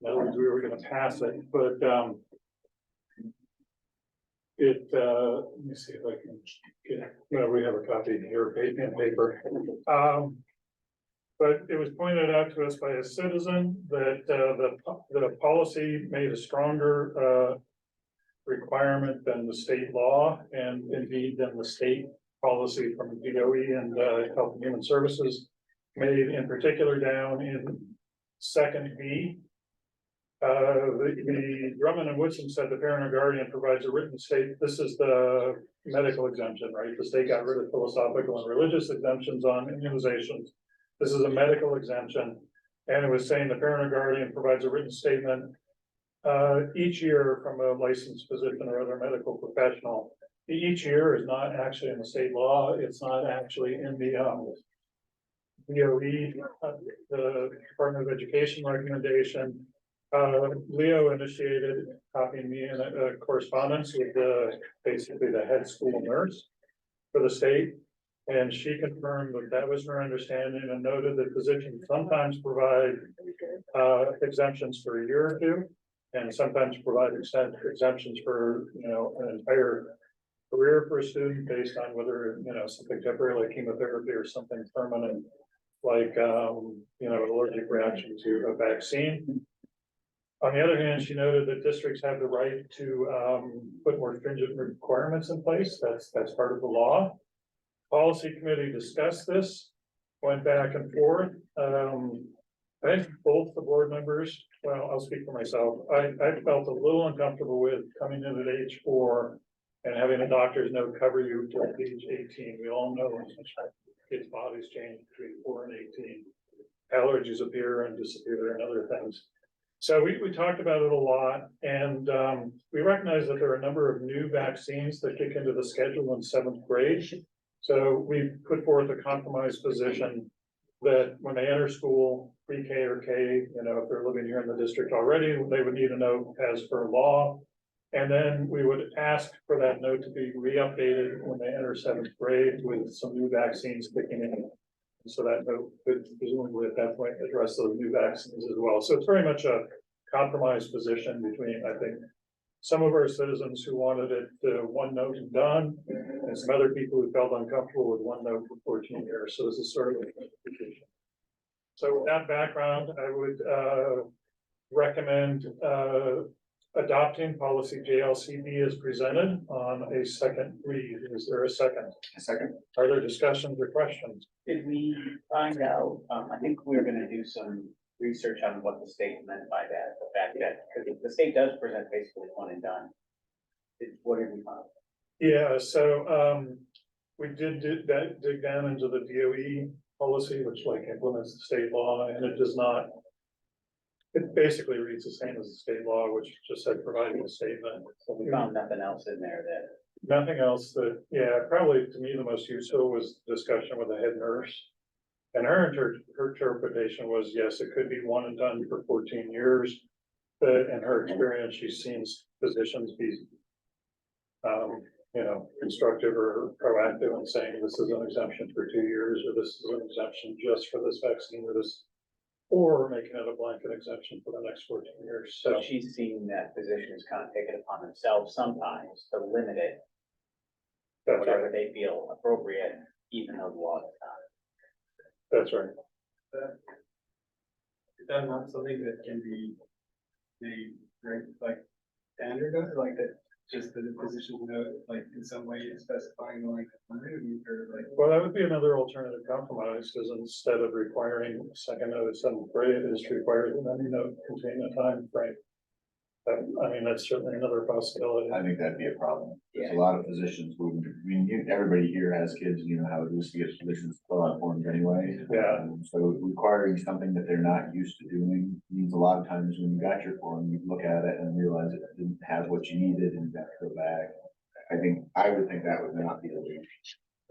In other words, we were going to pass it, but let me see if I can get, no, we have a copy here, in paper. But it was pointed out to us by a citizen that, the policy made a stronger, requirement than the state law and indeed than the state policy from DOE and, Health and Human Services made in particular down in second B. The Drummond and Woodson said the parent or guardian provides a written state, this is the medical exemption, right? The state got rid of philosophical and religious exemptions on immunizations. This is a medical exemption, and it was saying the parent or guardian provides a written statement each year from a licensed physician or other medical professional. Each year is not actually in the state law, it's not actually in the DOE, the Department of Education recommendation. Leo initiated copying me in a correspondence with basically the head school nurse for the state. And she confirmed that that was her understanding and noted that physicians sometimes provide exemptions for a year or two. And sometimes provide exemptions for, an entire career for a student based on whether, something temporary like chemotherapy or something permanent, like, allergic reaction to a vaccine. On the other hand, she noted that districts have the right to put more stringent requirements in place. That's part of the law. Policy committee discussed this, went back and forth. I think both the board members, well, I'll speak for myself. I felt a little uncomfortable with coming in at age 4 and having a doctor's note cover you till age 18. We all know kids' bodies change between 4 and 18. Allergies appear and disappear and other things. So we talked about it a lot, and we recognize that there are a number of new vaccines that kick into the schedule in 7th grade. So we put forth a compromise position that when they enter school, pre-K or K, if they're living here in the district already, they would need a note as per law. And then we would ask for that note to be re-updated when they enter 7th grade with some new vaccines kicking in. So that note could presumably at that point address those new vaccines as well. So it's very much a compromise position between, I think, some of our citizens who wanted it one note and done, and some other people who felt uncomfortable with one note for 14 years. So this is sort of a position. So with that background, I would recommend adopting policy JLCD as presented on a second read. Is there a second? A second. Are there discussions or questions? Did we find out, I think we were gonna do some research on what the state meant by that, the fact that, because the state does present basically one and done. What did we find? Yeah, so we did dig down into the DOE policy, which like implements the state law, and it does not. It basically reads the same as the state law, which just said providing a statement. So we found nothing else in there that. Nothing else that, probably to me, the most useful was discussion with the head nurse. And her interpretation was, yes, it could be one and done for 14 years. But in her experience, she's seen physicians be, constructive or proactive in saying this is an exemption for 2 years, or this is an exemption just for this vaccine or this, or making it a blanket exemption for the next 14 years. So she's seen that physicians kind of take it upon themselves sometimes to limit it. That's Whatever right. they feel appropriate, even though the law is not. That's right. Is that not something that can be made, right, like standard, like that, just the physician note, like in some way specifying like, or like. Well, that would be another alternative compromise, because instead of requiring a second note at 7th grade, it is required that any note contain a time frame. That's certainly another possibility. I think that'd be a problem. There's a lot of physicians who, everybody here has kids, how it is to get physicians to fill out forms anyway. Yeah. So requiring something that they're not used to doing means a lot of times when you got your form, you look at it and realize it didn't have what you needed and you have to go back. I would think that would not be the way.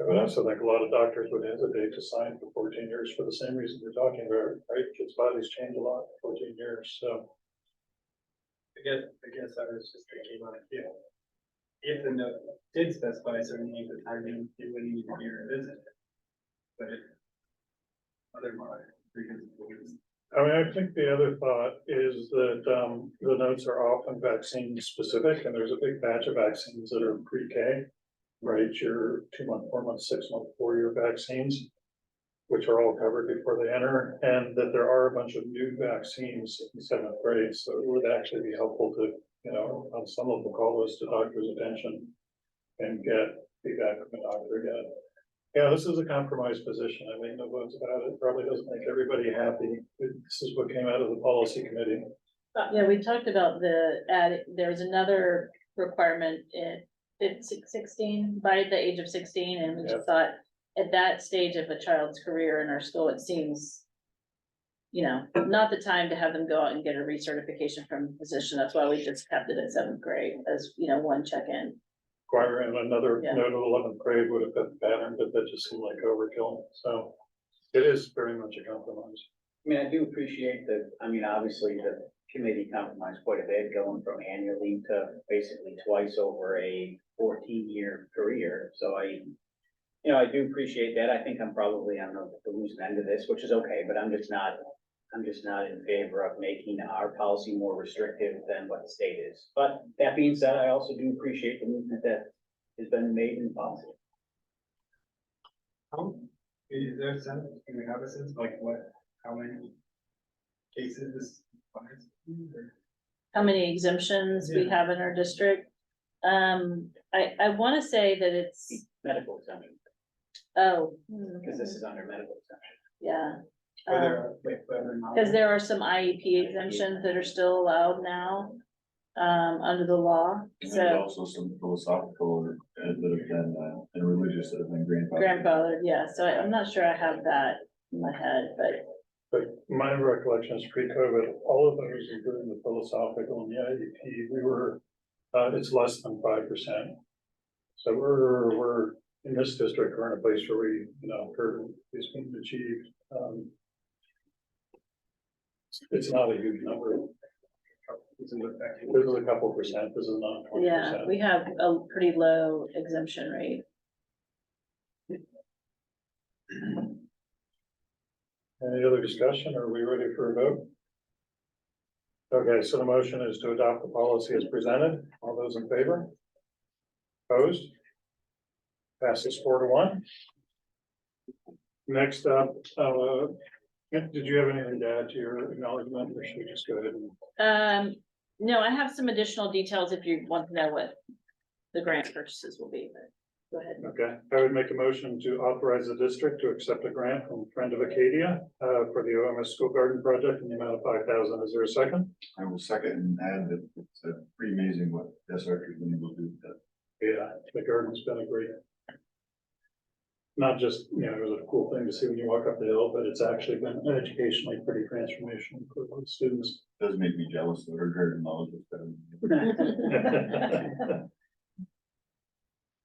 I would also think a lot of doctors would hesitate to sign for 14 years for the same reason you're talking about, right? Kids' bodies change a lot in 14 years, so. I guess I was just thinking like, if the note did specify a certain length of time, it wouldn't need to be revisited. But if otherwise, because I mean, I think the other thought is that, the notes are often vaccine specific, and there's a big batch of vaccines that are pre-K. Right, your 2-month, 4-month, 6-month, 4-year vaccines, which are all covered before they enter, and that there are a bunch of new vaccines in 7th grade, so it would actually be helpful to, you know, on some of them, call those to doctor's attention and get feedback from the doctor again. Yeah, this is a compromise position. I mean, no votes about it. Probably doesn't make everybody happy. This is what came out of the policy committee. Yeah, we talked about there's another requirement in 16, by the age of 16, and we just thought at that stage of a child's career in our school, it seems, you know, not the time to have them go out and get a recertification from a physician. That's why we just kept it at 7th grade as, you know, one check-in. Requiring another Yeah. note of 11th grade would have been the pattern, but that just seemed like overkill. So it is very much a compromise. I mean, I do appreciate that, I mean, obviously, the committee compromised quite a bit, going from annually to basically twice over a 14-year career, so I do appreciate that. I think I'm probably on the losing end of this, which is okay, but I'm just not in favor of making our policy more restrictive than what the state is. But that being said, I also do appreciate the movement that has been made in the policy. Is there a sense, can we have a sense, like how many cases this applies to? How many exemptions we have in our district? I want to say that it's, Medical exemption, because this is under medical exemption. yeah. Whether or not. Because there are some IEP exemptions that are still allowed now, under the law, And there's so also some philosophical that have been, and religious that have been grandfathered. grandfathered, yeah, so I'm not sure I have that in my head, But my recollection is pre-COVID, all of those, including the philosophical and the IEP, we were, it's less than 5%. So we're in this district, we're in a place where we, you know, heard is being achieved. It's not a huge number. This is a couple percent, this is not 20%. yeah, we have a pretty low exemption rate. Any other discussion? Are we ready for a vote? Okay, so the motion is to adopt the policy as presented. All those in favor? Opposed? Passes 4-1. Next up, did you have anything to add to your acknowledgement, or should we just go ahead and? No, I have some additional details if you want to know what the grant purchases will be, but go ahead. Okay, I would make a motion to authorize the district to accept a grant from Friend of Acadia for the OMS School Garden Project in the amount of $5,000. Is there a second? I will second and add that it's pretty amazing what SR has been able to do with that. Yeah, the garden's been a great. Not just, you know, it was a cool thing to see when you walk up the hill, but it's actually been educationally pretty transformational for the students. It does make me jealous that her garden knowledge is better than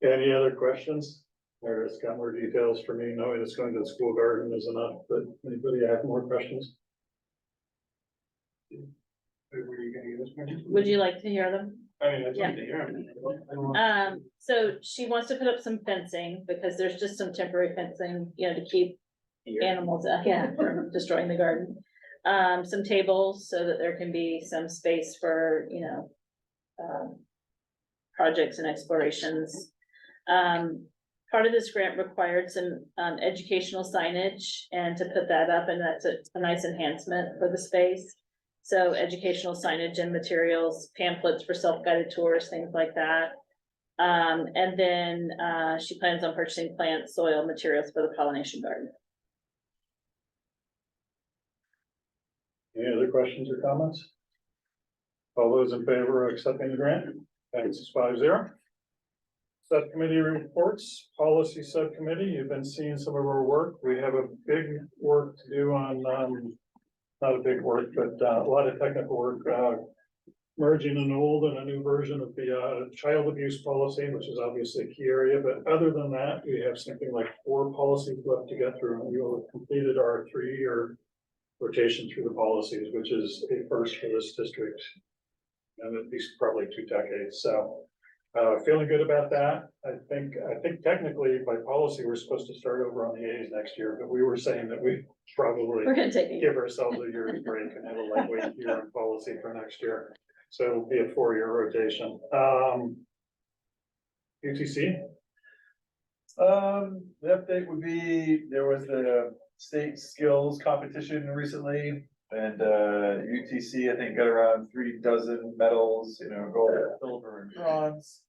Any other questions? There's got more details for me, knowing it's going to the school garden is enough, but anybody have more questions? Were you gonna give us more? Would you like to hear them? I mean, I'd Yeah. love to hear them. So she wants to put up some fencing because there's just some temporary fencing, you know, to keep animals, from destroying the garden. Some tables so that there can be some space for, you know, projects and explorations. Part of this grant required some, educational signage, and to put that up, and that's a nice enhancement for the space. So educational signage and materials, pamphlets for self-guided tours, things like that. And then, she plans on purchasing plant, soil, materials for the pollination garden. Any other questions or comments? All those in favor of accepting the grant? Passes 5-0. Subcommittee reports, policy subcommittee, you've been seeing some of our work. We have a big work to do on, not a big work, but a lot of technical work, merging an old and a new version of the child abuse policy, which is obviously a key area. But other than that, we have something like 4 policies left to get through, and we will have completed our 3-year rotation through the policies, which is a first for this district, and at least probably 2 decades. So Feeling good about that. I think technically by policy, we're supposed to start over on the A's next year, but we were saying that we probably We're gonna take it. give ourselves a year's break and have a lightweight year in policy for next year. So it'll be a 4-year rotation. UTC, The update would be, there was the state skills competition recently. And UTC, I think, got around 36 medals, you know, gold, silver and bronze.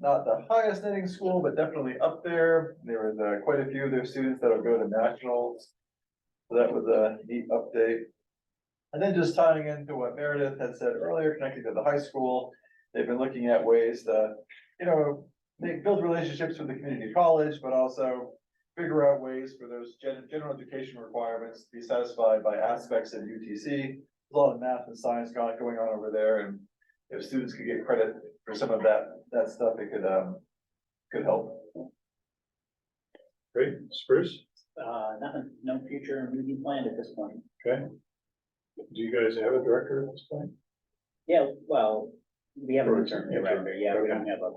Not the highest netting school, but definitely up there. There was quite a few of their students that'll go to nationals. So that was a neat update. And then just tying into what Meredith had said earlier, connecting to the high school, they've been looking at ways to, you know, build relationships with the community college, but also figure out ways for those general education requirements to be satisfied by aspects of UTC. There's a lot of math and science going on over there, and if students could get credit for some of that stuff, it could help. great, Spruce, Nothing, no future meeting planned at this point. okay. Do you guys have a director at this point? Yeah, well, we have a Or return interim, director, yeah, we don't okay. have a.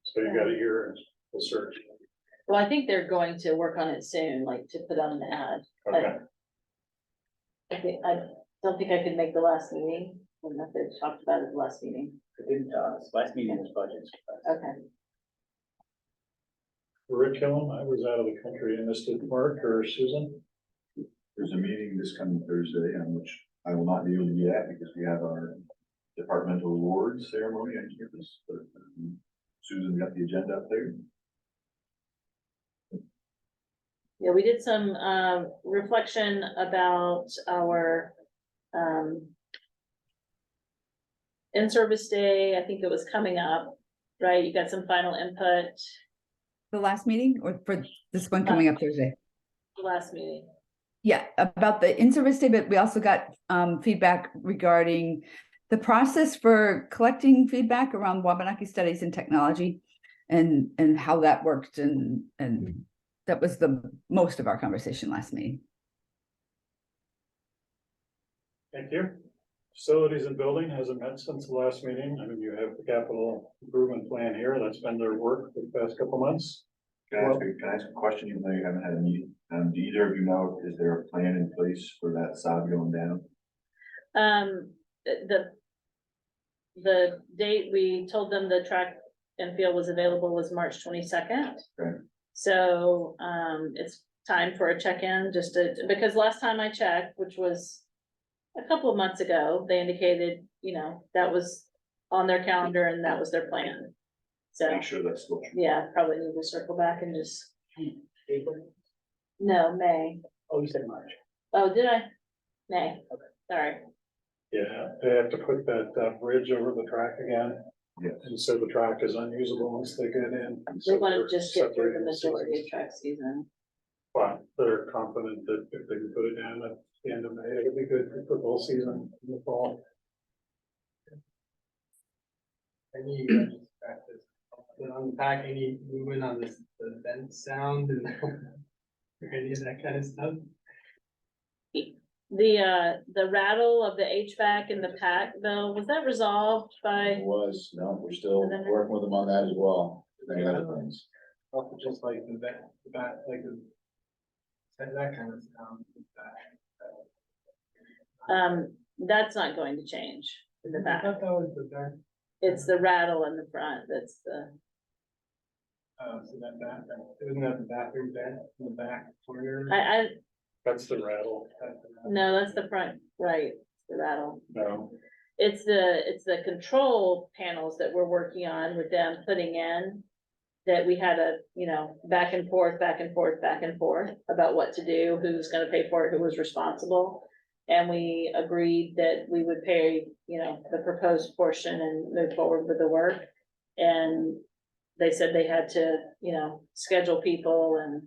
So you got a year and we'll search. Well, I think they're going to work on it soon, like to put on an ad. Okay, I don't think I could make the last meeting, when they talked about it at the last meeting. Last meeting was budgets. Okay. curriculum, I was out of the country and missed it. Mark or Susan? There's a meeting this coming Thursday on which I will not be able to be at because we have our departmental awards ceremony on campus, but Susan got the agenda up there. Yeah, we did some reflection about our in-service day. I think it was coming up, right? You got some final input The last meeting or for this one coming up Thursday? the last meeting. Yeah, about the in-service day, but we also got feedback regarding the process for collecting feedback around Wabanaki studies and technology and how that worked and that was the most of our conversation last meeting. Thank you. Facilities and building hasn't met since the last meeting. I mean, you have the capital improvement plan here. That's been their work for the past couple months. Can I ask a question, even though you haven't had a meeting? Do either of you know, is there a plan in place for that sod going down? The date we told them the track and field was available was March 22nd. Okay. So it's time for a check-in just because last time I checked, which was a couple of months ago, they indicated, you know, that was on their calendar and that was their plan. So Make sure that's still true. yeah, probably need to circle back and just, no, May. Oh, you said March. Oh, did I? May. Okay. Sorry. Yeah, they have to put that bridge over the track again. Yes. And so the track is unusable once they get in. They want to just get through the Separating majority of track season. But they're confident that if they can put it down at the end of May, it'll be good for football season in the fall. Any practice, unpack any movement on this, the vent sound and or any of that kind of stuff? The rattle of the HVAC in the pack though, was that resolved by? It was, no, we're still working with them on that as well. Many other things. Also just like the back, like that kind of sound. That's not going to change in the I back. thought that was the back. It's the rattle in the front, that's the, So isn't that the bathroom vent in the back corner? That's the rattle. no, that's the front, right, the rattle. No, It's the control panels that we're working on with them putting in. That we had a, you know, back and forth about what to do, who's gonna pay for it, who was responsible. And we agreed that we would pay, you know, the proposed portion and move forward with the work. And they said they had to, you know, schedule people and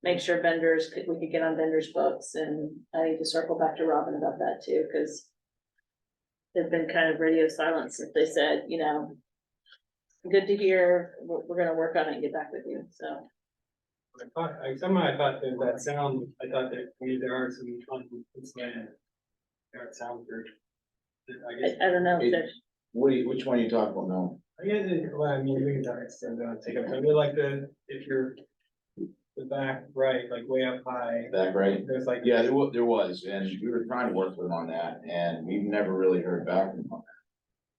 make sure we could get on vendors' books, and I need to circle back to Robin about that too, because they've been kind of radio silent since they said, you know, good to hear, we're gonna work on it and get back with you, so. Somehow I thought that sound, I thought that there are some insulated. There are sound for. I guess. I don't know if there's, Which one are you talking about now? I guess, well, I mean, we can take up, I mean, like if you're the back right, like way up high, That right? there's like. Yeah, there was, and we were trying to work with them on that, and we've never really heard back from them on that.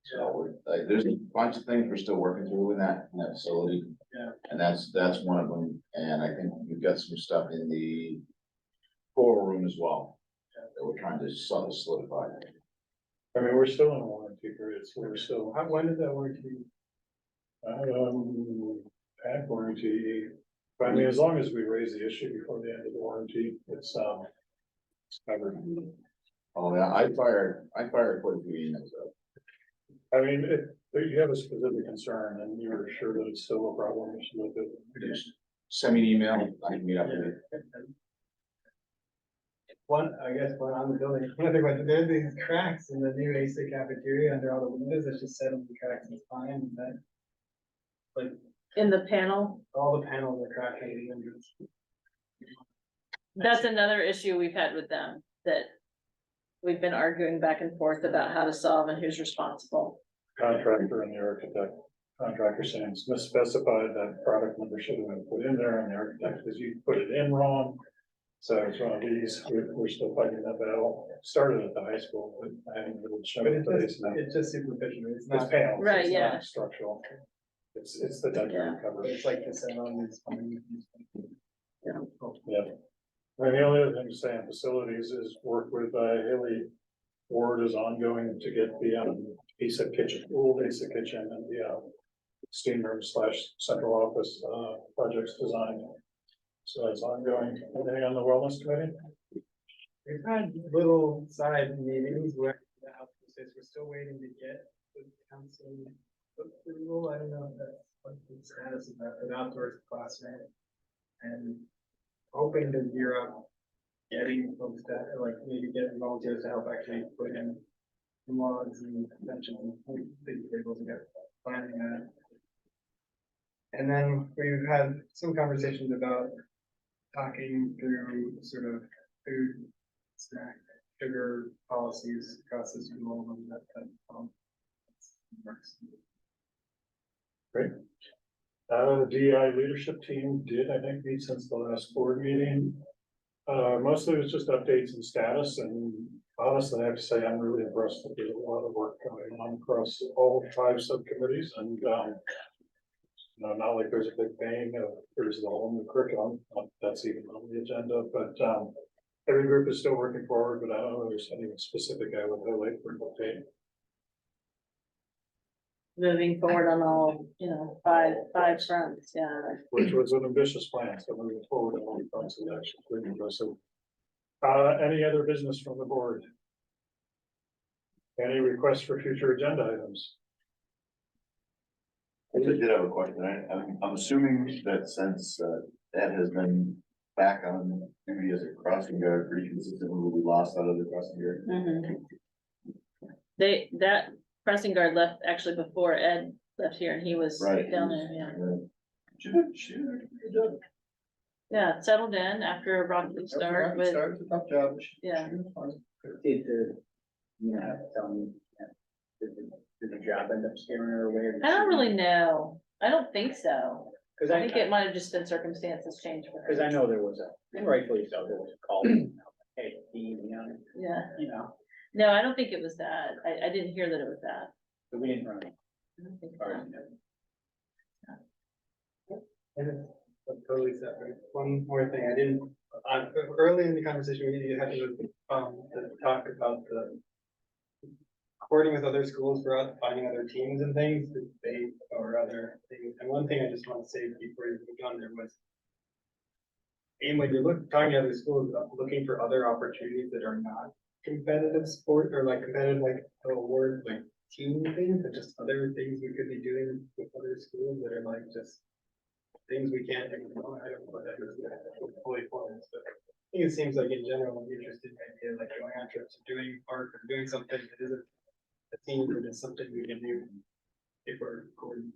So, there's a bunch of things we're still working through in that facility. Yeah. And that's one of them, and I think we've got some stuff in the choral room as well, that we're trying to solidify. I mean, we're still in a warranty period, so we're still, When did that work? at warranty. But I mean, as long as we raise the issue before the end of the warranty, it's covered. Oh, yeah, I fired quite a few emails out. I mean, if you have a specific concern and you're sure that it's still a problem, you should look at it. Just send me an email, I can meet up with you. I guess one on the building, there's these cracks in the new AC cafeteria under all the windows, it's just settling the cracks, it's fine, and that. Like, In the panel, all the panels are cracking. that's another issue we've had with them, that we've been arguing back and forth about how to solve and who's responsible. Contractor and the architect, contractor saying it's misspecified, that product number should have been put in there, and the architect says you put it in wrong. So it's one of these, we're still fighting that battle. Started at the high school, but I haven't really shown But it today. So it's just superficial, it's it's not. panels, Right, it's yeah. not structural. It's the decorative cover. It's like this on these. Yeah. And the only other thing to say on facilities is work with Haley Ward is ongoing to get the ASA kitchen, old ASA kitchen and the steam room / central office projects designed. So it's ongoing. Anything on the wellness committee? We've had little side meetings where the health says we're still waiting to get the council approval. I don't know if that's what the status of that, but outdoors classroom. And hoping to gear up, getting folks that like maybe getting volunteers to help actually put in logs and mention the able to get planning that. And then we've had some conversations about talking through sort of food, snack, sugar policies across the school and that works. Great. The DEI leadership team did, I think, meet since the last board meeting. Mostly it was just updates and status, and honestly, I have to say, I'm really impressed that there's a lot of work going on across all 5 subcommittees, and not like there's a big bang of, there's the whole new curriculum, that's even on the agenda, but every group is still working forward, but I don't know if there's anything specific I would highlight for an update. Moving forward on all, five fronts, yeah. Which was an ambitious plan, so moving forward on all fronts of action, pretty impressive. Any other business from the board? Any requests for future agenda items? I did have a question. I'm assuming that since Ed has been back on duty as a crossing guard pretty consistently, will be lost out of the crossing guard. That crossing guard left actually before Ed left here, and he was Right. down there, yeah. Should Yeah, settled in after a rocky start, but Started a tough job. yeah. Tell me, did the job end up scaring her away? I don't really know. I don't think so. Cause I think it might have just been circumstances changed for Cause her. I know there was and rightfully so, there was a call, hey, Yeah. No, I don't think it was that. I didn't hear that it was that. but we didn't run it. I don't think Or, so. And it's totally separate. One more thing, I didn't, early in the conversation, we had to talk about the coordinating with other schools for finding other teams and things, debate or other things. And one thing I just want to say before you move on there was, and when you're talking to other schools, looking for other opportunities that are not competitive sport or like competitive, like a word like team things, but just other things we could be doing with other schools that are like just things we can't do. I don't know what that is fully formed, but I think it seems like in general, I'm interested in the idea like going on trips or doing art or doing something that isn't a team, but it's something we can do if we're coordinating.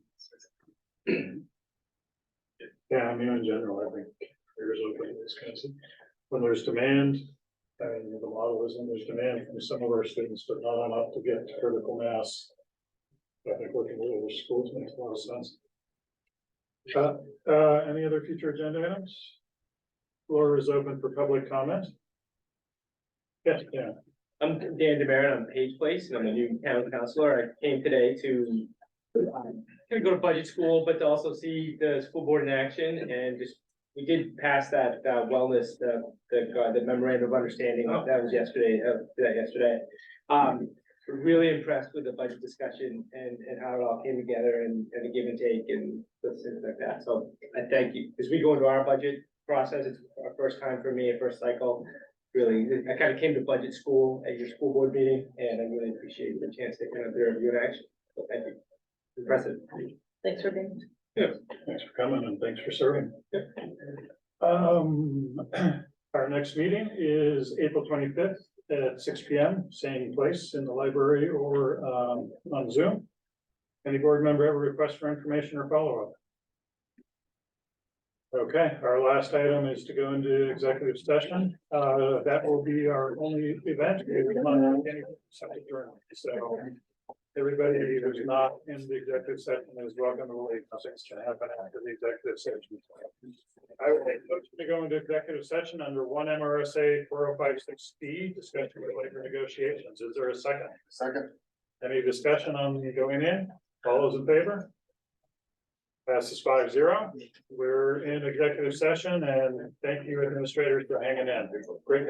Yeah, I mean, in general, I think there's open this kind of, when there's demand, I mean, the model is when there's demand from some of our students, but not enough to get critical mass. I think we can really other schools makes a lot of sense. Any other future agenda items? Floor is open for public comment. Yes, Dan. I'm Dan DeMarin, I'm Page Place, and I'm a new town councilor. I came today to go to budget school, but to also see the school board in action, and just, we did pass that wellness, the memorandum of understanding, that was yesterday, yesterday. Really impressed with the budget discussion and how it all came together and the give and take and things like that. So I thank you. As we go into our budget process, it's our first time for me, a first cycle. Really, I kind of came to budget school at your school board meeting, and I really appreciate the chance to kind of observe you in action. So thank you. Impressive. Thanks for being. Yeah, thanks for coming and thanks for serving. Our next meeting is April 25th at 6 p.m., same place in the library or on Zoom. Any board member ever request for information or follow-up? Okay, our last item is to go into executive session. That will be our only event. We will not have any subject during. So everybody who's not in the executive session is welcome to leave. Nothing's going to happen after the executive session. I would make a motion to go into executive session under 1 MRSA 4056B, discussion with labor negotiations. Is there a second? Second. Any discussion on going in? All those in favor? Passes 5-0. We're in executive session, and thank you administrators for hanging in. Great.